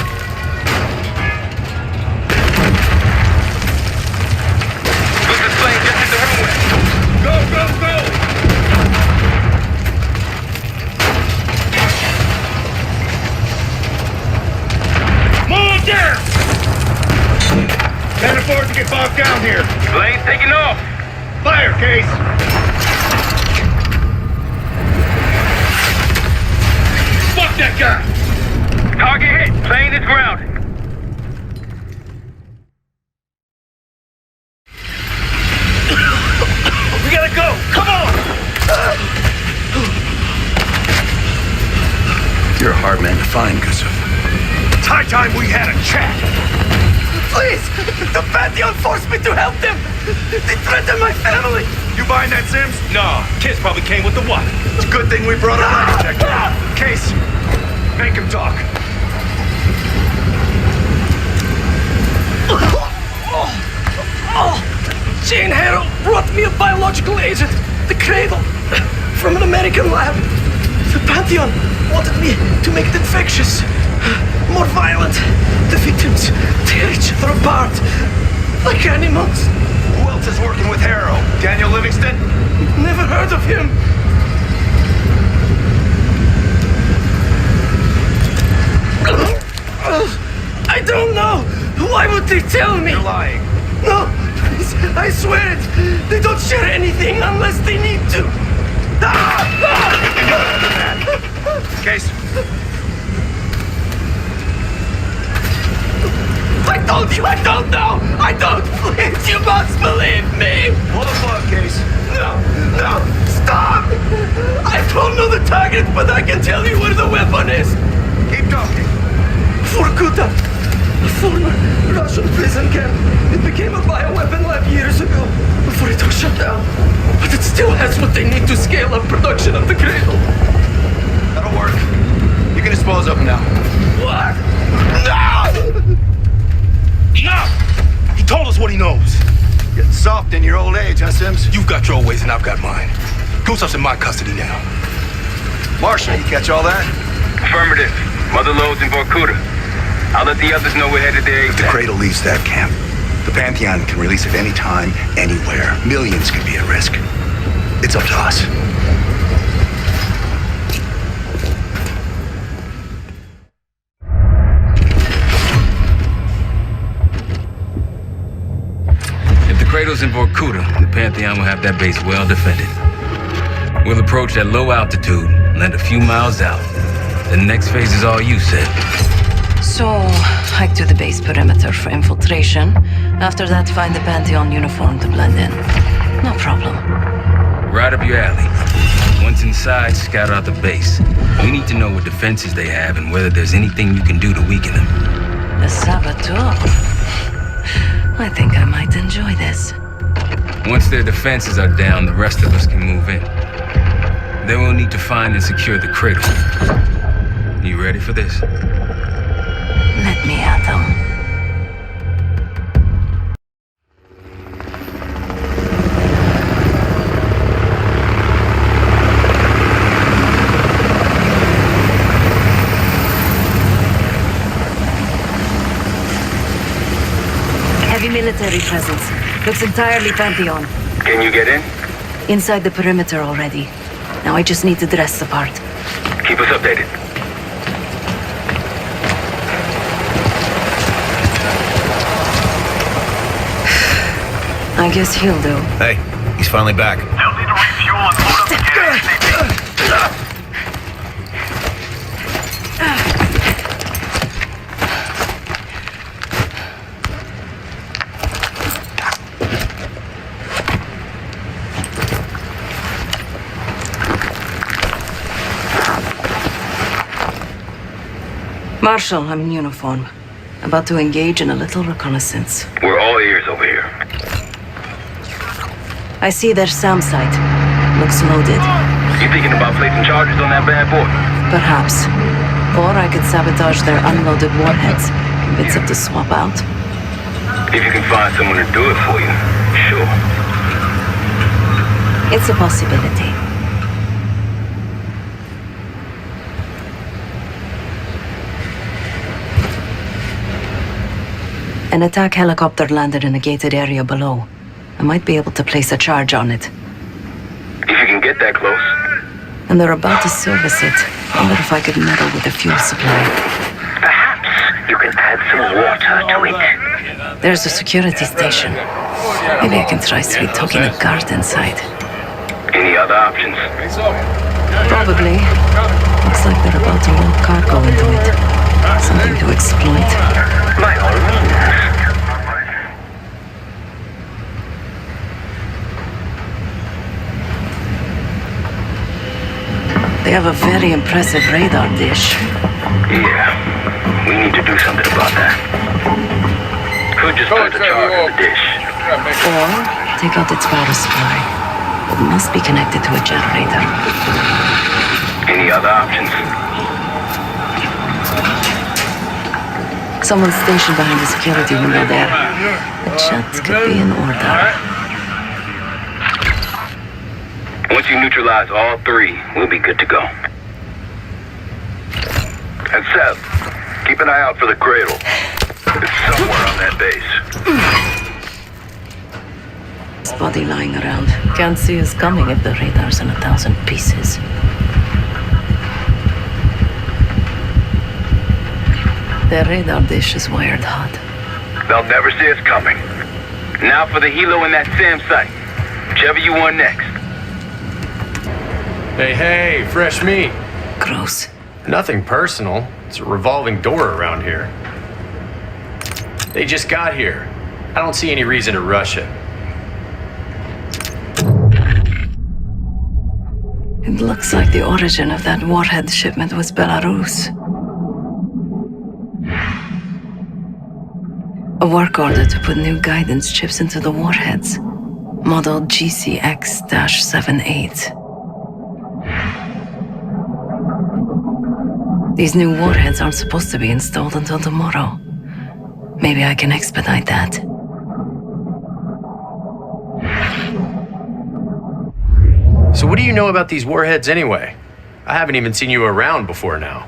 Goose's plane just hit the runway. Go, go, go! Move there! Can't afford to get bogged down here. Plane's taking off. Fire, Case! that guy! Target hit. Plane is grounded. We gotta go! Come on! You're a hard man to find, Gusuf. It's high time we had a chat. Please! The Pantheon forced me to help them! They threatened my family! You buying that, Sims? No, kids probably came with the what? It's a good thing we brought a lie detector. Case, make him talk. Jane Harrow brought me a biological agent, the Cradle, from an American lab. The Pantheon wanted me to make it infectious, more violent. The victims tear each other apart, like animals. Who else is working with Harrow? Daniel Livingston? Never heard of him. I don't know. Why would they tell me? You're lying. No, I swear it. They don't share anything unless they need to. Case. I told you I don't know. I don't. Please, you must believe me. Pull the plug, Case. No, stop. I don't know the target, but I can tell you where the weapon is. Keep talking. Vorkuta, a former Russian prison camp. It became a bioweapon lab years ago, before it was shut down. But it still has what they need to scale up production of the Cradle. That'll work. You can dispose of him now. What? No! Enough! He told us what he knows. Getting soft in your old age, huh, Sims? You've got your ways and I've got mine. Gusuf's in my custody now. Marshal, you catch all that? Affirmative. Mother loads in Vorkuta. I'll let the others know we're headed there. If the Cradle leaves that camp, the Pantheon can release it any time, anywhere. Millions could be at risk. It's up to us. If the Cradle's in Vorkuta, the Pantheon will have that base well defended. We'll approach at low altitude, land a few miles out. The next phase is all you, said. So, hike to the base perimeter for infiltration. After that, find the Pantheon uniform to blend in. No problem. Right up your alley. Once inside, scout out the base. We need to know what defenses they have and whether there's anything you can do to weaken them. The saboteur. I think I might enjoy this. Once their defenses are down, the rest of us can move in. Then we'll need to find and secure the Cradle. You ready for this? Let me at them. Heavy military presence. Looks entirely Pantheon. Can you get in? Inside the perimeter already. Now I just need to dress the part. Keep us updated. I guess he'll do. Hey, he's finally back. They'll need to refuel and load up again ASAP. Marshal, I'm in uniform. About to engage in a little reconnaissance. We're all ears over here. I see their SAM site. Looks loaded. You thinking about placing charges on that bad boy? Perhaps. Or I could sabotage their unloaded warheads. Convince them to swap out. If you can find someone to do it for you, sure. It's a possibility. An attack helicopter landed in a gated area below. I might be able to place a charge on it. If you can get that close. And they're about to service it. Wonder if I could meddle with the fuel supply. Perhaps you can add some water to it. There's a security station. Maybe I can try sweet-talking the guard inside. Any other options? Probably. Looks like they're about to load cargo into it. Something to exploit. By all means. They have a very impressive radar dish. Yeah, we need to do something about that. Could just put the charge in the dish. Or take out its power supply. It must be connected to a generator. Any other options? Someone stationed behind the security window there. A chat could be in order. Once you neutralize all three, we'll be good to go. And Seth, keep an eye out for the cradle. It's somewhere on that base. His body lying around. Can't see us coming if the radar's in 1,000 pieces. The radar dish is wired hot. They'll never see us coming. Now for the helo in that SAM site. Whichever you want next. Hey, fresh meat. Gross. Nothing personal. It's a revolving door around here. They just got here. I don't see any reason to rush it. It looks like the origin of that warhead shipment was Belarus. A work order to put new guidance chips into the warheads. Model GCX-78. These new warheads aren't supposed to be installed until tomorrow. Maybe I can expedite that. So what do you know about these warheads anyway? I haven't even seen you around before now.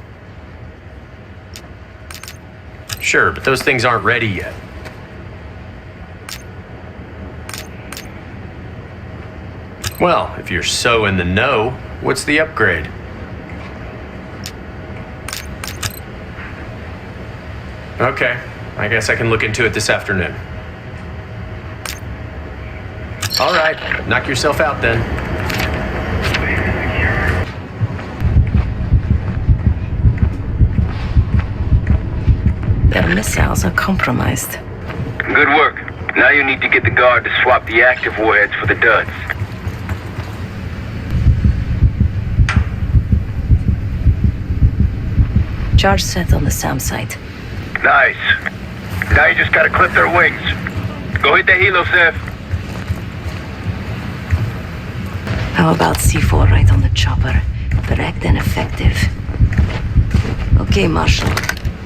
Sure, but those things aren't ready yet. Well, if you're so in the know, what's the upgrade? Okay, I guess I can look into it this afternoon. All right, knock yourself out then. Their missiles are compromised. Good work. Now you need to get the guard to swap the active warheads for the duds. Charge set on the SAM site. Nice. Now you just gotta clip their wings. Go hit the helo, Seth. How about C4 right on the chopper? Direct and effective. Okay, Marshal.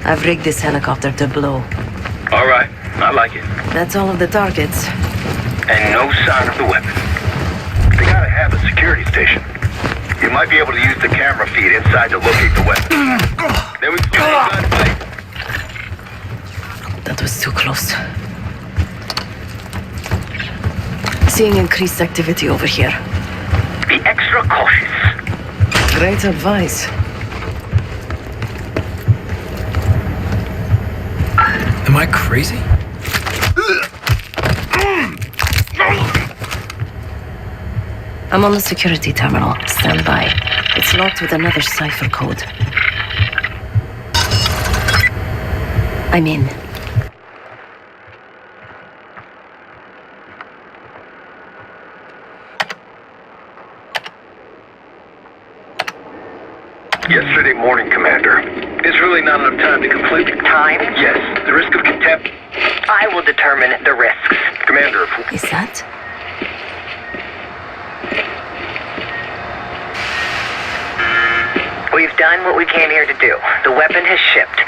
I've rigged this helicopter to blow. All right, I like it. That's all of the targets. And no sign of the weapon. They gotta have a security station. You might be able to use the camera feed inside to locate the weapon. There we go. Gunfight. That was too close. Seeing increased activity over here. Be extra cautious. Great advice. Am I crazy? I'm on the security terminal. Stand by. It's locked with another cipher code. I'm in. Yesterday morning, Commander. There's really not enough time to complete... Time? Yes, the risk of contempt... I will determine the risks. Commander, if... Is that? We've done what we came here to do. The weapon has shipped.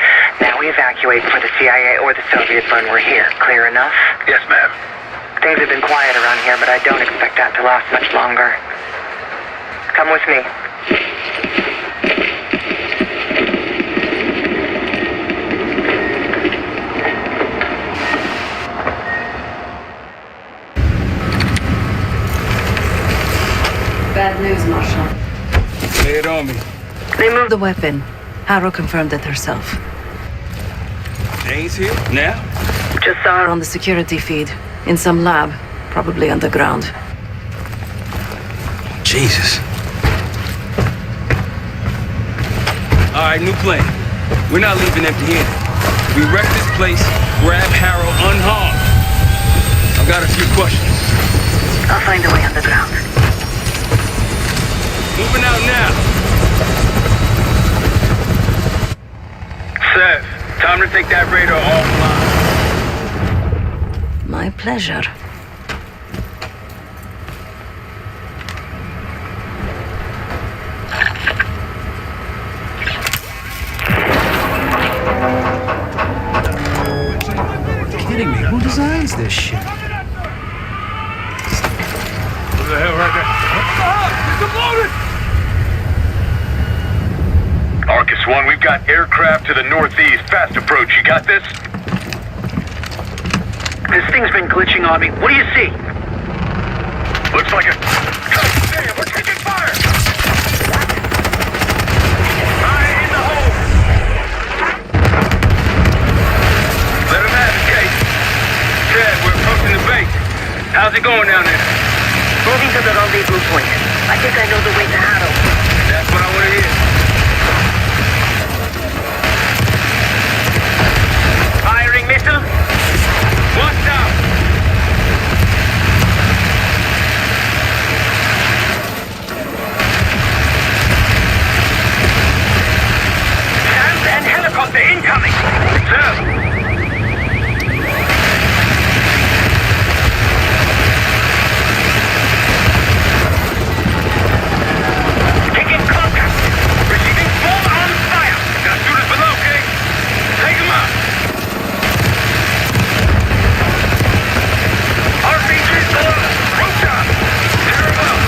Now we evacuate before the CIA or the Soviets learn we're here. Clear enough? Yes, ma'am. Things have been quiet around here, but I don't expect that to last much longer. Come with me. Bad news, Marshal. Lay it on me. They moved the weapon. Harrow confirmed it herself. Jane's here? Now? Just saw her on the security feed. In some lab. Probably underground. Jesus. All right, new plan. We're not leaving empty-handed. We wreck this place, grab Harrow unharmed. I've got a few questions. I'll find a way underground. Moving out now. Seth, time to take that radar offline. My pleasure. Kidding me? Who designs this shit? What the hell right there? Arcus 1, we've got aircraft to the northeast. Fast approach. You got this? This thing's been glitching on me. What do you see? Looks like a... God damn, we're taking fire! Fire in the hole! Let him have it, Kate. Chad, we're approaching the base. How's it going down there? Moving to the rendezvous point. I think I know the way to Harrow. That's what I want to hear. Firing missile? Watch out! Tanks and helicopter incoming! Sir! Taking contact! Receiving full-on fire! Got shooters below, okay? Take them out! RPG's below! Rooftop! They're above!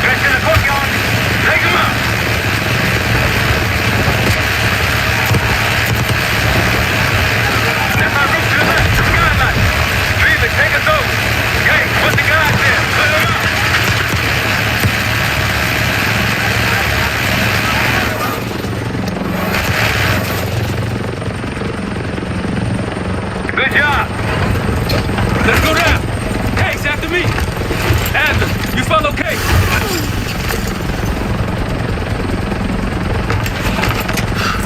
Guys in the courtyard! Take them out! That's our roof to the left! Skylight! Felix, take us over! Hey, put the guys there! Put them out! Good job! Let's go down. Case, after me. Adler, you follow Case.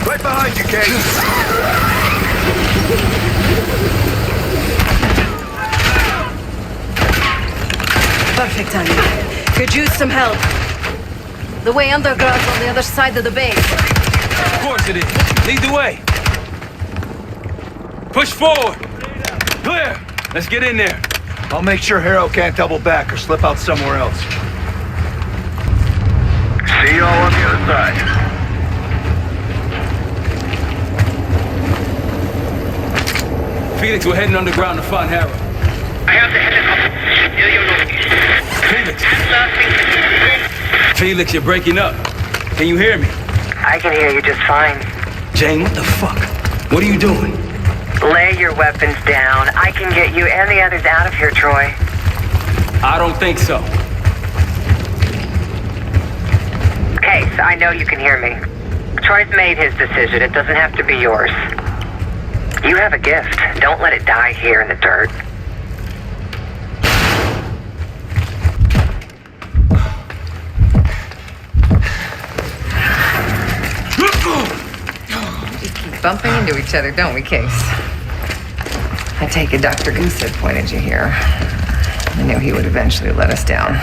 Right behind you, Kate. Perfect timing. Could use some help. The way underground's on the other side of the base. Of course it is. Lead the way. Push forward. Clear. Let's get in there. I'll make sure Harrow can't double back or slip out somewhere else. See you all on the other side. Felix, we're heading underground to find Harrow. I have the helicopter. Felix. Felix, you're breaking up. Can you hear me? I can hear you just fine. Jane, what the fuck? What are you doing? Lay your weapons down. I can get you and the others out of here, Troy. I don't think so. Case, I know you can hear me. Troy's made his decision. It doesn't have to be yours. You have a gift. Don't let it die here in the dirt. We keep bumping into each other, don't we, Case? I take it Dr. Goose had pointed you here. I knew he would eventually let us down.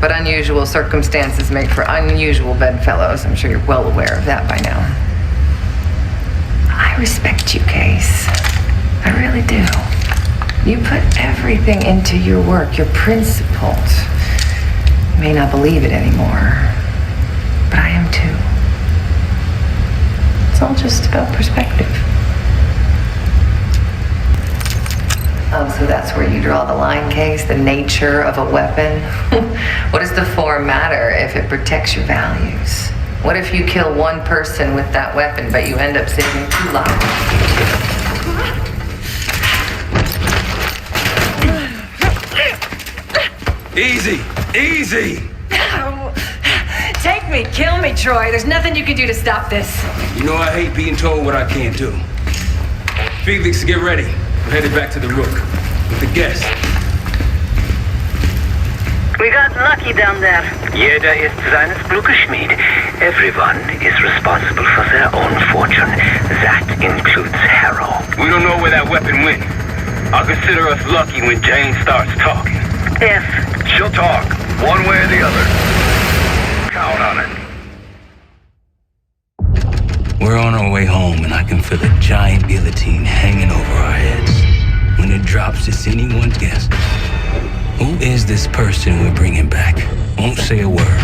But unusual circumstances make for unusual bedfellows. I'm sure you're well aware of that by now. I respect you, Case. I really do. You put everything into your work. You're principled. You may not believe it anymore, but I am too. It's all just about perspective. Oh, so that's where you draw the line, Case? The nature of a weapon? What does the form matter if it protects your values? What if you kill one person with that weapon, but you end up saving 2 lives? Easy, easy. Take me, kill me, Troy. There's nothing you can do to stop this. You know I hate being told what I can't do. Felix, get ready. We're headed back to the Rook. with the guests. We got lucky down there. Jeder ist seines Glückes Schmied. Everyone is responsible for their own fortune. That includes Harrow. We don't know where that weapon went. I'll consider us lucky when Jane starts talking. If She'll talk, one way or the other. Count on it. We're on our way home, and I can feel a giant guillotine hanging over our heads. When it drops, it's anyone's guess. Who is this person we're bringing back? Won't say a word.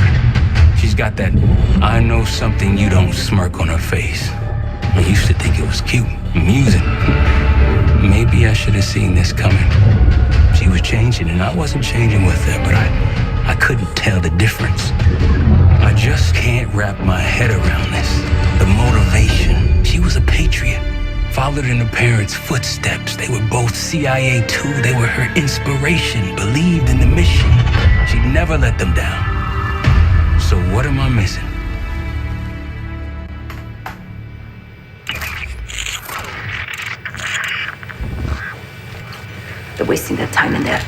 She's got that I know something you don't smirk on her face. I used to think it was cute, amusing. Maybe I should have seen this coming. She was changing, and I wasn't changing with her, but I couldn't tell the difference. I just can't wrap my head around this. The motivation. She was a patriot. Followed in her parents' footsteps. They were both CIA too. They were her inspiration. Believed in the mission. She'd never let them down. So what am I missing? They're wasting their time in there.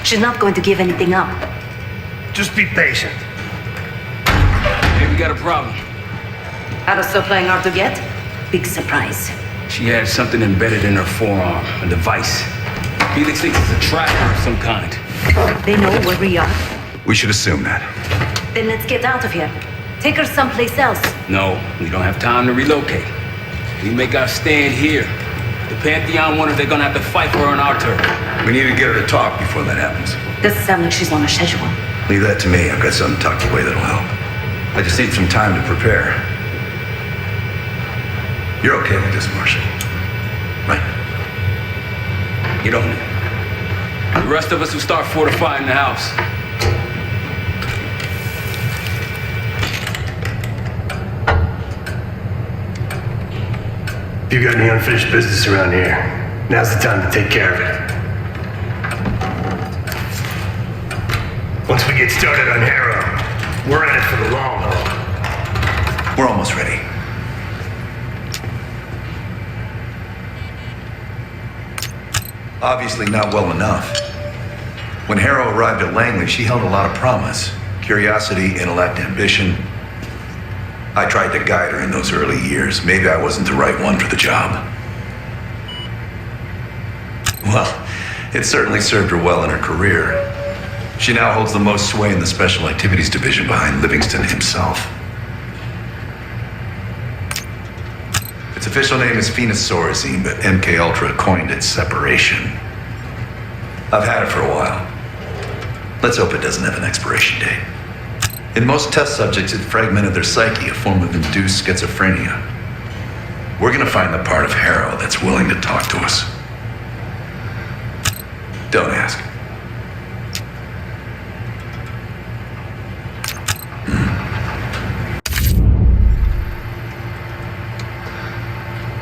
She's not going to give anything up. Just be patient. Hey, we got a problem. Harrow's still playing hard to get? Big surprise. She had something embedded in her forearm, a device. Felix thinks it's a tracker of some kind. They know where we are. We should assume that. Then let's get out of here. Take her someplace else. No, we don't have time to relocate. We make our stand here. The Pantheon wonder they're gonna have to fight for her on our turf. We need to get her to talk before that happens. Doesn't sound like she's on a schedule. Leave that to me. I've got something tucked away that'll help. I just need some time to prepare. You're okay with this, Marshal? Right? Get on it. The rest of us will start fortifying the house. If you got any unfinished business around here, now's the time to take care of it. Once we get started on Harrow, we're in it for the long haul. We're almost ready. Obviously not well enough. When Harrow arrived at Langley, she held a lot of promise. Curiosity, intellect, ambition. I tried to guide her in those early years. Maybe I wasn't the right one for the job. Well, it certainly served her well in her career. She now holds the most sway in the Special Activities Division behind Livingston himself. Its official name is Phoenosaurusine, but MK Ultra coined it Separation. I've had it for a while. Let's hope it doesn't have an expiration date. In most test subjects, it fragmented their psyche, a form of induced schizophrenia. We're gonna find the part of Harrow that's willing to talk to us. Don't ask.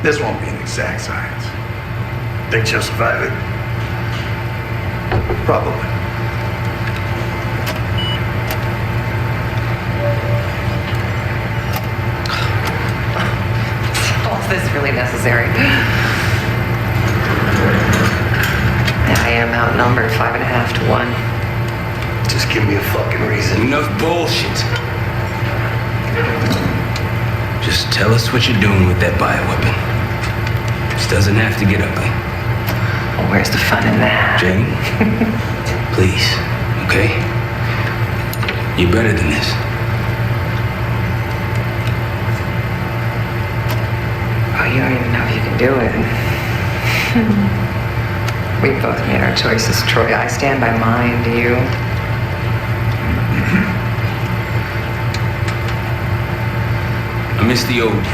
This won't be an exact science. Think she'll survive it? Probably. Is this really necessary? I am outnumbered 5.5 to 1. Just give me a fucking reason. Enough bullshit. Just tell us what you're doing with that bioweapon. This doesn't have to get ugly. Well, where's the fun in that? Jane, please, okay? You're better than this. Oh, you don't even know if you can do it. We both made our choices, Troy. I stand by mine. Do you? I miss the old.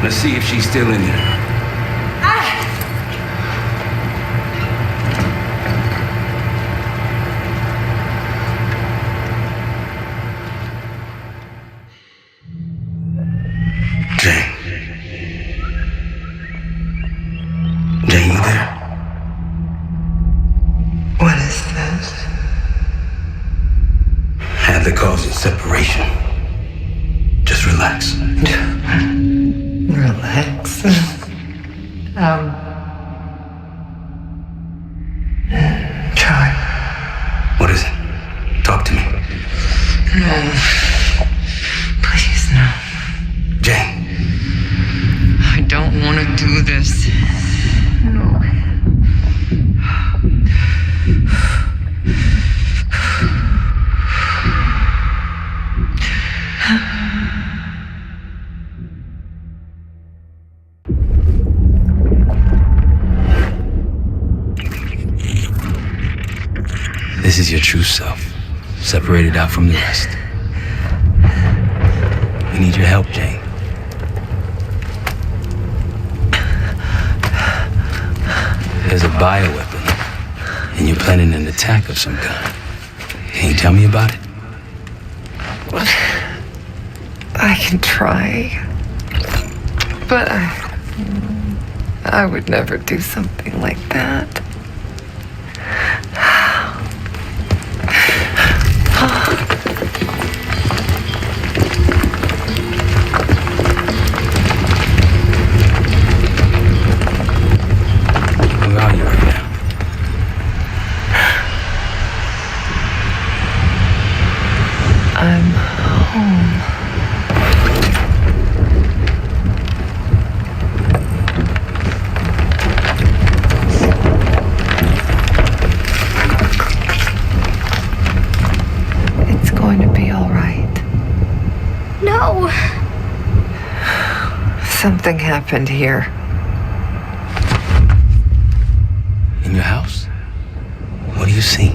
Let's see if she's still in there. Jane, you there? What is this? Had the cause of separation. Just relax. No. Relax. Try. What is it? Talk to me. No. Please, no. Jane. I don't want to do this. No. This is your true self, separated out from the rest. We need your help, Jane. There's a bioweapon, and you're planning an attack of some kind. Can you tell me about it? I can try. But I would never do something like that. Where are you right now? I'm home. It's going to be all right. No. Something happened here. In your house? What do you see?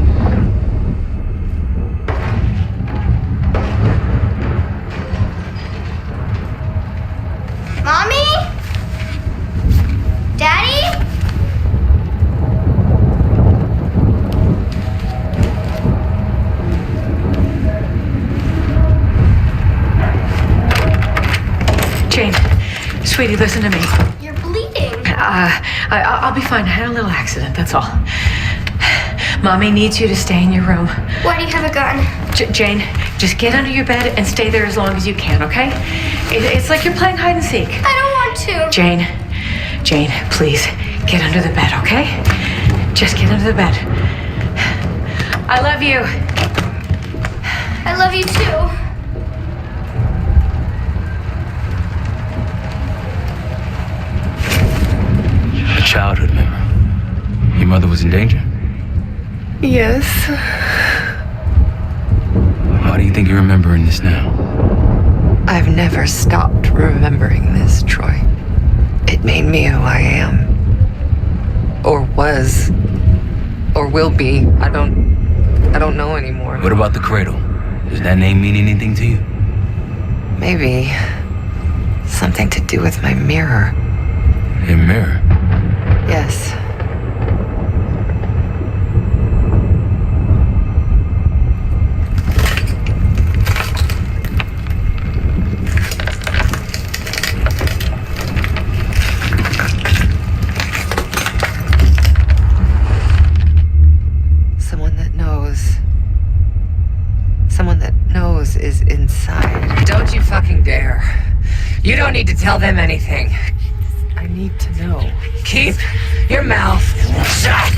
Mommy? Daddy? Jane, sweetie, listen to me. You're bleeding. I'll be fine. I had a little accident, that's all. Mommy needs you to stay in your room. Why do you have a gun? Jane, just get under your bed and stay there as long as you can, okay? It's like you're playing hide and seek. I don't want to. Jane, please, get under the bed, okay? Just get under the bed. I love you. I love you too. A childhood memory. Your mother was in danger? Yes. Why do you think you're remembering this now? I've never stopped remembering this, Troy. It made me who I am. Or was. Or will be. I don't know anymore. What about the cradle? Does that name mean anything to you? Maybe something to do with my mirror. Your mirror? Yes. Someone that knows is inside. Don't you fucking dare. You don't need to tell them anything. I need to know. Keep your mouth shut!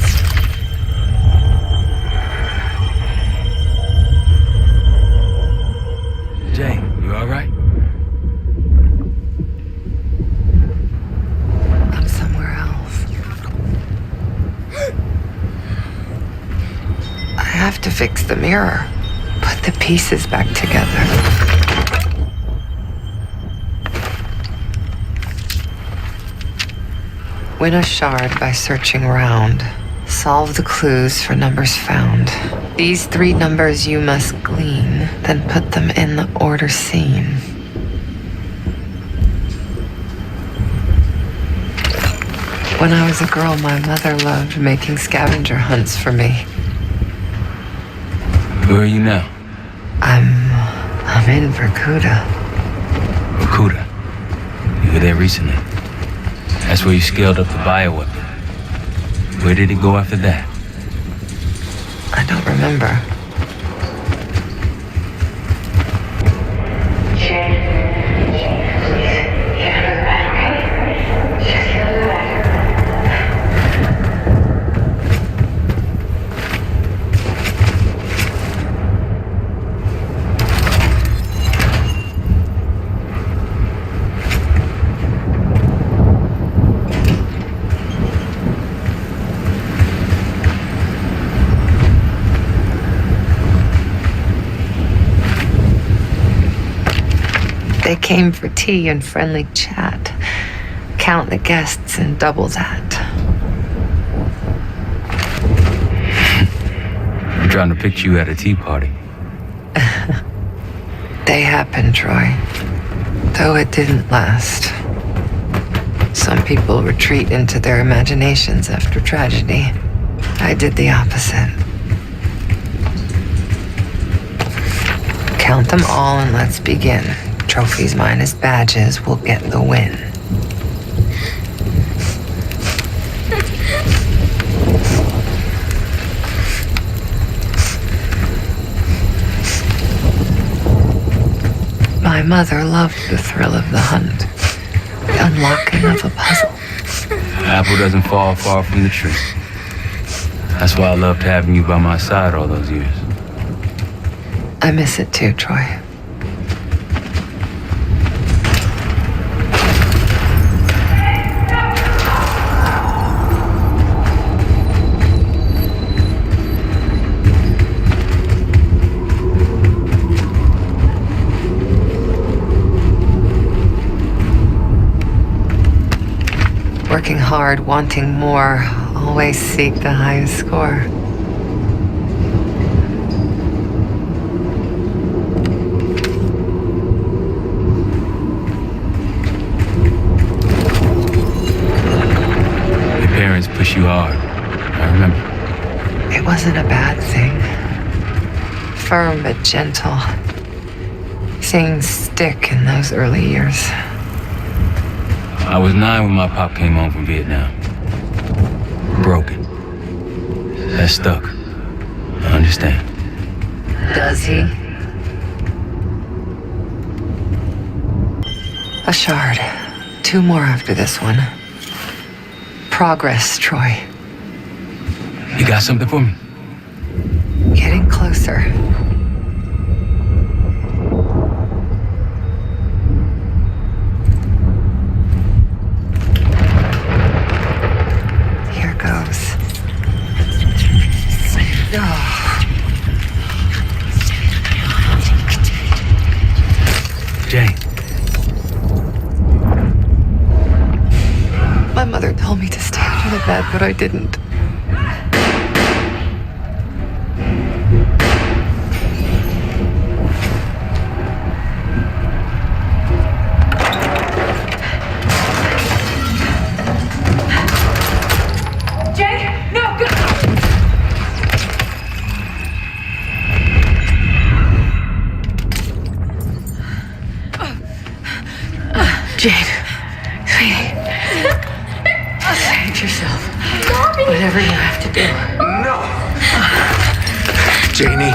Jane, you all right? I'm somewhere else. I have to fix the mirror. Put the pieces back together. Win a shard by searching around. Solve the clues for numbers found. These 3 numbers you must glean, then put them in the order seen. When I was a girl, my mother loved making scavenger hunts for me. Where are you now? I'm in Vorkuta. Vorkuta? You were there recently. That's where you scaled up the bioweapon. Where did it go after that? I don't remember. Jane, please, get under the bed, okay? They came for tea and friendly chat. Count the guests and double that. I'm trying to picture you at a tea party. They happened, Troy. Though it didn't last. Some people retreat into their imaginations after tragedy. I did the opposite. Count them all and let's begin. Trophies minus badges will get the win. My mother loved the thrill of the hunt, the unlocking of a puzzle. Apple doesn't fall far from the tree. That's why I loved having you by my side all those years. I miss it too, Troy. Working hard, wanting more, always seek the highest score. Your parents push you hard. I remember. It wasn't a bad thing. Firm but gentle. Things stick in those early years. I was 9 when my pop came home from Vietnam. Broken. That stuck. I understand. Does he? A shard. 2 more after this one. Progress, Troy. You got something for me? Getting closer. Here goes. Jane. My mother told me to stay under the bed, but I didn't. Jane, no, go! Jane, sweetie, save yourself. Whatever you have to do. No! Janie.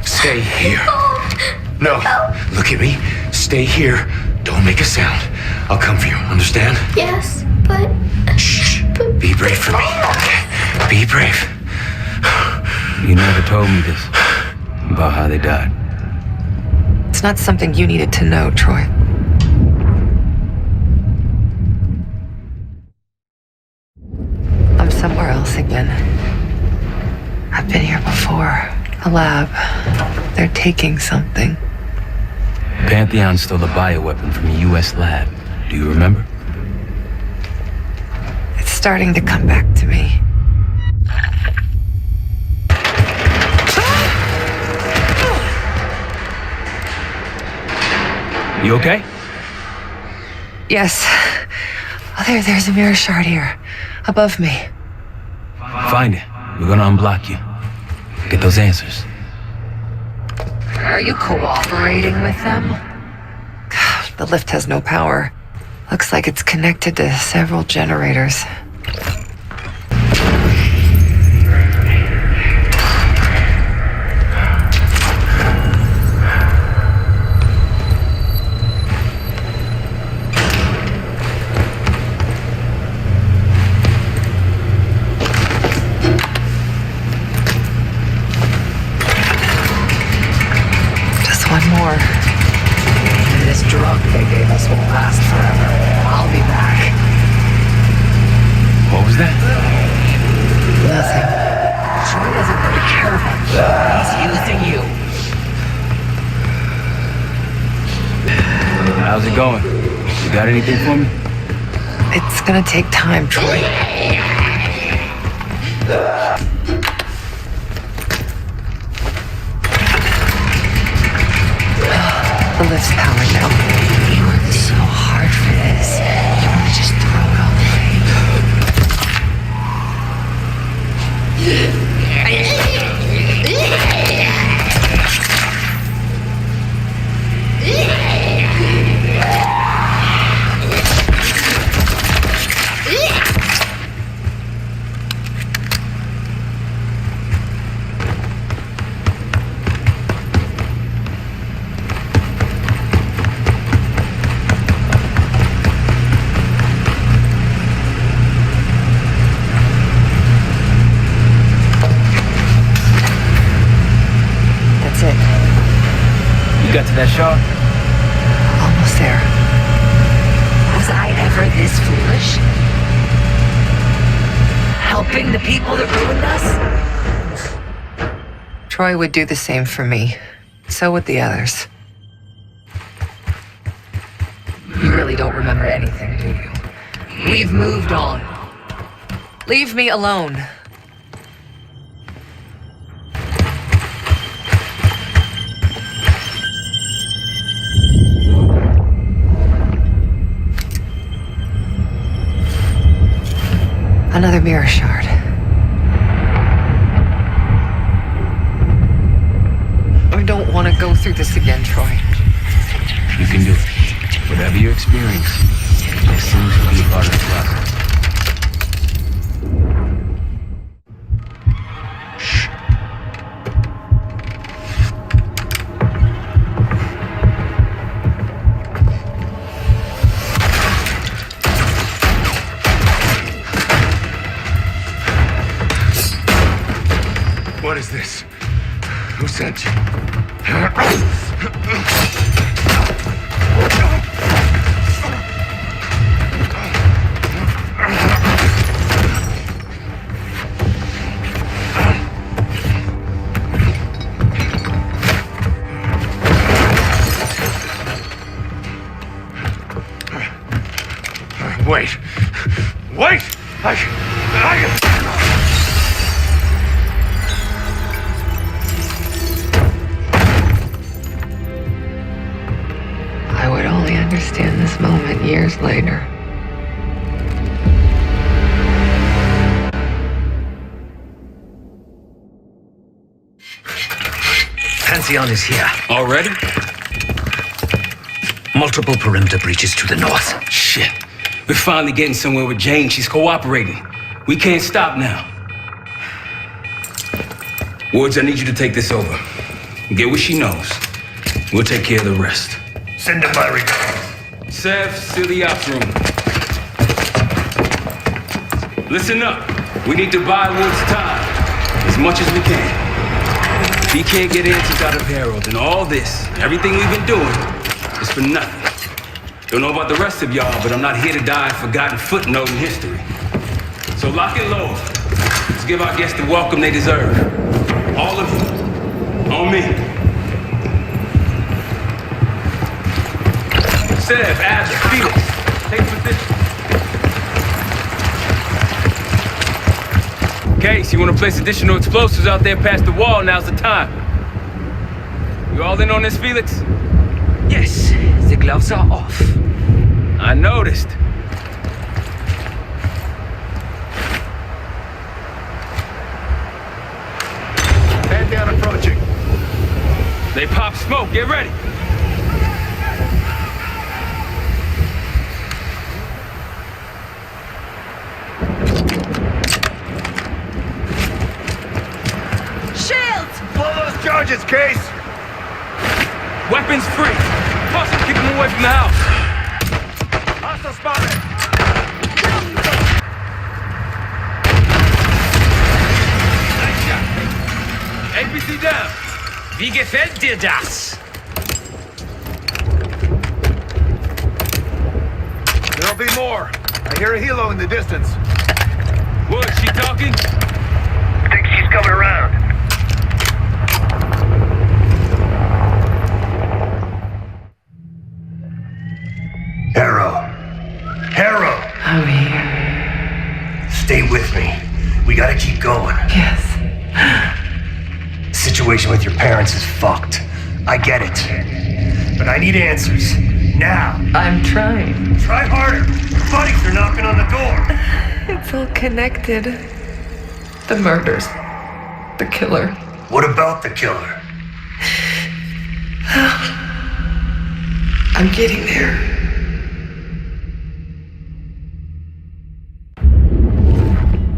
Stay here. No. Look at me. Stay here. Don't make a sound. I'll come for you. Understand? Yes, but... Shh. Be brave for me. Okay? Be brave. You never told me this about how they died. It's not something you needed to know, Troy. I'm somewhere else again. I've been here before. A lab. They're taking something. Pantheon stole a bioweapon from a U.S. lab. Do you remember? It's starting to come back to me. You okay? Yes. Oh, there's a mirror shard here. Above me. Find it. We're gonna unblock you. Get those answers. Are you cooperating with them? The lift has no power. Looks like it's connected to several generators. One more. This drug they gave us won't last forever. I'll be back. What was that? Nothing. Troy doesn't want to care about you. He's using you. it going? You got anything for me? It's gonna take time, Troy. The lift's powered now. You worked so hard for this. You want to just throw it all You got to that shot? Almost there. Was I ever this foolish? Helping the people that ruined us? Troy would do the same for me. So would the others. You really don't remember anything, do you? We've moved on. Leave me alone. Another mirror shard. I don't want to go through this again, Troy. You can do it. Whatever your experience, it seems to be a part of the process. What is this? Who sent you? Wait! Wait! I would only understand this moment years later. Pantheon is here. Already? Multiple perimeter breaches to the north. Shit. We're finally getting somewhere with Jane. She's cooperating. We can't stop now. Woods, I need you to take this over. Get what she knows. We'll take care of the rest. Send him my regards. Sev, seal the ops room. Listen up. We need to buy Woods time. As much as we can. If he can't get answers out of Harold, and all this, everything we've been doing, is for nothing. Don't know about the rest of y'all, but I'm not here to die a forgotten footnote in history. So lock it low. Let's give our guests the welcome they deserve. All of you. On me. Sev, Ash, Felix, take position. Case, you want to place additional explosives out there past the wall, now's the time. You all in on this, Felix? Yes, the gloves are off. I noticed. Head down approaching. They pop smoke, get ready. Shields! Blow those charges, Case! Weapons free. Plus, keep them away from the house. Hostile spotted! APC down. Wie gefällt dir das? There'll be more. I hear a helo in the distance. What, she talking? Think she's coming around. We gotta keep going. Yes. The situation with your parents is fucked. I get it. But I need answers. Now. I'm trying. Try harder. Buddies are knocking on the door. It's all connected. The murders. The killer. What about the killer? I'm getting there.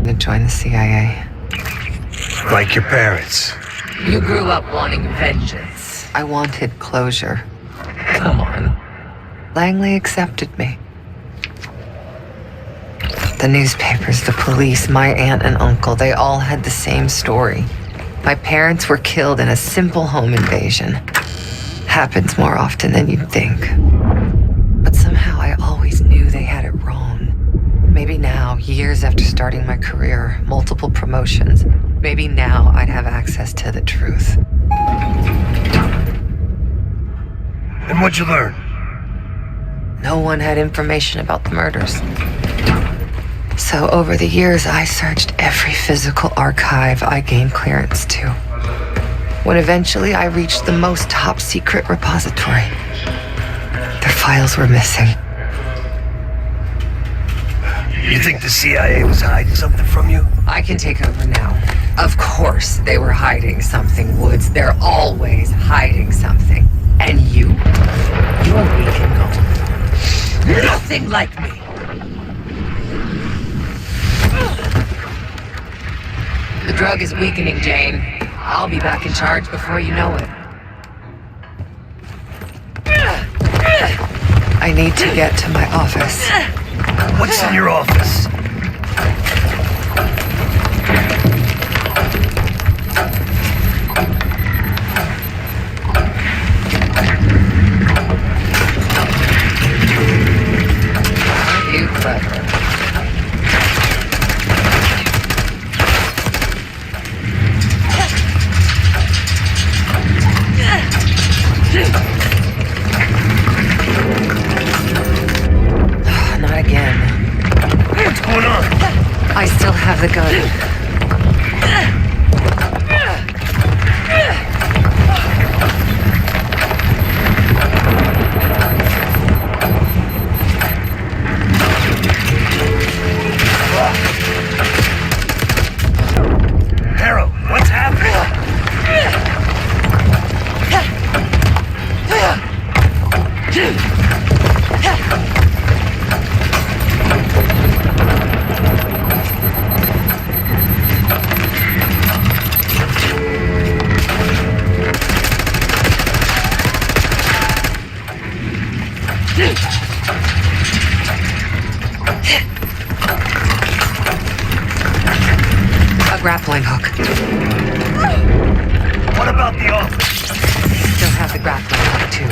To join the CIA. Like your parents. You grew up wanting vengeance. I wanted closure. Come on. Langley accepted me. The newspapers, the police, my aunt and uncle, they all had the same story. My parents were killed in a simple home invasion. Happens more often than you'd think. But somehow I always knew they had it wrong. Maybe now, years after starting my career, multiple promotions, maybe now I'd have access to the truth. And what'd you learn? No one had information about the murders. So over the years, I searched every physical archive I gained clearance to. When eventually I reached the most top-secret repository, their files were missing. You think the CIA was hiding something from you? I can take over now. Of course they were hiding something, Woods. They're always hiding something. And you're weak and gone. Nothing like me. The drug is weakening, Jane. I'll be back in charge before you know it. I need to get to my office. What's in your office? Aren't you clever? Not again. What's going on? I still have the gun. Harold, what's happening? A grappling hook. What about the office? Still have the grappling hook, too.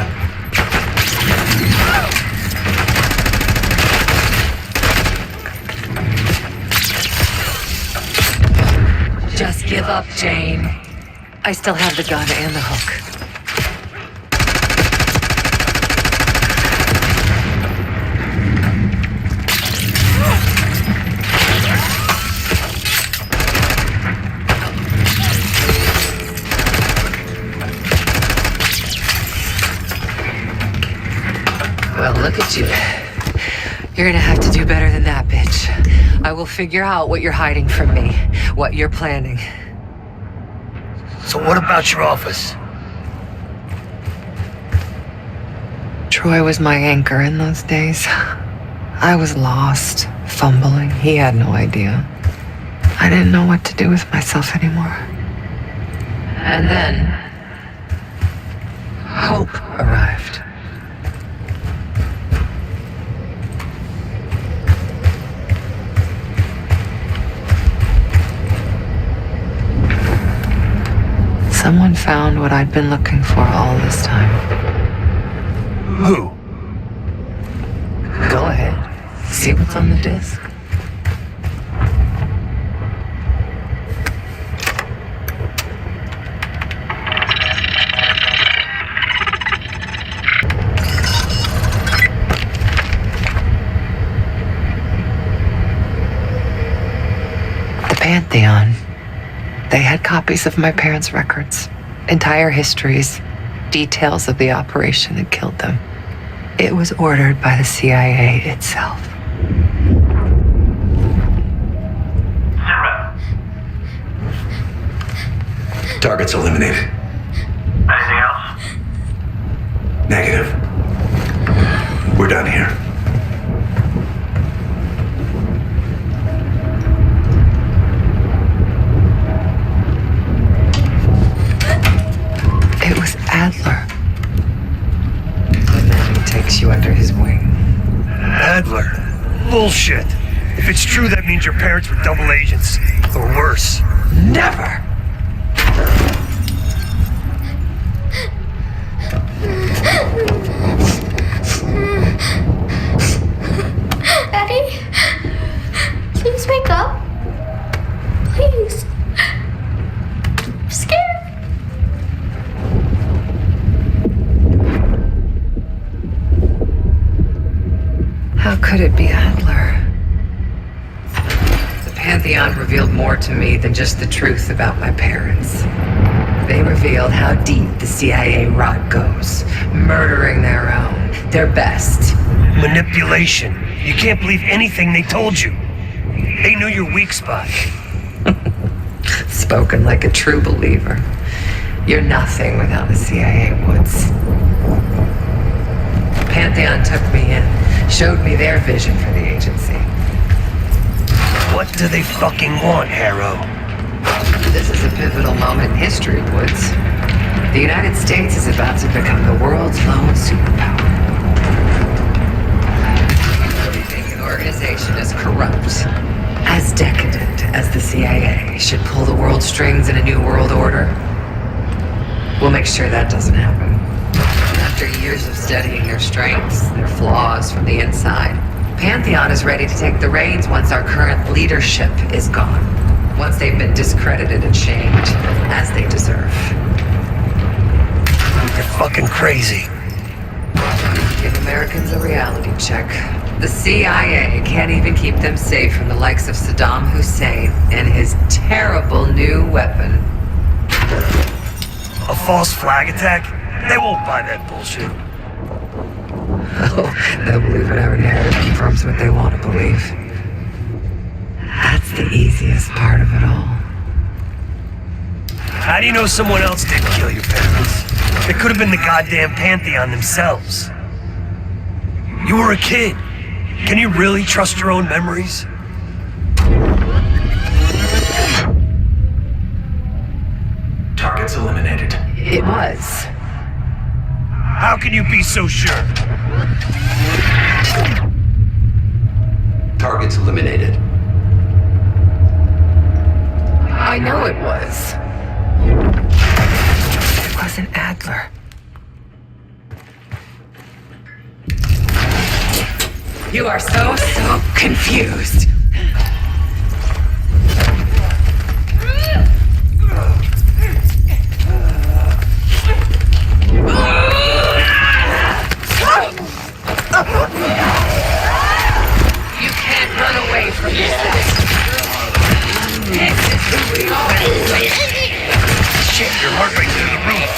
Just give up, Jane. I still have the gun and the hook. Well, look at you. You're gonna have to do better than that, bitch. I will figure out what you're hiding from me, what you're planning. So what about your office? Troy was my anchor in those days. I was lost, fumbling. He had no idea. I didn't know what to do with myself anymore. And then, hope arrived. Someone found what I'd been looking for all this time. Who? Go ahead. See what's on the disc. Pantheon. They had copies of my parents' records, entire histories, details of the operation that killed them. It was ordered by the CIA itself. Target's eliminated. Anything else? Negative. We're done here. It was Adler. And then he takes you under his wing. Adler? Bullshit. If it's true, that means your parents were double agents. Or worse. Never! Daddy? Please wake up. Please. I'm scared. How could it be Adler? The Pantheon revealed more to me than just the truth about my parents. They revealed how deep the CIA rot goes, murdering their own, their best. Manipulation. You can't believe anything they told you. They knew your weak spot. Spoken like a true believer. You're nothing without the CIA, Woods. Pantheon took me in, showed me their vision for the agency. What do they fucking want, Harrow? This is a pivotal moment in history, Woods. The United States is about to become the world's lone superpower. Everything an organization as corrupt, as decadent as the CIA should pull the world strings in a new world order. We'll make sure that doesn't happen. After years of studying their strengths, their flaws from the inside, Pantheon is ready to take the reins once our current leadership is gone. Once they've been discredited and shamed, as they deserve. You're fucking crazy. Give Americans a reality check. The CIA can't even keep them safe from the likes of Saddam Hussein and his terrible new weapon. A false flag attack? They won't buy that bullshit. Oh, they'll believe whatever narrative confirms what they want to believe. That's the easiest part of it all. How do you know someone else didn't kill your parents? It could have been the goddamn Pantheon themselves. You were a kid. Can you really trust your own memories? Target's eliminated. It was. How can you be so sure? Target's eliminated. I know it was. It wasn't Adler. You are so confused. You can't run away from this. This is who we are. Shit, your heart rate's through the roof.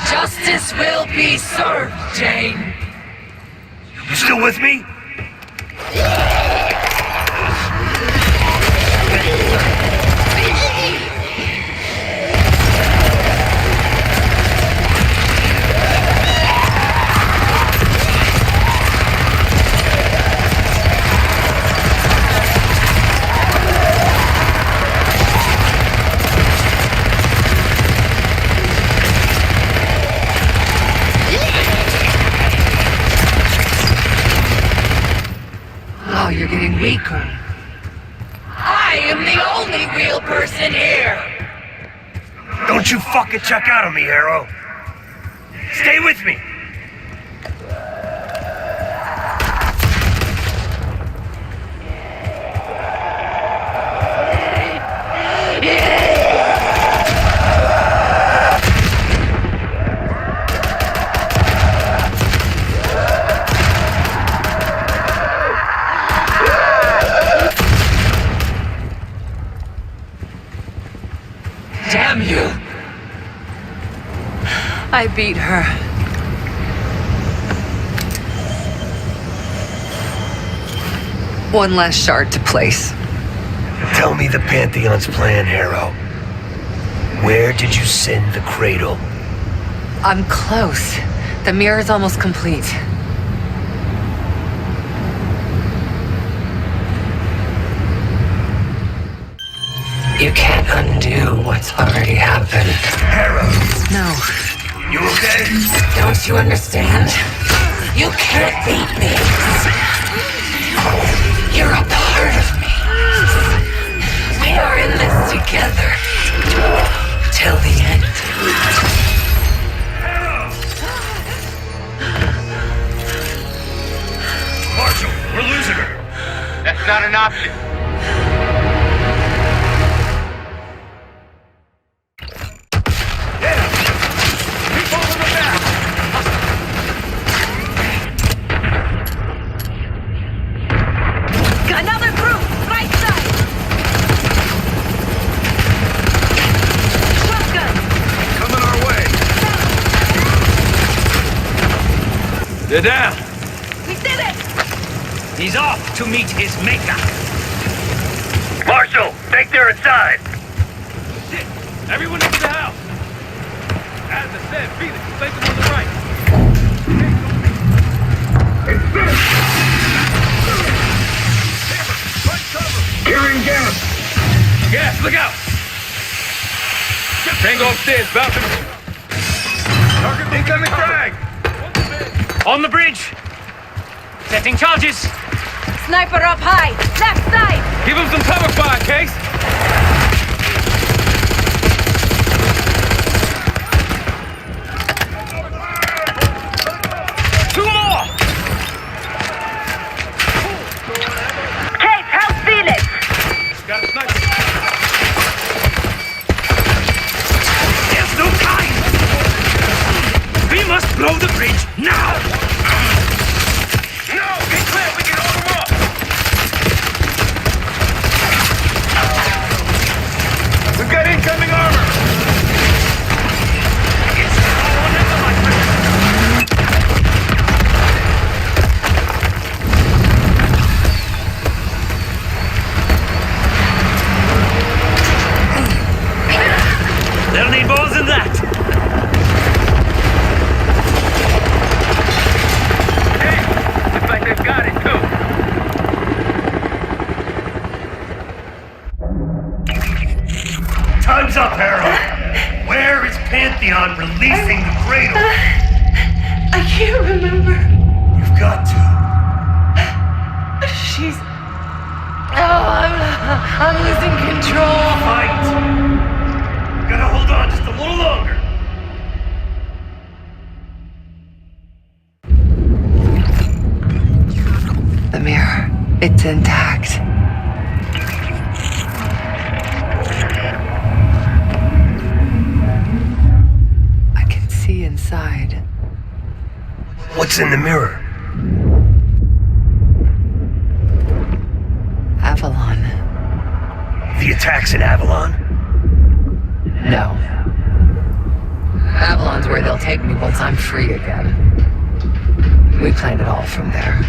Justice will be served, Jane. You still with me? Oh, you're getting weaker. I am the only person here! Don't you fucking check out on me, Harrow. Stay with me. Damn you! I beat her. One last shard to place. Tell me the Pantheon's plan, Harrow. Where did you send the cradle? I'm close. The mirror's almost complete. You can't undo what's already happened. Harrow! No. You okay? Don't you understand? You can't beat me. You're a part of me. We are in this together. Till the end. Marshall, we're losing her. That's not an option. Another group! Right side! Shotgun! Coming our way. They're down. We did it! He's off to meet his maker. Marshall, think they're inside. Shit! Everyone into the house. As I said, Felix, place them on the right. Carrying gas. Gas, look out! Tango upstairs, balcony. Target incoming frag. On the bridge. Setting charges. Sniper up high! Left side! Give him some cover fire, Case. Two more! Case, help Felix! Got a sniper. There's no time. We must blow the bridge now. No, get clear. We can hold them off. We've got incoming armor. It's all or never, my friend. They'll need more than that. Hey, looks like they've got it too. Time's up, Harrow. Where is Pantheon releasing the cradle? I can't remember. You've got to. She's... Oh, I'm losing control. Fight. Gotta hold on just a little longer. The mirror. It's intact. I can see inside. What's in the mirror? Avalon. The attacks in Avalon? No. Avalon's where they'll take me once I'm free again. We planned it all from there.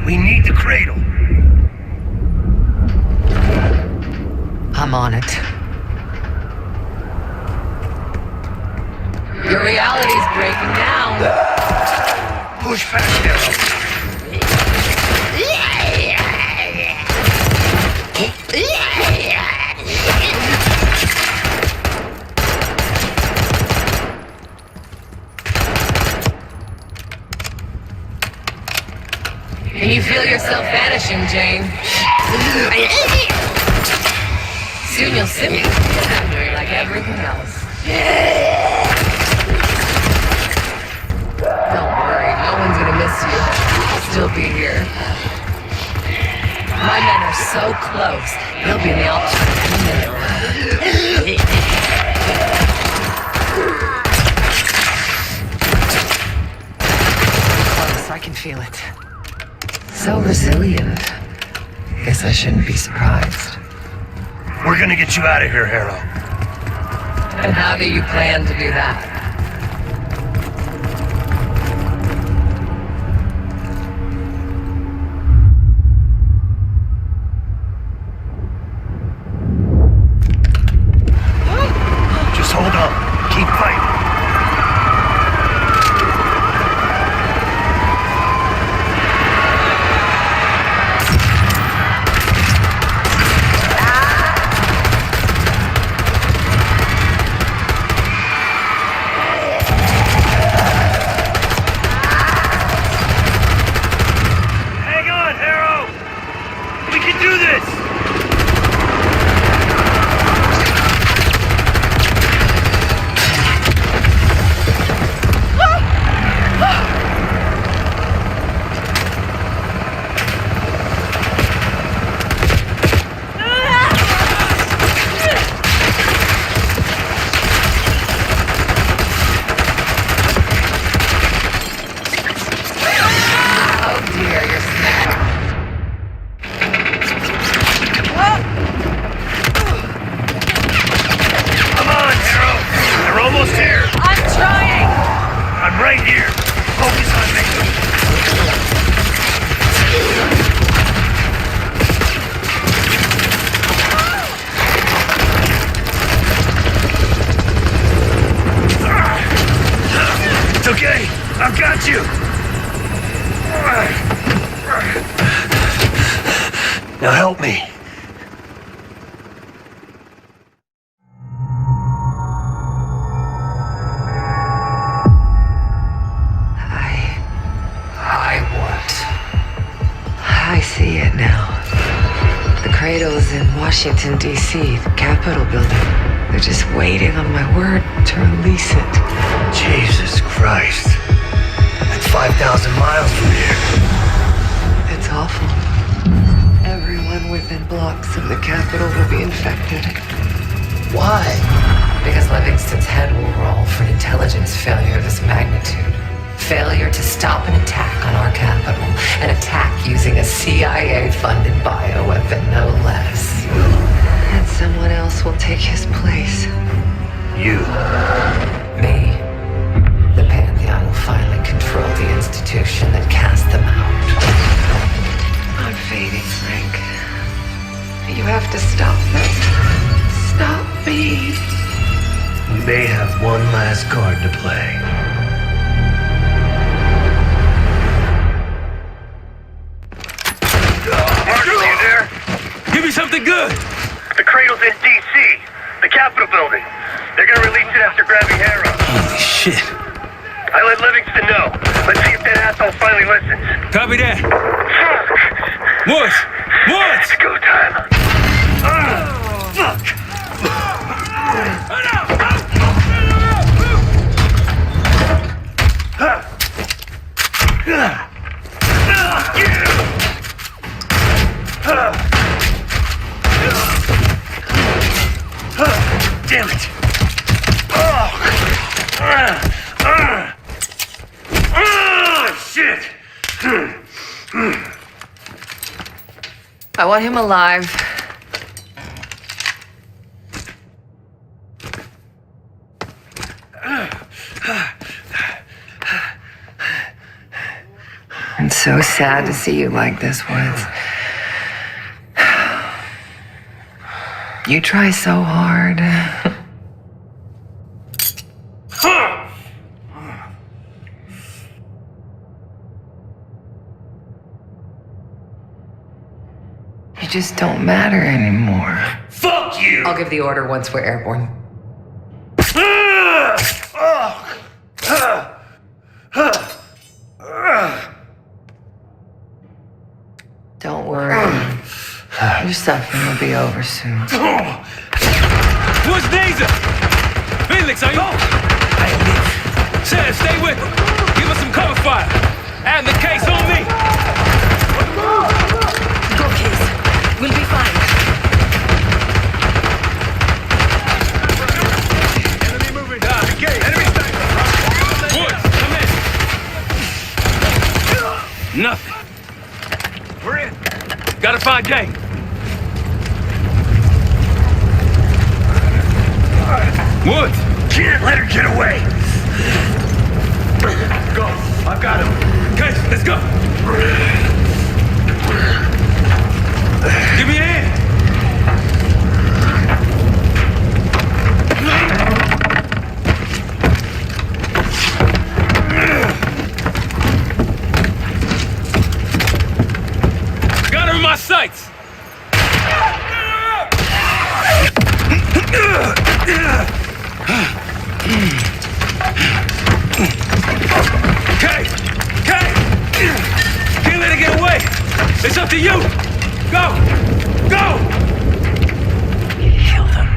We need the cradle. I'm on it. Your reality's breaking down. Push past Harrow. Can you feel yourself vanishing Soon you'll simply be a memory like everything else. Don't worry, no one's gonna miss you. I'll still be here. My men are so close, they'll be in the opposite minute. Close, I can feel it. So resilient. Guess I shouldn't be surprised. We're gonna get you out of here, Harrow. And how do you plan to do that? Just hold on. Keep fighting. Hang on, Harrow! We can do this! Oh dear, you're snapped. Come on, Harrow! They're almost here! I'm trying! I'm right here! Focus on me! It's okay! I've got you! Now help me. I what? I see it now. The cradle's in Washington, D.C., the Capitol building. They're just waiting on my word to release it. Jesus Christ. That's 5,000 miles from here. It's awful. Everyone within blocks of the Capitol will be infected. Why? Because Livingston's head will roll for an intelligence failure of this magnitude. Failure to stop an attack on our capital. An attack using a CIA-funded bioweapon, no less. And someone else will take his place. You. Me. The Pantheon will finally control the institution that cast them out. I'm fading, Frank. You have to stop them. Stop me. We may have one last card to play. Marshal, you there? Give me something good! The cradle's in D.C., the Capitol building. They're gonna release it after grabbing Harrow. Holy shit. I let Livingston know. Let's see if that asshole finally listens. Copy that. Fuck! What? What? It's go time. Fuck! Damn it! Shit! I want him alive. I'm so sad to see you like this, Woods. You try so hard. You just don't matter anymore. Fuck you! I'll give the order once we're airborne. Don't worry. Your suffering will be over soon. Where's Dazer? Felix, are you? Sam, stay with me. Give us some cover fire. And the case on me. Go, Case. We'll be fine. Enemy moving. Enemy staying. Woods, come in. Nothing. We're in. Gotta find Gang. Woods! Can't let her get away. Go. I've got him. Okay, let's go. Give me a hand. Got her in my sights. Okay! Can't let it get away! It's up to you! Go! Go! Kill them.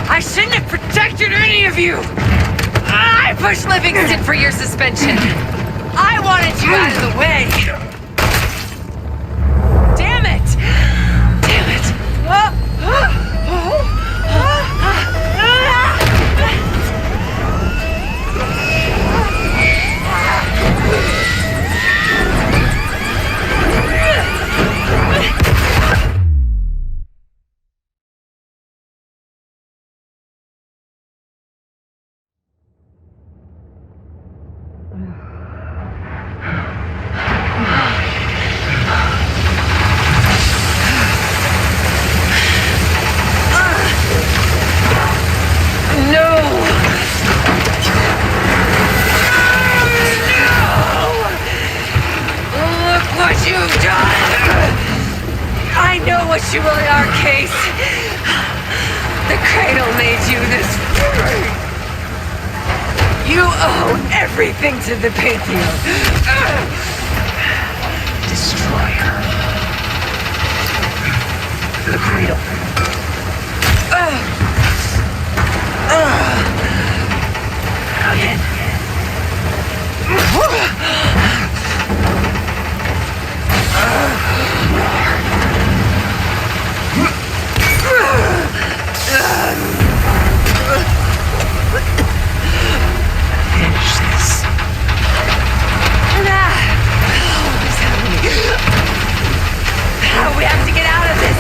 I shouldn't have protected any of you! I pushed Livingston for your suspension! I wanted you out of the way! Damn it! Damn it! You've done! I know what you really are, Case. The cradle made you this free. You owe everything to the Pantheon. Destroy her. The cradle. Again. Finish this. We have to get out of this.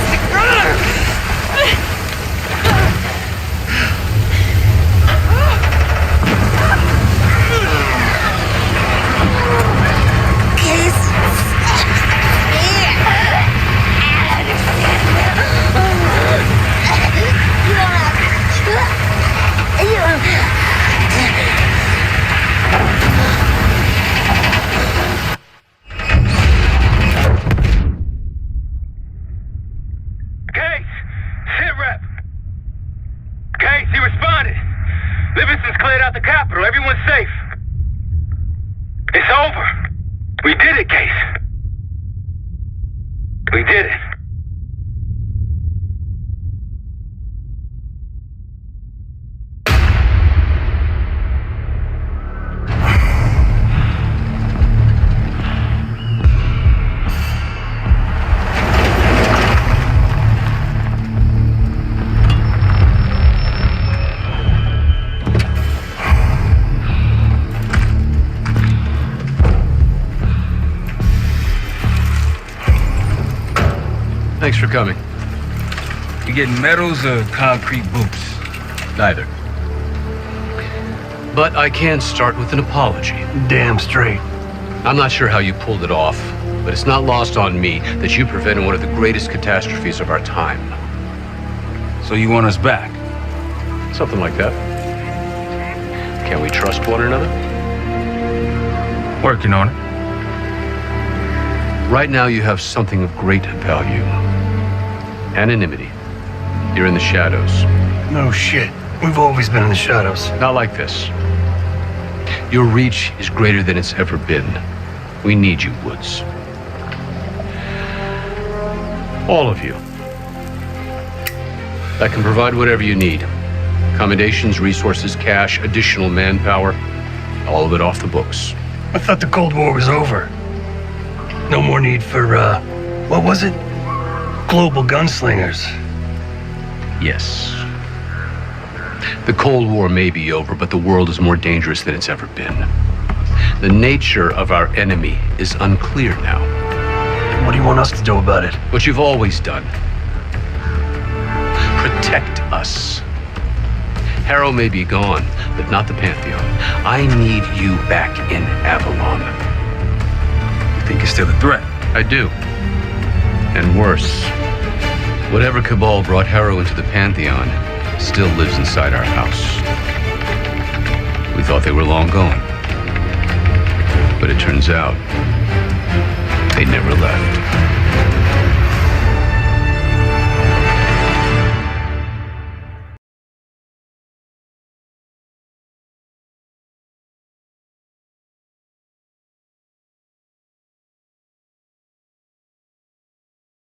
Livingston's cleared out the capital. Everyone's safe. It's over. We did it, Case. We did it. Thanks for coming. You getting metals or concrete boots? Neither. But I can start with an apology. Damn straight. I'm not sure how you pulled it off, but it's not lost on me that you prevented one of the greatest catastrophes of our time. So you want us back? Something like that. Can we trust one another? Working on it. Right now you have something of great value. Anonymity. You're in the shadows. No shit. We've always been in the shadows. Not like this. Your reach is greater than it's ever been. We need you, Woods. All of you. I can provide whatever you need. Accommodations, resources, cash, additional manpower. All of it off the books. I thought the Cold War was over. No more need for, what was it? Global gunslingers. Yes. The Cold War may be over, but the world is more dangerous than it's ever been. The nature of our enemy is unclear now. What do you want us to do about it? What you've always done. Protect us. Harrow may be gone, but not the Pantheon. I need you back in Avalon. You think it's still a threat? I do. And worse. Whatever cabal brought Harrow into the Pantheon still lives inside our house. We thought they were long gone. But it turns out they never left.